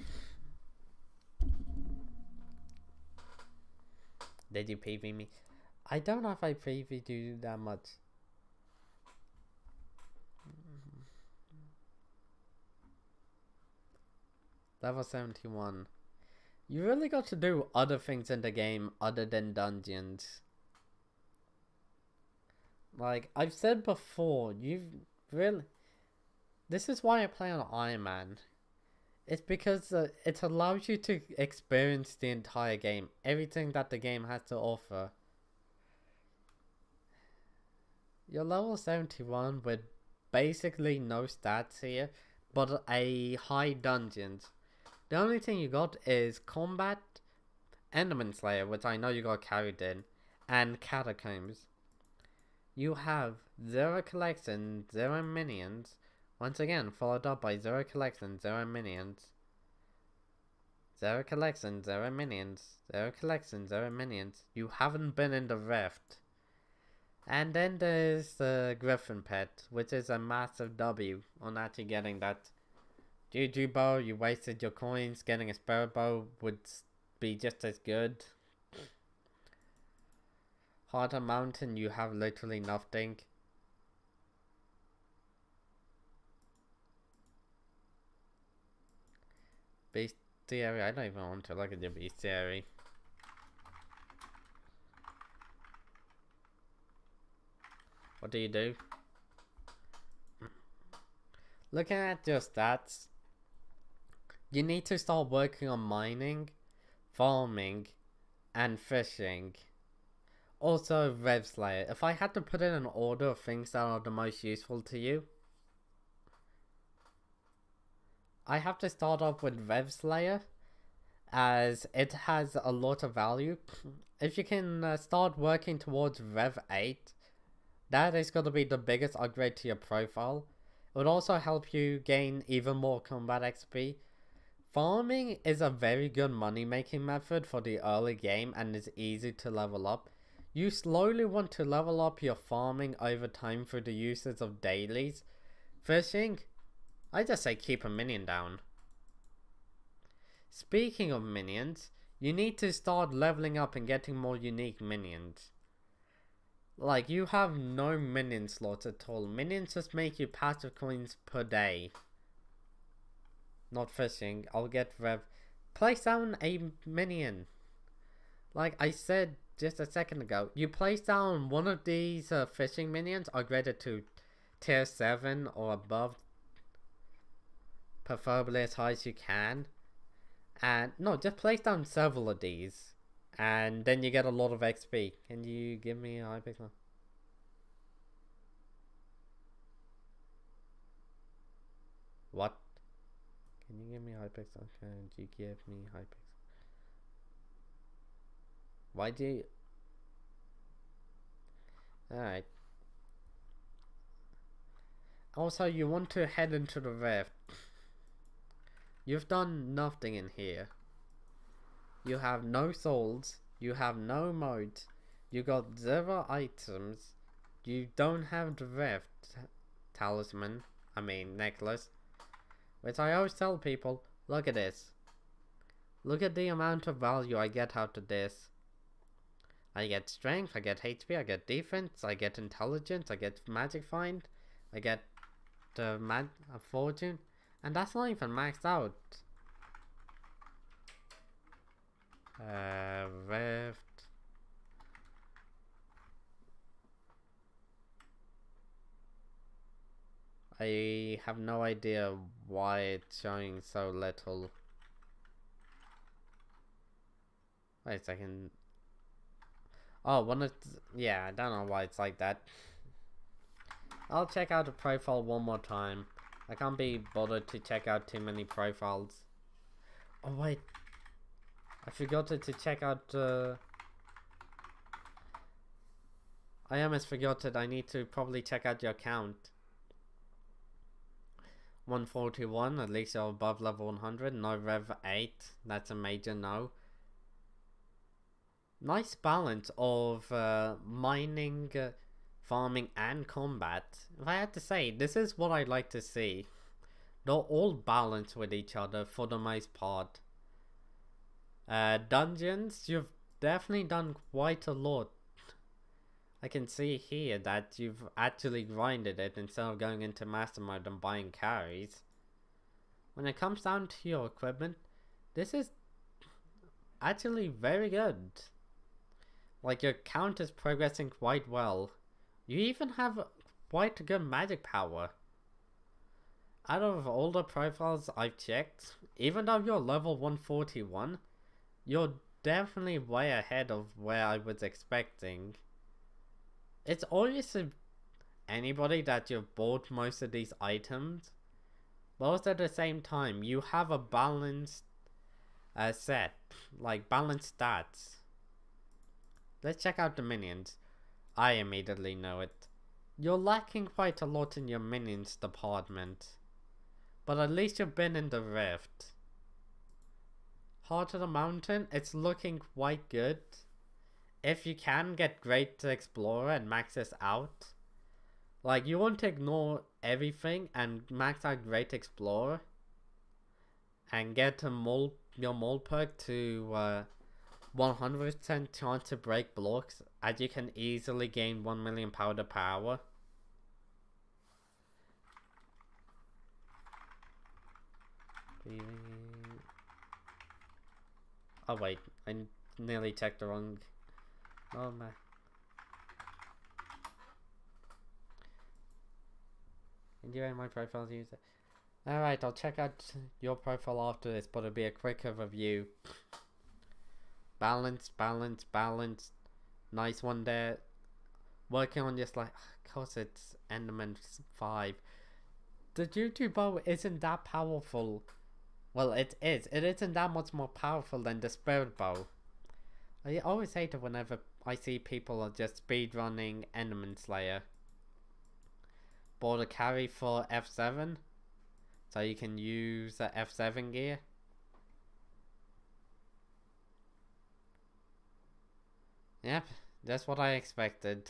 Did you PV me? I don't know if I PV'd you that much. Level 71. You really got to do other things in the game other than dungeons. Like, I've said before, you've really... This is why I play on Ironman. It's because it allows you to experience the entire game. Everything that the game has to offer. You're level 71 with basically no stats here, but a high dungeons. The only thing you got is combat, Enderman Slayer, which I know you got carried in, and catacombs. You have 0 collection, 0 minions. Once again, followed up by 0 collection, 0 minions. 0 collection, 0 minions. 0 collection, 0 minions. You haven't been in the Rift. And then there's the Griffin Pet, which is a massive W on actually getting that. GG bow, you wasted your coins. Getting a spirit bow would be just as good. Harder Mountain, you have literally nothing. Bestiary, I don't even want to look at the bestiary. What do you do? Looking at your stats, you need to start working on mining, farming, and fishing. Also, Rev Slayer. If I had to put in an order of things that are the most useful to you, I have to start off with Rev Slayer, as it has a lot of value. If you can start working towards Rev 8, that is going to be the biggest upgrade to your profile. It would also help you gain even more combat XP. Farming is a very good money making method for the early game and is easy to level up. You slowly want to level up your farming over time through the uses of dailies. Fishing, I just say keep a minion down. Speaking of minions, you need to start leveling up and getting more unique minions. Like, you have no minion slots at all. Minions just make you passive coins per day. Not fishing. I'll get Rev. Place down a minion. Like I said just a second ago, you place down one of these fishing minions, upgraded to tier 7 or above. Preferably as high as you can. And no, just place down several of these. And then you get a lot of XP. Can you give me a Hypixel? What? Can you give me Hypixel? Can you give me Hypixel? Why do you... Alright. Also, you want to head into the Rift. You've done nothing in here. You have no souls, you have no modes, you got 0 items, you don't have the Rift talisman, necklace, which I always tell people, look at this. Look at the amount of value I get out of this. I get strength, I get HP, I get defense, I get intelligence, I get magic find, I get fortune, and that's not even maxed out. Rift. I have no idea why it's showing so little. Wait a second. Oh, yeah, I don't know why it's like that. I'll check out the profile one more time. I can't be bothered to check out too many profiles. Oh wait, I forgot to check out I almost forgot it. I need to probably check out your account. 141, at least you're above level 100. No Rev 8, that's a major no. Nice balance of mining, farming, and combat. If I had to say, this is what I'd like to see. They're all balanced with each other for the most part. Dungeons, you've definitely done quite a lot. I can see here that you've actually grinded it instead of going into master mode and buying carries. When it comes down to your equipment, this is actually very good. Like, your count is progressing quite well. You even have quite good magic power. Out of all the profiles I've checked, even though you're level 141, you're definitely way ahead of where I was expecting. It's obvious to anybody that you've bought most of these items, but at the same time, you have a balanced set, like balanced stats. Let's check out the minions. I immediately know it. You're lacking quite a lot in your minions department, but at least you've been in the rift. Heart of the Mountain, it's looking quite good. If you can get Great Explorer and max this out, like, you want to ignore everything and max out Great Explorer and get your mole perk to 100% chance to break blocks, as you can easily gain 1 million powder power. Oh wait, I nearly checked the wrong. Oh man. Enjoying my profile user. Alright, I'll check out your profile after this, but it'll be a quicker review. Balance. Nice one there. Working on just like, cause it's Enderman 5. The YouTube bow isn't that powerful. Well, it is. It isn't that much more powerful than the Spirit bow. I always hate it whenever I see people are just speedrunning Enderman Slayer. Bought a carry for F7, so you can use the F7 gear. Yep, that's what I expected.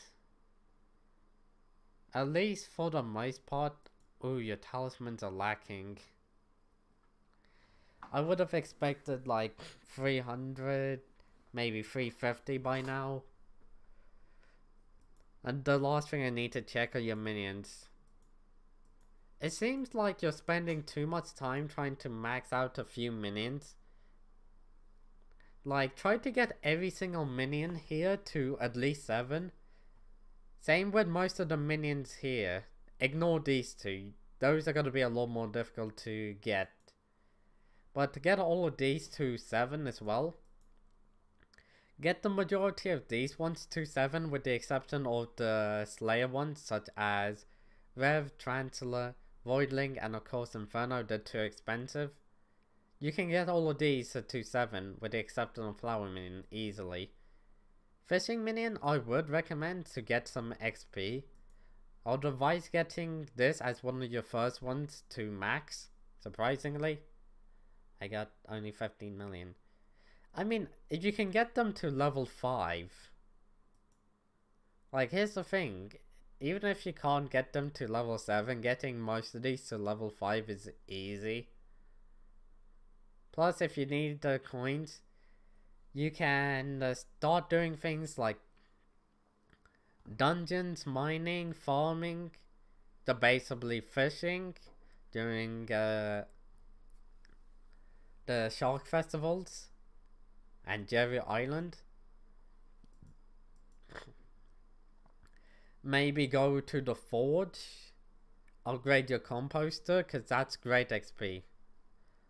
At least for the most part. Ooh, your talismans are lacking. I would have expected like 300, maybe 350 by now. And the last thing I need to check are your minions. It seems like you're spending too much time trying to max out a few minions. Like, try to get every single minion here to at least 7. Same with most of the minions here. Ignore these two. Those are going to be a lot more difficult to get. But to get all of these to 7 as well. Get the majority of these ones to 7 with the exception of the Slayer ones such as Rev, Tarantula, Voidling, and of course Inferno. They're too expensive. You can get all of these to 7 with the exception of Flower Minion easily. Fishing Minion I would recommend to get some XP. I'd advise getting this as one of your first ones to max, surprisingly. I got only 15 million. I mean, if you can get them to level 5. Like, here's the thing. Even if you can't get them to level 7, getting most of these to level 5 is easy. Plus, if you need the coins, you can start doing things like dungeons, mining, farming, basically fishing during the shark festivals and Jerry Island. Maybe go to the forge, upgrade your composter, because that's great XP.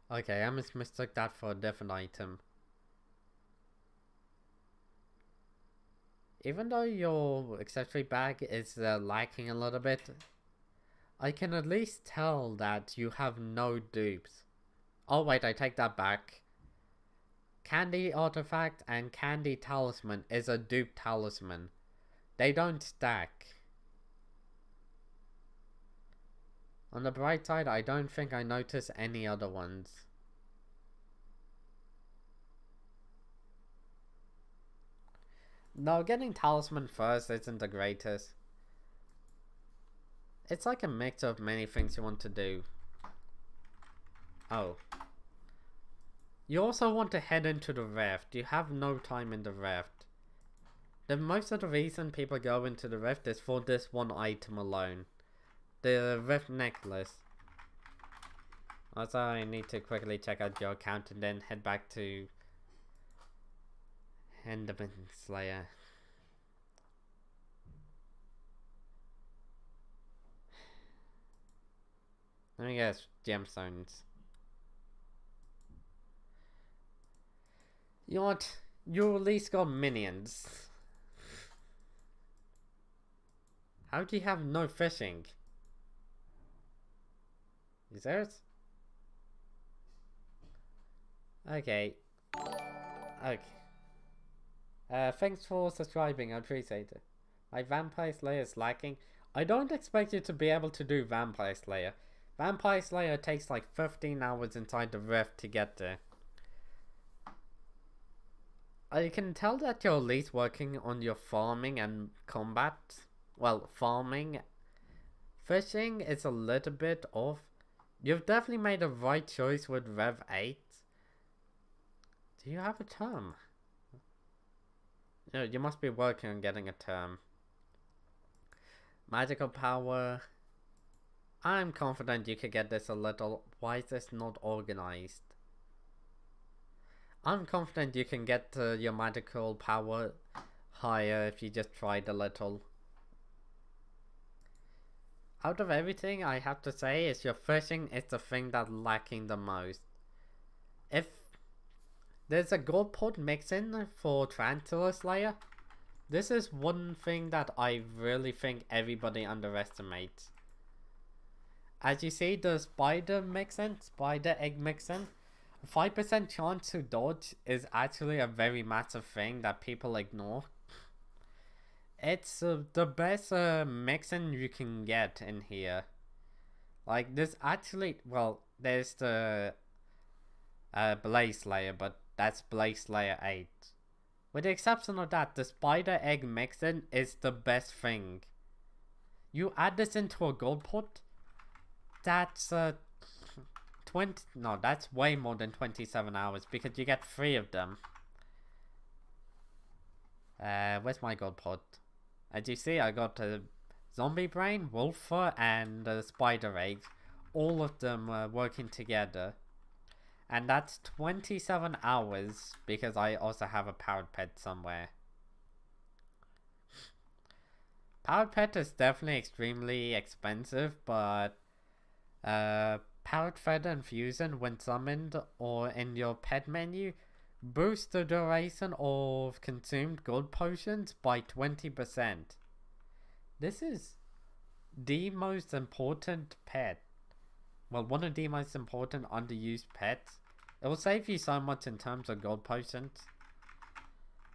Okay, I mistook that for a different item. Even though your accessory bag is lacking a little bit, I can at least tell that you have no dupes. Oh wait, I take that back. Candy Artifact and Candy Talisman is a dupe talisman. They don't stack. On the bright side, I don't think I notice any other ones. No, getting Talisman first isn't the greatest. It's like a mix of many things you want to do. Oh. You also want to head into the Rift. You have no time in the Rift. Most of the reason people go into the Rift is for this one item alone. The Rift necklace. Also, I need to quickly check out your account and then head back to Enderman Slayer. Let me guess, gemstones. You know what? You at least got minions. How do you have no fishing? Is there? Okay. Okay. Thanks for subscribing, I appreciate it. My Vampire Slayer is lacking. I don't expect you to be able to do Vampire Slayer. Vampire Slayer takes like 15 hours inside the Rift to get there. I can tell that you're at least working on your farming and combat. Well, farming. Fishing is a little bit off. You've definitely made the right choice with Rev 8. Do you have a term? No, you must be working on getting a term. Magical power. I'm confident you could get this a little. Why is this not organized? I'm confident you can get your magical power higher if you just tried a little. Out of everything, I have to say is your fishing is the thing that's lacking the most. If there's a gold pot mix-in for Tarantula Slayer, this is one thing that I really think everybody underestimates. As you see, the spider mix-in, spider egg mix-in, 5% chance to dodge is actually a very massive thing that people ignore. It's the best mix-in you can get in here. Like, there's actually, well, there's the Blaze Slayer, but that's Blaze Slayer 8. With the exception of that, the spider egg mix-in is the best thing. You add this into a gold pot, that's 20, no, that's way more than 27 hours because you get 3 of them. Where's my gold pot? As you see, I got a zombie brain, wolf fur, and spider eggs. All of them working together. And that's 27 hours because I also have a powered pet somewhere. Powered pet is definitely extremely expensive, but powered feather and fusion when summoned or in your pet menu boost the duration of consumed gold potions by 20%. This is the most important pet. Well, one of the most important underused pets. It will save you so much in terms of gold potions,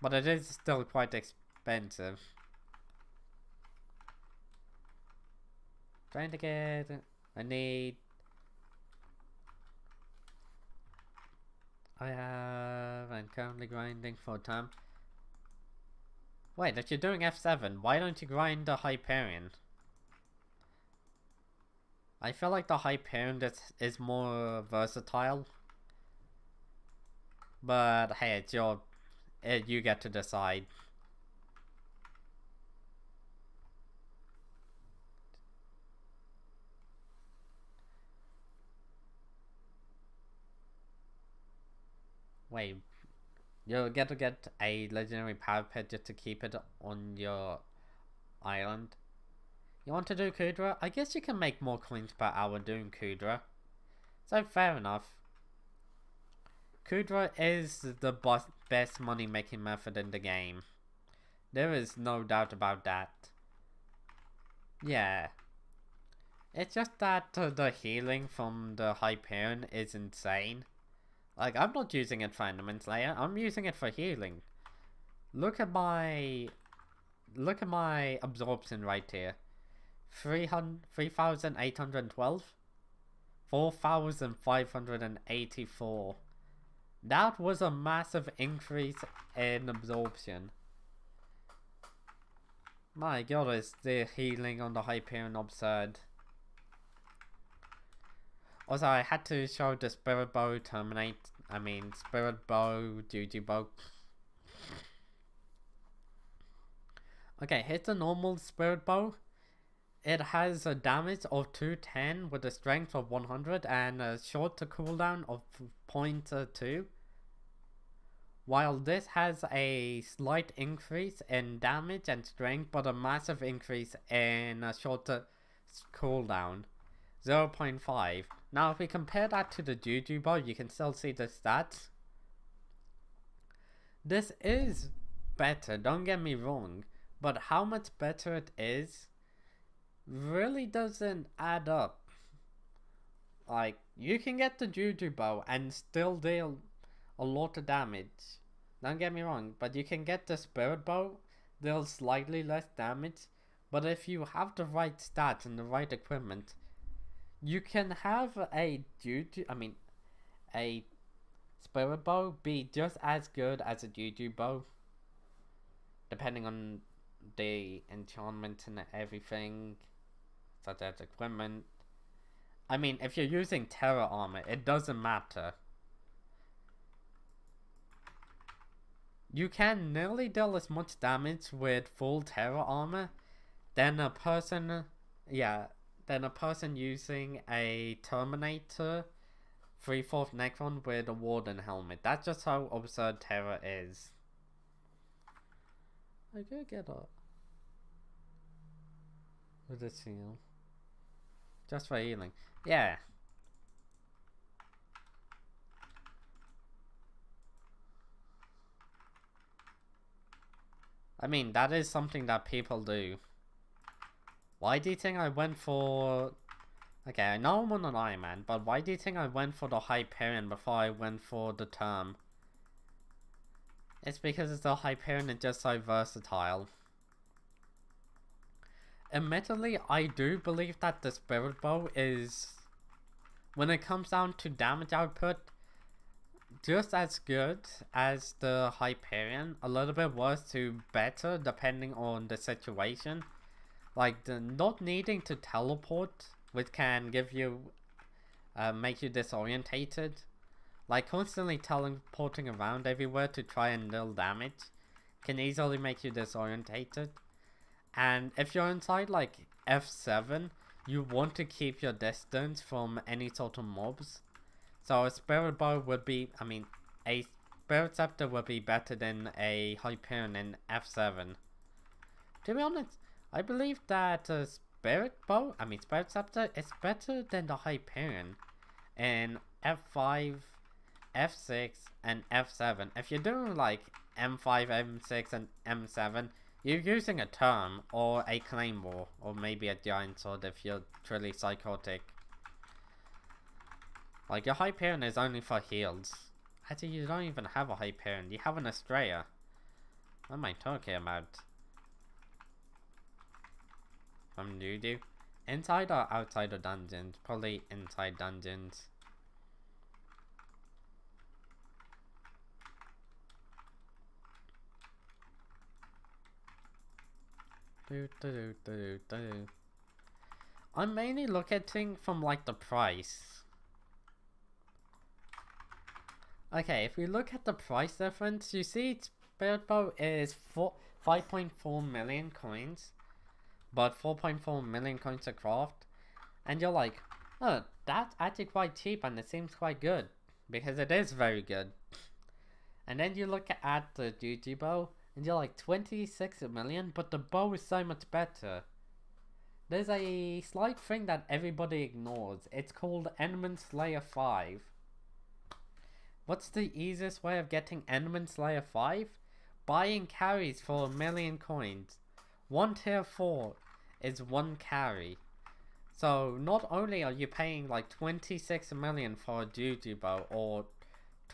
but it is still quite expensive. Trying to get... I'm currently grinding for time. Wait, if you're doing F7, why don't you grind the Hyperion? I feel like the Hyperion is more versatile. But hey, it's your... you get to decide. Wait, you'll get to get a legendary power pet just to keep it on your island. You want to do Kudra? I guess you can make more coins per hour doing Kudra. So fair enough. Kudra is the best money making method in the game. There is no doubt about that. Yeah. It's just that the healing from the Hyperion is insane. Like, I'm not using it for Enderman Slayer, I'm using it for healing. Look at my look at my absorption right here. 3,812, 4,584. That was a massive increase in absorption. My god, is the healing on the Hyperion absurd. Also, I had to show the Spirit Bow Spirit Bow, Duty Bow. Okay, here's the normal Spirit Bow. It has a damage of 210 with a strength of 100 and a short cooldown of 0.2. While this has a slight increase in damage and strength, but a massive increase in a shorter cooldown, 0.5. Now if we compare that to the Juju Bow, you can still see the stats. This is better, don't get me wrong, but how much better it is really doesn't add up. Like, you can get the Juju Bow and still deal a lot of damage. Don't get me wrong, but you can get the Spirit Bow, deal slightly less damage, but if you have the right stats and the right equipment, you can have a Spirit Bow be just as good as a Juju Bow, depending on the enchantment and everything, such as equipment. I mean, if you're using Terra armor, it doesn't matter. You can nearly deal as much damage with full Terra armor than a person using a Terminator 3/4 Necron with a Warden helmet. That's just how absurd Terra is. I could get up with a seal. Just for healing. Yeah. I mean, that is something that people do. Why do you think I went for... Okay, I know I'm on an Ironman, but why do you think I went for the Hyperion before I went for the Term? It's because the Hyperion is just so versatile. Admittedly, I do believe that the Spirit Bow is, when it comes down to damage output, just as good as the Hyperion, a little bit worse to better depending on the situation. Like the not needing to teleport, which can give you, make you disorientated. Like constantly teleporting around everywhere to try and deal damage can easily make you disorientated. And if you're inside like F7, you want to keep your distance from any sort of mobs. So a Spirit Bow would be, a Spirit Scepter would be better than a Hyperion in F7. To be honest, I believe that Spirit Scepter is better than the Hyperion in F5, F6, and F7. If you're doing like M5, M6, and M7, you're using a Term or a Claymore, or maybe a Giant Sword if you're truly psychotic. Like, your Hyperion is only for heals. Actually, you don't even have a Hyperion, you have an Estrella. What am I talking about? From Dudu? Inside or outside of dungeons? Probably inside dungeons. I'm mainly looking from like the price. Okay, if we look at the price difference, you see Spirit Bow is 5.4 million coins, but 4.4 million coins to craft, and you're like, oh, that's actually quite cheap and it seems quite good, because it is very good. And then you look at the GG Bow, and you're like 26 million, but the bow is so much better. There's a slight thing that everybody ignores. It's called Enderman Slayer 5. What's the easiest way of getting Enderman Slayer 5? Buying carries for 1 million coins. 1 tier 4 is 1 carry. So not only are you paying like 26 million for a Juju Bow, or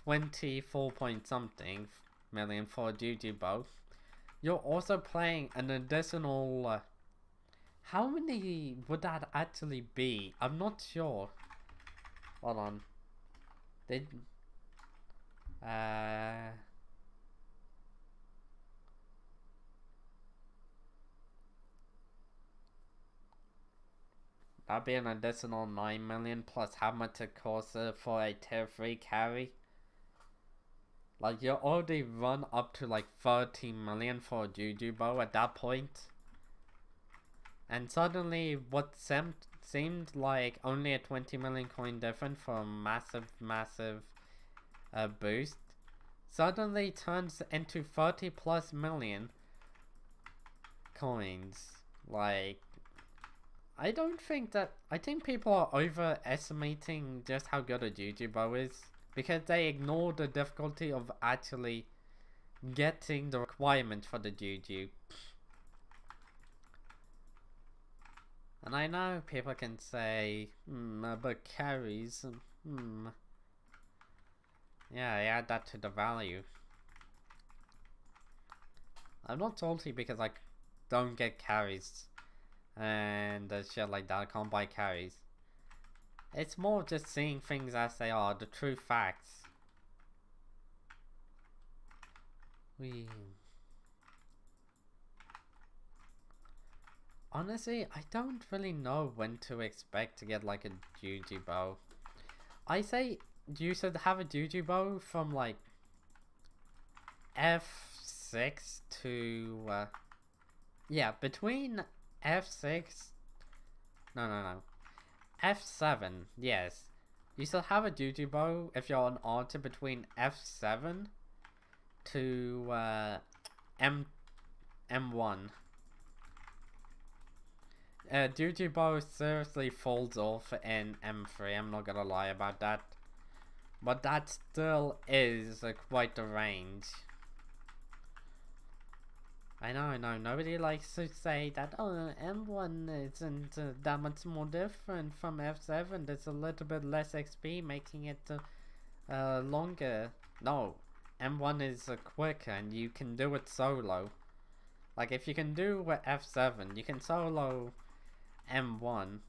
24 point something million for a Juju Bow, you're also playing an additional. How many would that actually be? I'm not sure. Hold on. Did that'd be an additional 9 million plus how much it costs for a tier 3 carry. Like, you already run up to like 13 million for a Juju bow at that point. And suddenly, what seemed like only a 20 million coin difference for a massive boost, suddenly turns into 30 plus million coins. Like, I think people are overestimating just how good a Juju bow is, because they ignore the difficulty of actually getting the requirements for the Juju. And I know people can say, but carries, yeah, I add that to the value. I'm not salty because I don't get carries and shit like that. I can't buy carries. It's more just seeing things as they are, the true facts. Honestly, I don't really know when to expect to get like a Juju bow. I say you should have a Juju bow from like F6 to yeah, between F6 no F7, yes. You still have a Juju bow if you're an archer between F7 to M1. Juju bow seriously falls off in M3, I'm not gonna lie about that. But that still is quite a range. I know, nobody likes to say that, oh, M1 isn't that much more different from F7. There's a little bit less XP, making it longer. No, M1 is quicker and you can do it solo. Like, if you can do F7, you can solo M1.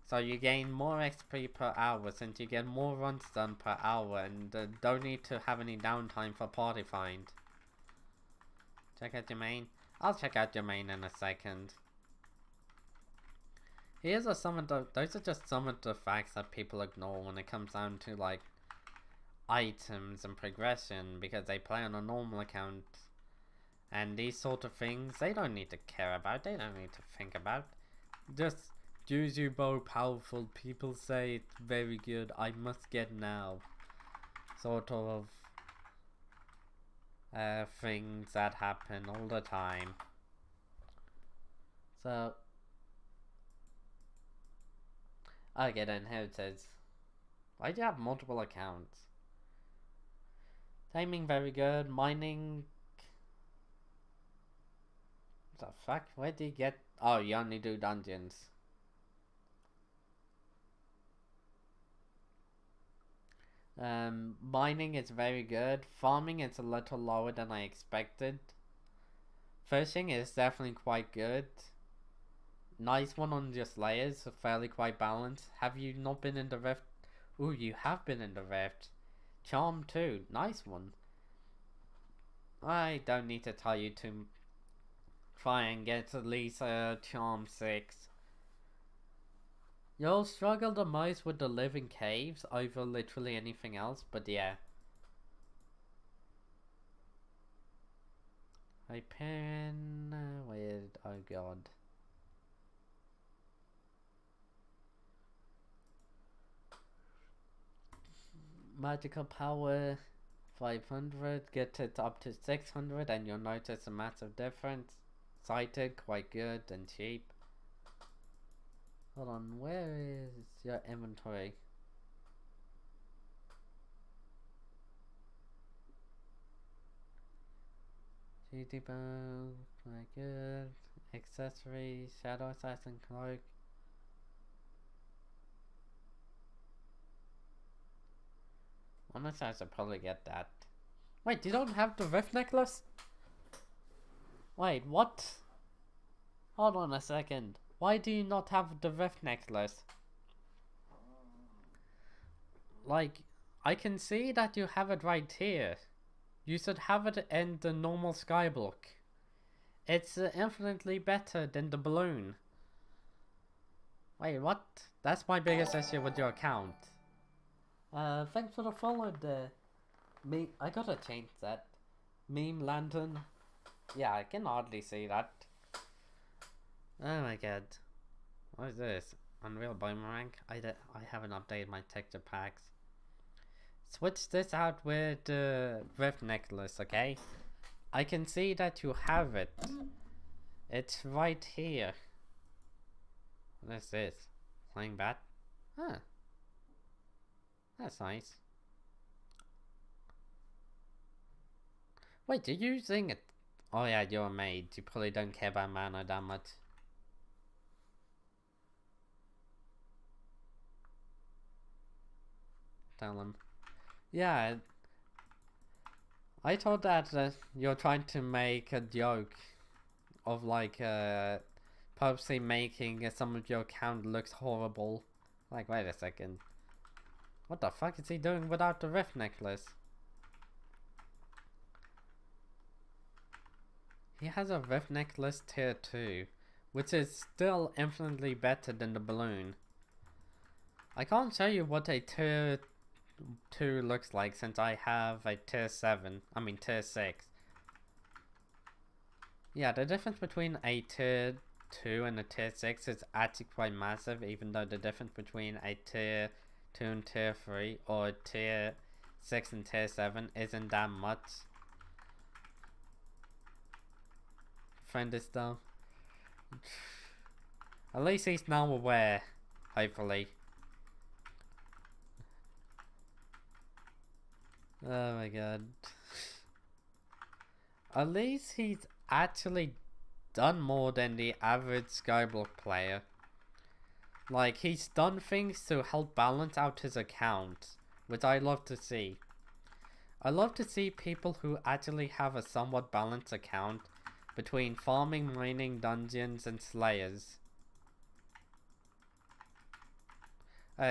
So you gain more XP per hour since you get more runs done per hour and don't need to have any downtime for party find. Check out your main. I'll check out your main in a second. Those are just some of the facts that people ignore when it comes down to like items and progression, because they play on a normal account. And these sort of things, they don't need to care about, they don't need to think about. Just Juju bow powerful, people say it's very good, I must get now. Sort of things that happen all the time. So I get inherited. Why do you have multiple accounts? Timing very good. Mining. What the fuck? Where do you get? Oh, you only do dungeons. Mining is very good. Farming is a little lower than I expected. Fishing is definitely quite good. Nice one on just layers, fairly quite balanced. Have you not been in the Rift? Ooh, you have been in the Rift. Charm too, nice one. I don't need to tell you to try and get at least Charm 6. You'll struggle the most with the living caves over literally anything else, but yeah. Hyperion, weird, oh god. Magical power 500, get it up to 600 and you'll notice a massive difference. Sighted, quite good and cheap. Hold on, where is your inventory? GT bow, quite good. Accessories, shadow assassin cloak. Honestly, I should probably get that. Wait, you don't have the Rift necklace? Wait, what? Hold on a second. Why do you not have the Rift necklace? Like, I can see that you have it right here. You should have it in the normal Skyblock. It's infinitely better than the balloon. Wait, what? That's my biggest issue with your account. Thanks for the follow there. I gotta change that. Meme lantern. Yeah, I can hardly see that. Oh my god. What is this? Unreal Boomerang? I haven't updated my texture packs. Switch this out with the Rift necklace, okay? I can see that you have it. It's right here. What is this? Flying bat? Huh. That's nice. Wait, you're using it? Oh yeah, you're a maid. You probably don't care about mana that much. Tell him. Yeah, I thought that you're trying to make a joke of like purposely making some of your account looks horrible. Like, wait a second. What the fuck is he doing without the Rift necklace? He has a Rift necklace tier 2, which is still infinitely better than the balloon. I can't show you what a tier 2 looks like since I have a tier 6. Yeah, the difference between a tier 2 and a tier 6 is actually quite massive, even though the difference between a tier 2 and tier 3 or tier 6 and tier 7 isn't that much. Friend is though. At least he's now aware, hopefully. Oh my god. At least he's actually done more than the average Skyblock player. Like, he's done things to help balance out his account, which I love to see. I love to see people who actually have a somewhat balanced account between farming, mining, dungeons, and slayers.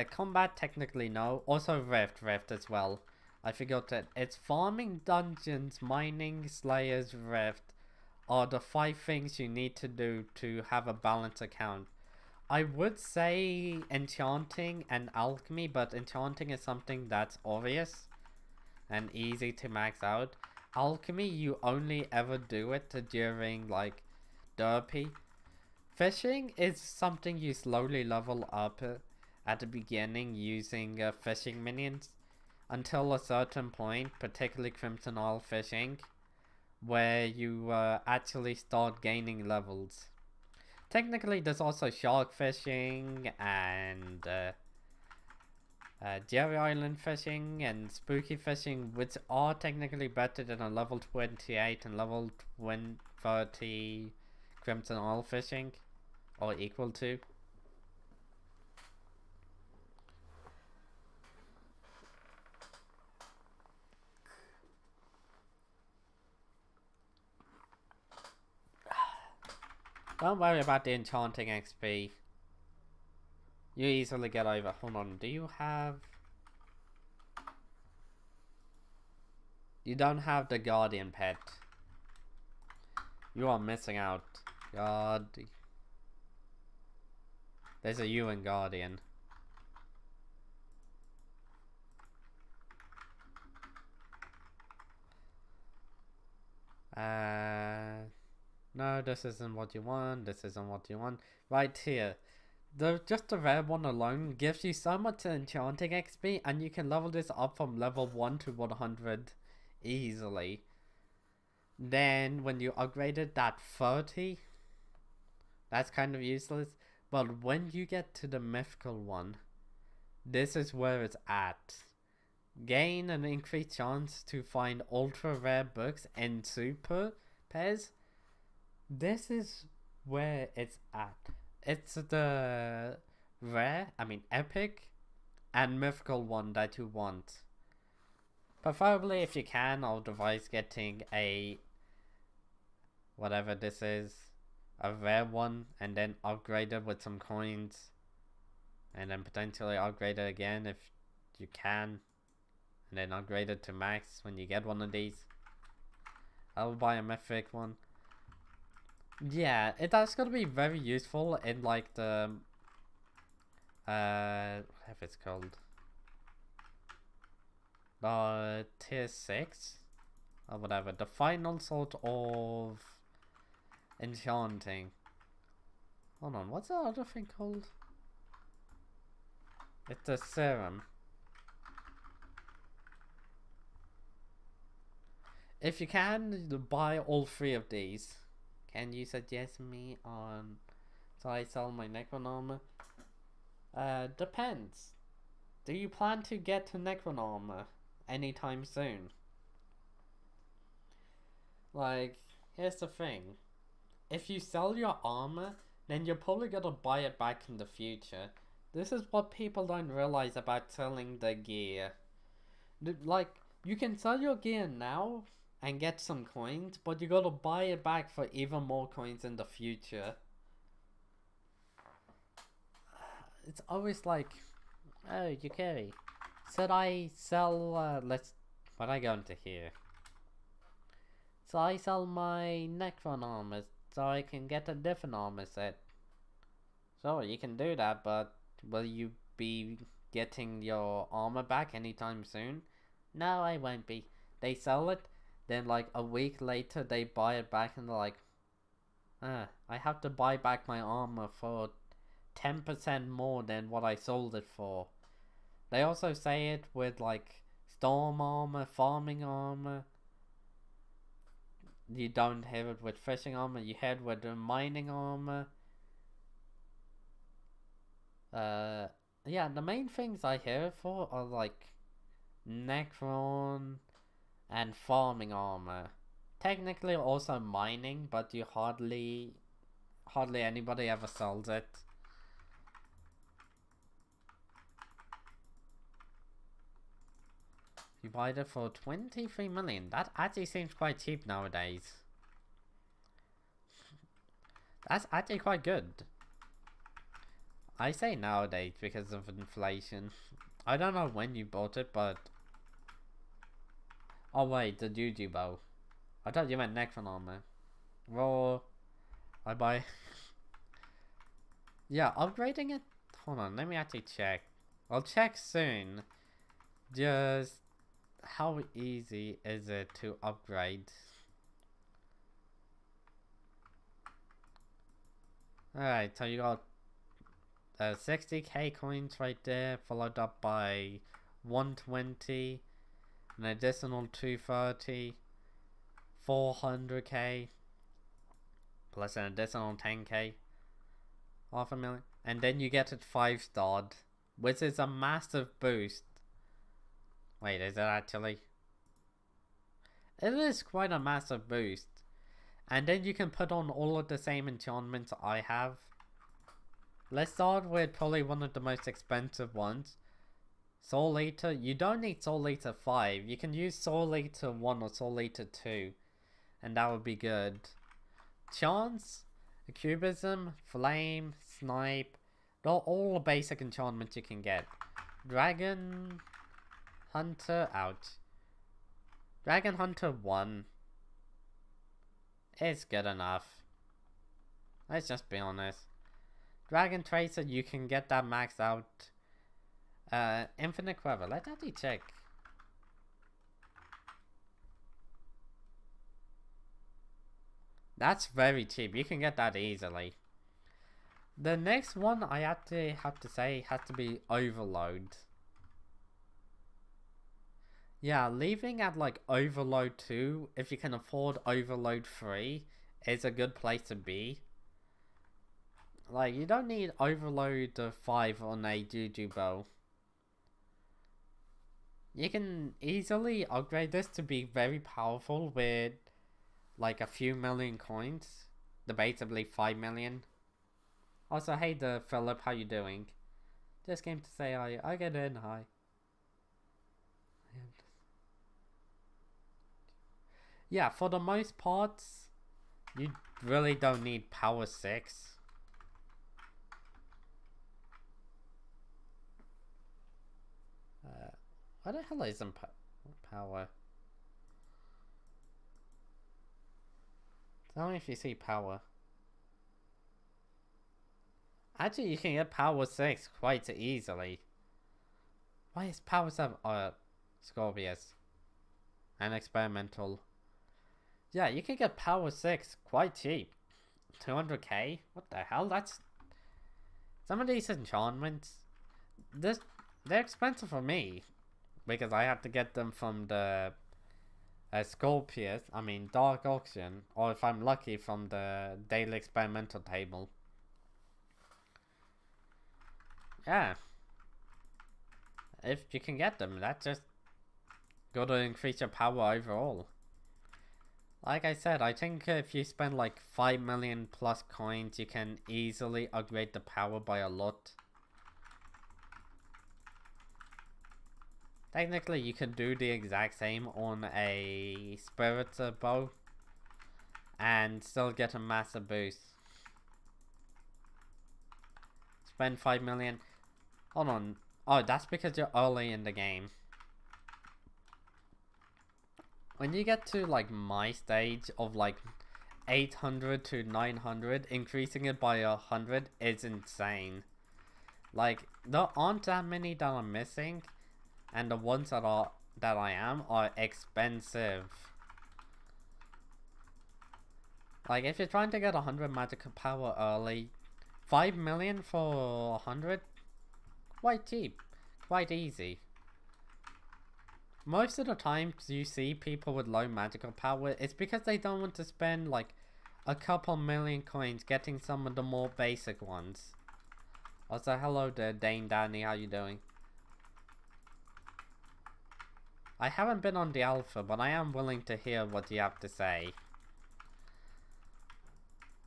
Combat, technically no. Also Rift as well. I forgot that it's farming, dungeons, mining, slayers, Rift are the 5 things you need to do to have a balanced account. I would say enchanting and alchemy, but enchanting is something that's obvious and easy to max out. Alchemy, you only ever do it during like derpy. Fishing is something you slowly level up at the beginning using fishing minions until a certain point, particularly Crimson Oil fishing, where you actually start gaining levels. Technically, there's also shark fishing and Jerry Island fishing and spooky fishing, which are technically better than a level 28 and level 30 Crimson Oil fishing, or equal to. Don't worry about the enchanting XP. You easily get over. Hold on, do you have... You don't have the Guardian pet. You are missing out. God. There's a you in Guardian. No, this isn't what you want. This isn't what you want. Right here. Just the red one alone gives you so much enchanting XP, and you can level this up from level 1 to 100 easily. Then when you upgraded that 30, that's kind of useless. But when you get to the mythical one, this is where it's at. Gain an increased chance to find ultra rare books and super pairs. This is where it's at. It's the rare, epic and mythical one that you want. Preferably, if you can, I'll advise getting a whatever this is, a rare one, and then upgrade it with some coins, and then potentially upgrade it again if you can, and then upgrade it to max when you get one of these. I'll buy a mythic one. Yeah, that's gonna be very useful in like the whatever it's called, tier 6 or whatever, the final sort of enchanting. Hold on, what's the other thing called? It's a serum. If you can, buy all 3 of these. Can you suggest me on so I sell my Necron armor? Depends. Do you plan to get to Necron armor anytime soon? Like, here's the thing. If you sell your armor, then you're probably gonna buy it back in the future. This is what people don't realize about selling the gear. Like, you can sell your gear now and get some coins, but you gotta buy it back for even more coins in the future. It's always like, oh, Yukari, should I sell, what I go into here? So I sell my Necron armor so I can get a different armor set. Sure, you can do that, but will you be getting your armor back anytime soon? No, I won't be. They sell it, then like a week later they buy it back and they're like, I have to buy back my armor for 10% more than what I sold it for. They also say it with like storm armor, farming armor. You don't have it with fishing armor, you have it with the mining armor. Yeah, the main things I hear it for are like Necron and farming armor. Technically also mining, but you hardly anybody ever sells it. You buy it for 23 million. That actually seems quite cheap nowadays. That's actually quite good. I say nowadays because of inflation. I don't know when you bought it, but... Oh wait, the Juju bow. I thought you meant Necron armor. Raw. I buy... Yeah, upgrading it? Hold on, let me actually check. I'll check soon. Just... how easy is it to upgrade? Alright, so you got 60k coins right there, followed up by 120, an additional 230, 400k, plus an additional 10k, half a million, and then you get it 5-starred, which is a massive boost. Wait, is it actually? It is quite a massive boost. And then you can put on all of the same enchantments I have. Let's start with probably one of the most expensive ones. Soul Eater. You don't need Soul Eater 5. You can use Soul Eater 1 or Soul Eater 2. And that would be good. Chance, Cubism, Flame, Snipe. They're all the basic enchantments you can get. Dragon Hunter, ouch. Dragon Hunter 1. It's good enough. Let's just be honest. Dragon Tracer, you can get that maxed out. Infinite Quiver, let's actually check. That's very cheap, you can get that easily. The next one I have to say has to be Overload. Yeah, leaving at like Overload 2, if you can afford Overload 3, is a good place to be. Like, you don't need Overload 5 on a Juju bow. You can easily upgrade this to be very powerful with like a few million coins. Debatably 5 million. Also, hey there, Philip, how you doing? Just came to say hi. I get in, hi. Yeah, for the most part, You really don't need power 6. What the hell isn't power? Tell me if you see power. Actually, you can get power 6 quite easily. Why is power 7? Scorpius. And experimental. Yeah, you can get power 6 quite cheap. 200k? What the hell? That's... Some of these enchantments... They're expensive for me. Because I had to get them from the... Scorpius, Dark Auction. Or if I'm lucky, from the Daily Experimental table. Yeah. If you can get them, that's just going to increase your power overall. Like I said, I think if you spend like 5 million plus coins, you can easily upgrade the power by a lot. Technically, you can do the exact same on a Spirit bow and still get a massive boost. Spend 5 million. Hold on. Oh, that's because you're early in the game. When you get to like my stage of like 800 to 900, increasing it by 100 is insane. Like, there aren't that many that I'm missing, and the ones that I am are expensive. Like, if you're trying to get 100 magical power early, 5 million for 100, quite cheap, quite easy. Most of the times you see people with low magical power, it's because they don't want to spend like a couple million coins getting some of the more basic ones. Also, hello there, Dane Danny, how you doing? I haven't been on the alpha, but I am willing to hear what you have to say.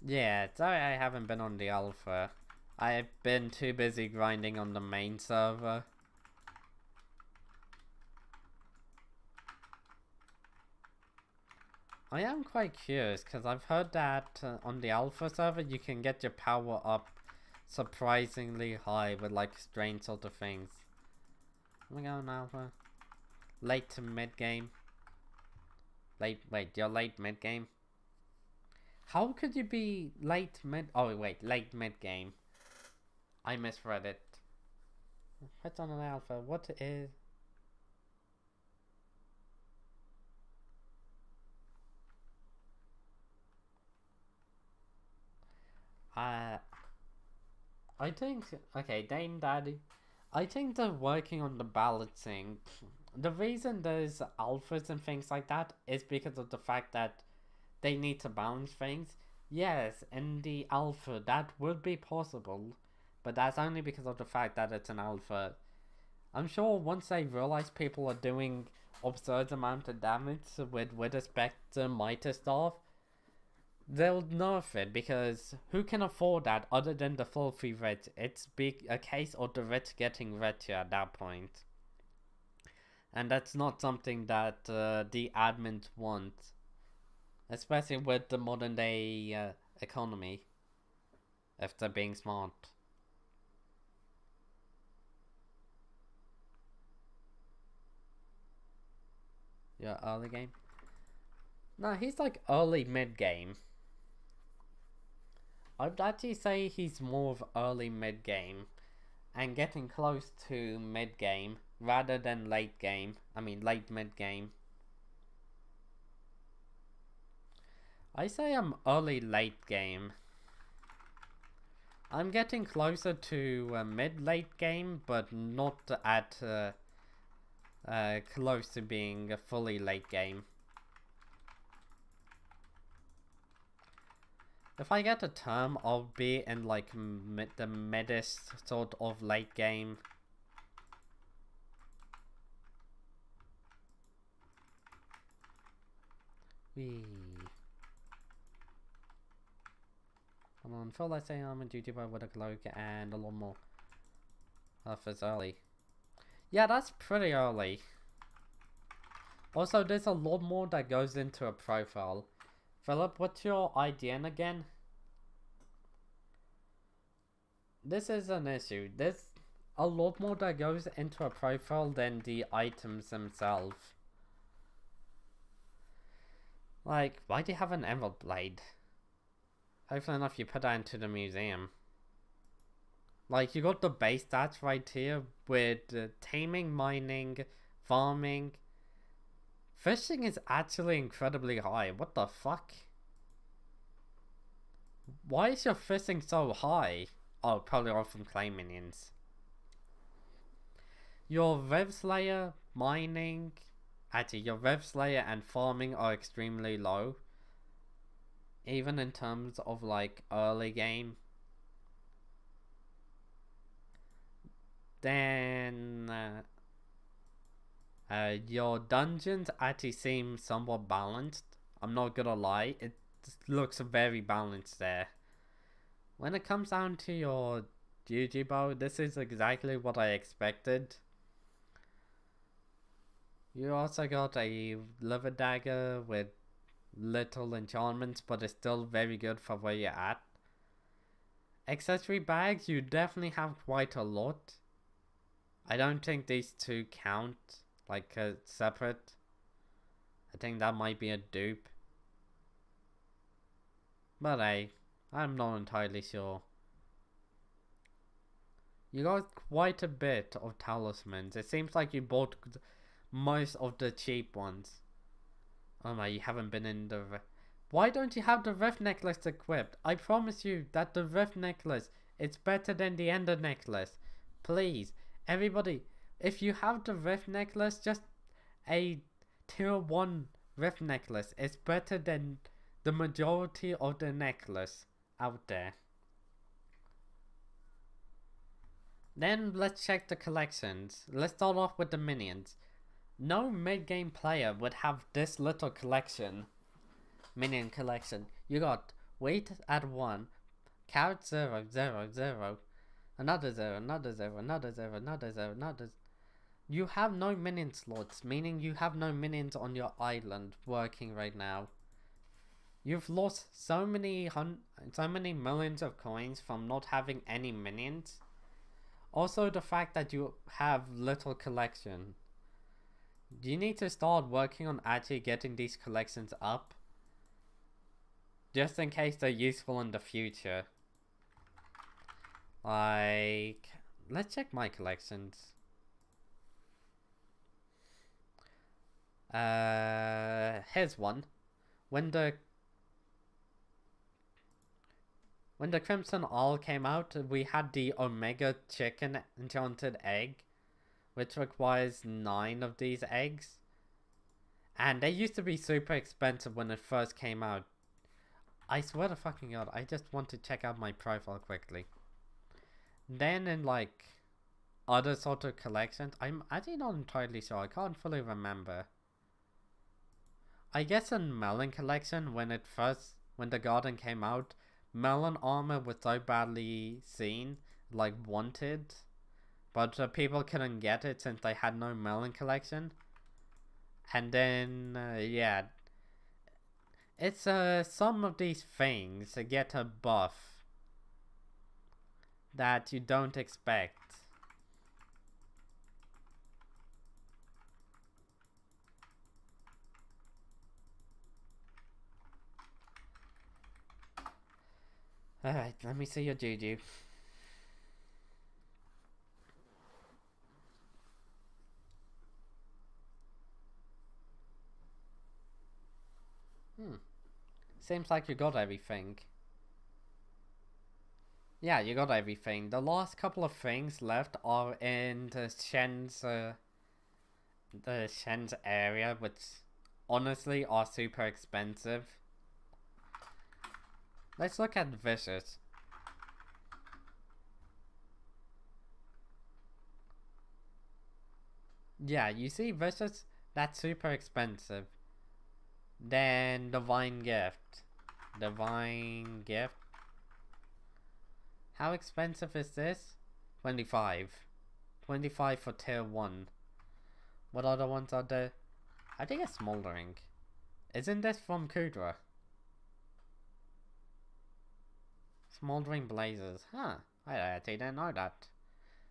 Yeah, sorry I haven't been on the alpha. I've been too busy grinding on the main server. I am quite curious, because I've heard that on the alpha server you can get your power up surprisingly high with like strange sort of things. Am I going alpha? Late to mid game. Wait, you're late mid game? How could you be late mid? Oh wait, late mid game. I misread it. What's on an alpha? What is? I think, okay, Dame Daddy, I think they're working on the balancing. The reason there's alphas and things like that is because of the fact that they need to balance things. Yes, in the alpha that would be possible, but that's only because of the fact that it's an alpha. I'm sure once they realize people are doing absurd amount of damage with a Spectre Mitre Staff, they'll nerf it, because who can afford that other than the filthy rich? It's a case of the rich getting richer at that point. And that's not something that the admins want. Especially with the modern day economy. If they're being smart. Yeah, early game? No, he's like early mid game. I'd actually say he's more of early mid game and getting close to mid game rather than late game. I mean late mid game. I say I'm early late game. I'm getting closer to mid late game, but not at close to being a fully late game. If I get a term, I'll be in like the middest sort of late game. Whee. Come on, feel like saying I'm a YouTuber with a cloak and a lot more. If it's early. Yeah, that's pretty early. Also, there's a lot more that goes into a profile. Philip, what's your IDN again? This is an issue. There's a lot more that goes into a profile than the items themselves. Like, why do you have an emerald blade? Hopefully enough you put that into the museum. Like, you got the base stats right here with taming, mining, farming. Fishing is actually incredibly high. What the fuck? Why is your fishing so high? Oh, probably all from clay minions. Your Rev Slayer, mining... Actually, your Rev Slayer and farming are extremely low. Even in terms of, like, early game. Then... your dungeons actually seem somewhat balanced. I'm not gonna lie, it looks very balanced there. When it comes down to your Jujubo, this is exactly what I expected. You also got a liver dagger with little enchantments, but it's still very good for where you're at. Accessory bags, you definitely have quite a lot. I don't think these two count like separate. I think that might be a dupe. But hey, I'm not entirely sure. You got quite a bit of talismans. It seems like you bought most of the cheap ones. Oh my, you haven't been in the... Why don't you have the Rift Necklace equipped? I promise you that the Rift Necklace is better than the Ender Necklace. Please, everybody, if you have the Rift Necklace, just a tier 1 Rift Necklace is better than the majority of the necklace out there. Then let's check the collections. Let's start off with the minions. No mid-game player would have this little collection. Minion collection. You got weight at 1, carrot 0, 0, 0, another 0, another 0, another 0, another 0, another. You have no minion slots, meaning you have no minions on your island working right now. You've lost so many millions of coins from not having any minions. Also, the fact that you have little collection. You need to start working on actually getting these collections up, just in case they're useful in the future. Like, let's check my collections. Here's one. When the Crimson Owl came out, we had the Omega Chicken Enchanted Egg, which requires 9 of these eggs. And they used to be super expensive when it first came out. I swear to fucking god, I just want to check out my profile quickly. Then in like other sort of collections, I'm actually not entirely sure, I can't fully remember. I guess in Melon collection, when the garden came out, Melon armor was so badly seen, like wanted, but people couldn't get it since they had no Melon collection. And then, yeah, it's some of these things get a buff that you don't expect. Alright, let me see your Juju. Seems like you got everything. Yeah, you got everything. The last couple of things left are in the Shen's area, which honestly are super expensive. Let's look at Vicious. Yeah, you see Vicious? That's super expensive. Then Divine Gift. Divine Gift. How expensive is this? 25. 25 for tier 1. What other ones are there? I think it's Smoldering. Isn't this from Kudra? Smoldering blazes. Huh. I actually didn't know that.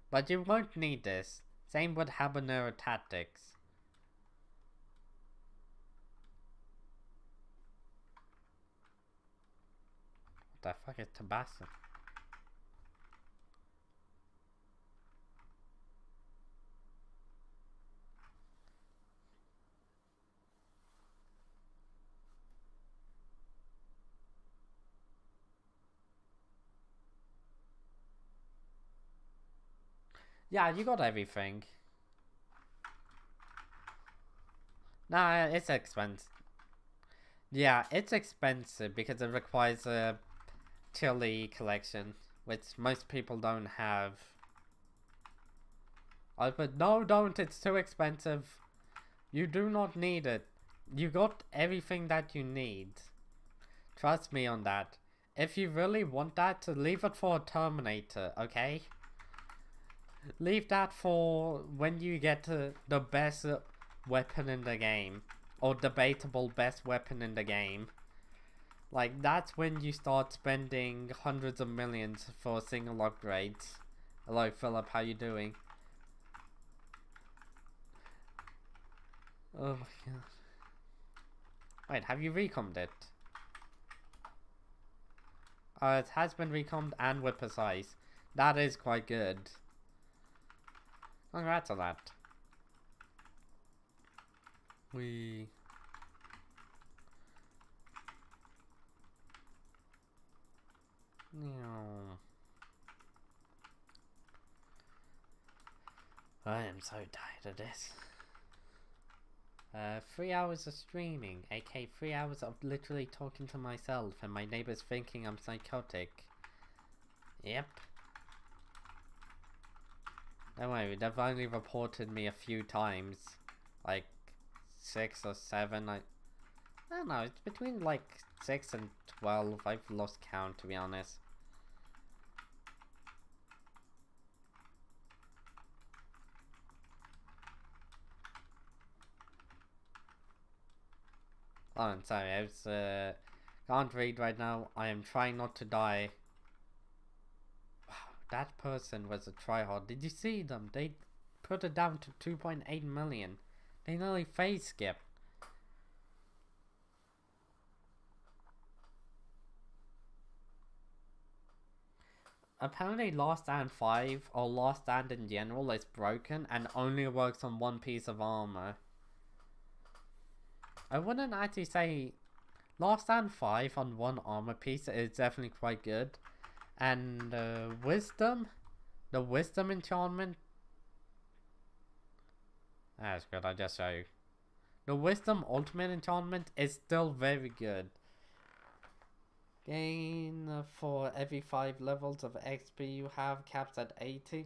But you won't need this. Same with habanero tactics. What the fuck is Tabasco? Yeah, you got everything. Nah, it's expensive. Yeah, it's expensive because it requires a chili collection, which most people don't have. Oh, but no, don't. It's too expensive. You do not need it. You got everything that you need. Trust me on that. If you really want that, leave it for a Terminator, okay? Leave that for when you get the best weapon in the game. Or debatable best weapon in the game. Like, that's when you start spending hundreds of millions for single upgrades. Hello, Philip, how you doing? Oh my god. Wait, have you recommed it? It has been recommed and with precise. That is quite good. Congrats on that. No. I am so tired of this. 3 hours of streaming, aka 3 hours of literally talking to myself and my neighbors thinking I'm psychotic. Yep. Don't worry, they've only reported me a few times. Like 6 or 7. I don't know, it's between like 6 and 12. I've lost count, to be honest. Oh, I'm sorry, I was, can't read right now. I am trying not to die. Wow, that person was a tryhard. Did you see them? They put it down to 2.8 million. They nearly phase skipped. Apparently Last Stand 5, or Last Stand in general, is broken and only works on one piece of armor. I wouldn't actually say Last Stand 5 on one armor piece is definitely quite good. And Wisdom, the Wisdom enchantment. That's good, I just show you. The Wisdom ultimate enchantment is still very good. Gain for every 5 levels of XP you have, caps at 80.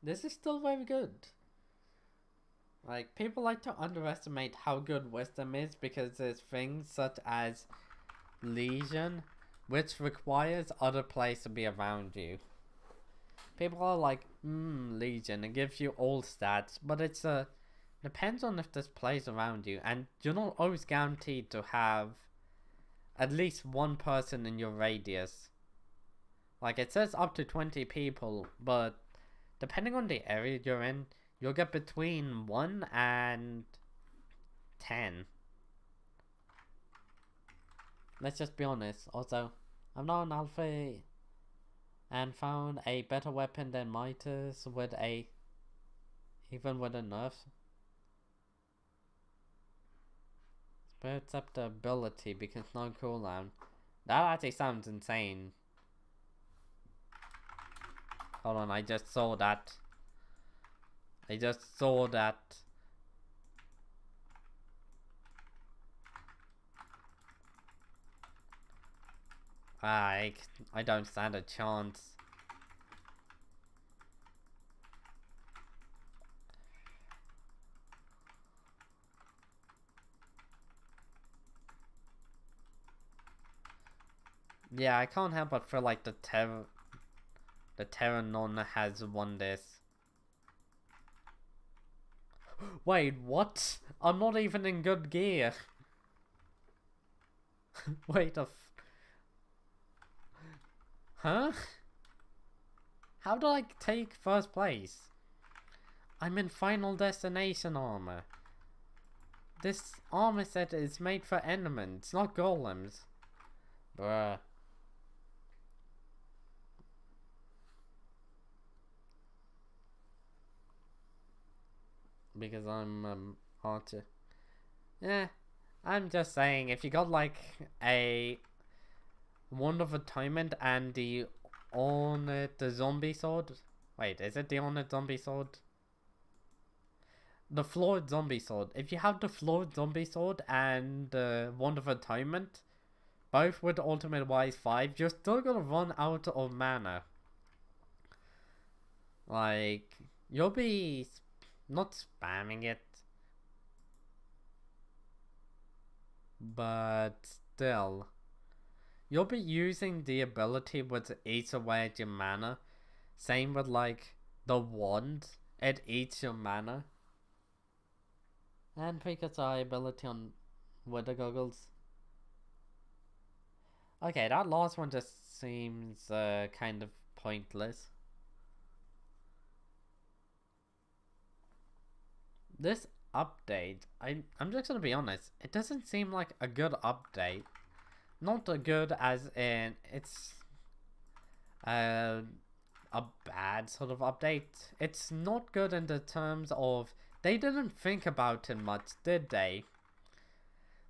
This is still very good. Like, people like to underestimate how good Wisdom is because there's things such as Legion, which requires other players to be around you. People are like, Legion, it gives you all stats, but it's depends on if there's players around you, and you're not always guaranteed to have at least one person in your radius. Like, it says up to 20 people, but depending on the area you're in, you'll get between 1 and 10. Let's just be honest. Also, I'm not an alpha and found a better weapon than Midas with a... even with a nerf. Spirits up the ability because no cooldown. That actually sounds insane. Hold on, I just saw that. I just saw that. I don't stand a chance. Yeah, I can't help but feel like the Terra Non has won this. Wait, what? I'm not even in good gear. Wait Huh? How do I take first place? I'm in Final Destination armor. This armor set is made for Endermans, not golems. Bruh. Because I'm hard to... Yeah, I'm just saying, if you got like a Wand of Atonement and the Ornate Zombie Sword... Wait, is it the Ornate Zombie Sword? The Flawed Zombie Sword. If you have the Flawed Zombie Sword and Wand of Atonement, both with Ultimate Wise 5, you're still gonna run out of mana. Like, you'll be not spamming it, but still, you'll be using the ability which eats away at your mana. Same with like the wand, it eats your mana. And Pika's eye ability on Wither Goggles. Okay, that last one just seems kind of pointless. This update, I'm just gonna be honest, it doesn't seem like a good update. Not a good as in it's a bad sort of update. It's not good in the terms of they didn't think about it much, did they?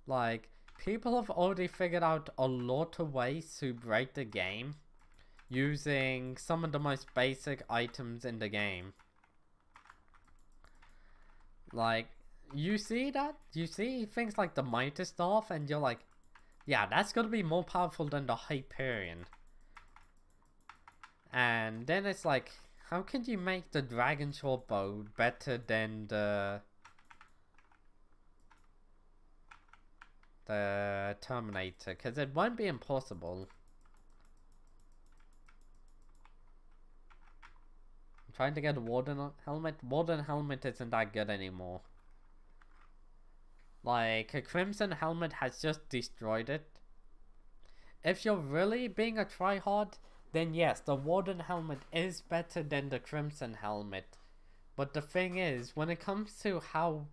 Like, people have already figured out a lot of ways to break the game using some of the most basic items in the game. Like, you see that? You see things like the Mighty Staff and you're like, yeah, that's gonna be more powerful than the Hyperion. And then it's like, how can you make the Dragon Short Bow better than the Terminator? Because it won't be impossible. I'm trying to get a Warden Helmet. Warden Helmet isn't that good anymore. Like, a Crimson Helmet has just destroyed it. If you're really being a tryhard, then yes, the Warden Helmet is better than the Crimson Helmet. But the thing is, when it comes to how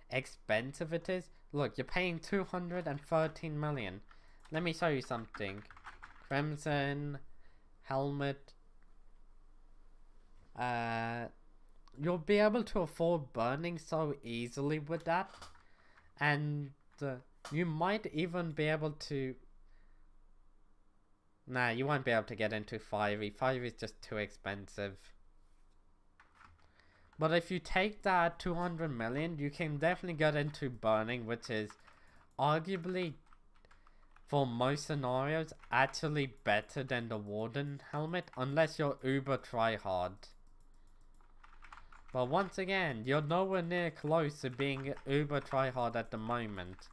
expensive it is, look, you're paying 213 million. Let me show you something. Crimson Helmet. You'll be able to afford burning so easily with that. And you might even be able to... Nah, you won't be able to get into 5e. 5e is just too expensive. But if you take that 200 million, you can definitely get into burning, which is arguably, for most scenarios, actually better than the Warden Helmet, unless you're uber tryhard. But once again, you're nowhere near close to being uber tryhard at the moment.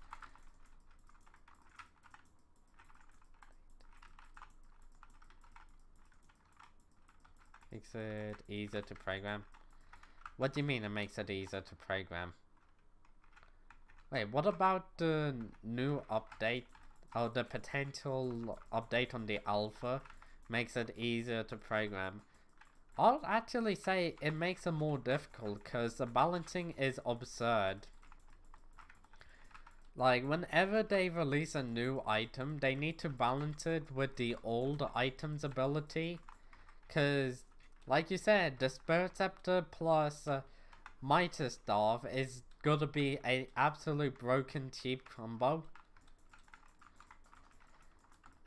Makes it easier to program. What do you mean it makes it easier to program? Wait, what about the new update? Or the potential update on the alpha makes it easier to program? I'll actually say it makes it more difficult because the balancing is absurd. Like, whenever they release a new item, they need to balance it with the old item's ability. Because, like you said, the Spirit Scepter plus Mighty Staff is gonna be an absolute broken cheap combo.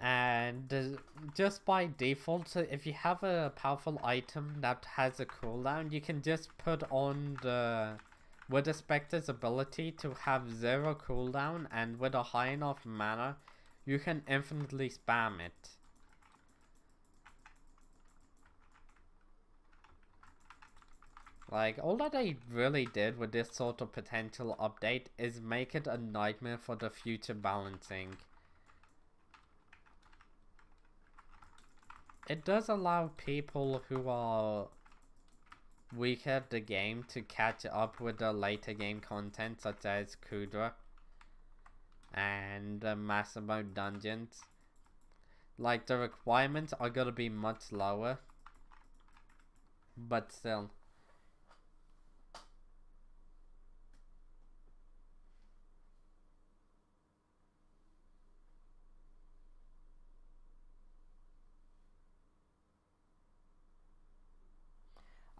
And just by default, so if you have a powerful item that has a cooldown, you can just put on the Wither Spectre's ability to have 0 cooldown, and with a high enough mana, you can infinitely spam it. Like, all that they really did with this sort of potential update is make it a nightmare for the future balancing. It does allow people who are weak at the game to catch up with the later game content, such as Kudra and Massimo Dungeons. Like, the requirements are gonna be much lower. But still.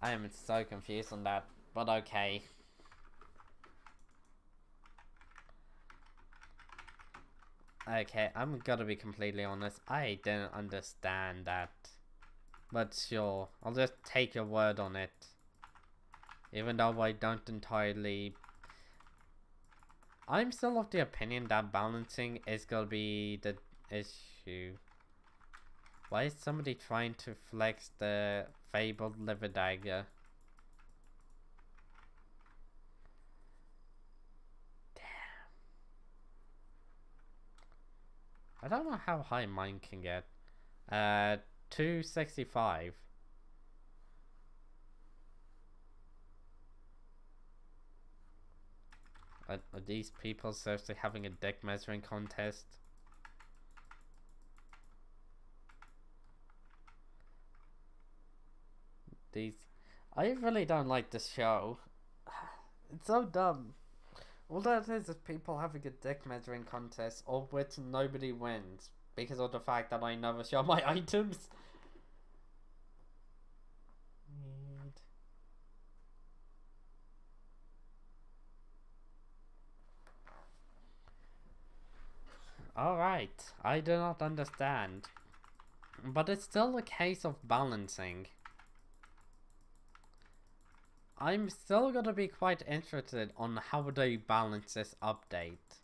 I am so confused on that, but okay. Okay, I'm gonna be completely honest. I didn't understand that. But sure, I'll just take your word on it. Even though I don't entirely... I'm still of the opinion that balancing is gonna be the issue. Why is somebody trying to flex the fabled liver dagger? Damn. I don't know how high mine can get. 265. Are these people seriously having a dick measuring contest? I really don't like this show. It's so dumb. All that is people having a dick measuring contest, of which nobody wins because of the fact that I never show my items. Alright, I do not understand. But it's still a case of balancing. I'm still gonna be quite interested on how they balance this update.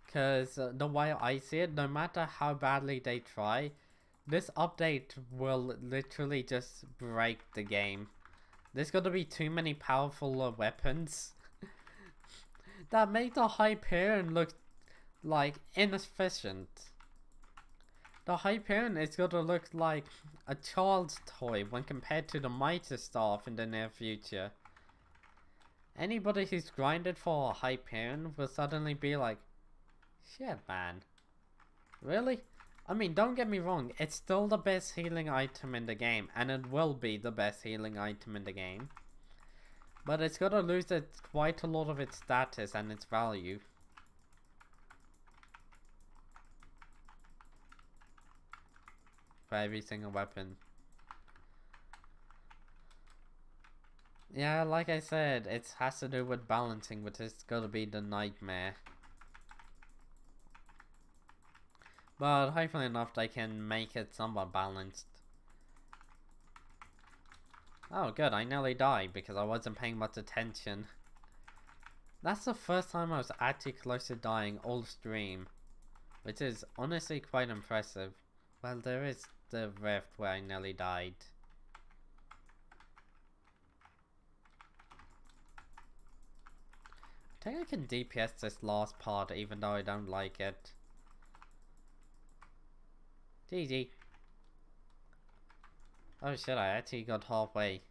Because the way I see it, no matter how badly they try, this update will literally just break the game. There's gonna be too many powerful weapons that make the Hyperion look like inefficient. The Hyperion is gonna look like a child's toy when compared to the Mitre Staff in the near future. Anybody who's grinded for a Hyperion will suddenly be like, shit man, really? I mean, don't get me wrong, it's still the best healing item in the game, and it will be the best healing item in the game. But it's gonna lose quite a lot of its status and its value. For every single weapon. Yeah, like I said, it has to do with balancing, which is gonna be the nightmare. But hopefully enough they can make it somewhat balanced. Oh good, I nearly died because I wasn't paying much attention. That's the first time I was actually close to dying all stream. Which is honestly quite impressive. Well, there is the rift where I nearly died. I think I can DPS this last part even though I don't like it. GG. Oh shit, I actually got halfway.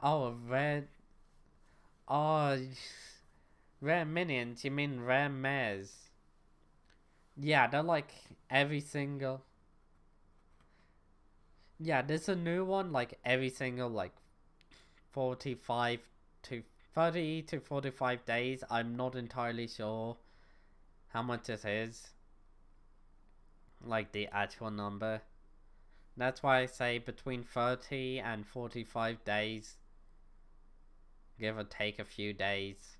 Oh, red... Oh... Rare minions, you mean rare mares? Yeah, they're like every single... Yeah, there's a new one like every single like 45 to 30 to 45 days. I'm not entirely sure how much it is. Like the actual number. That's why I say between 30 and 45 days. Give or take a few days.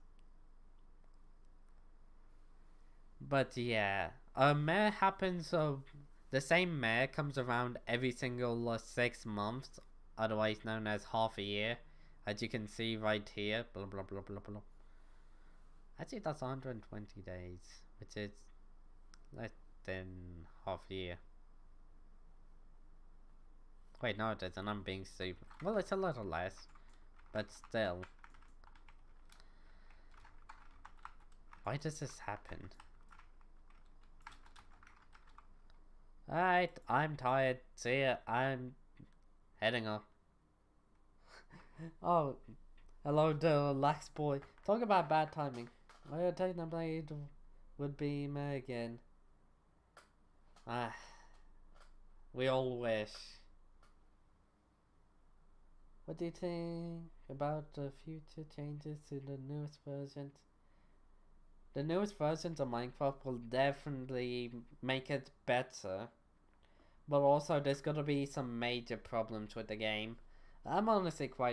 But yeah, a mare happens, the same mare comes around every single 6 months, otherwise known as half a year, as you can see right here, blah blah blah blah blah. Actually that's 120 days, which is less than half a year. Wait, no it isn't, I'm being stupid. Well, it's a little less, but still. Why does this happen? Alright, I'm tired. See ya. I'm heading off. Oh, hello, the lax boy. Talk about bad timing. My technoblade would be me again. Ah, we all wish. What do you think about the future changes to the newest versions? The newest versions of Minecraft will definitely make it better. But also there's gonna be some major problems with the game. I'm honestly quite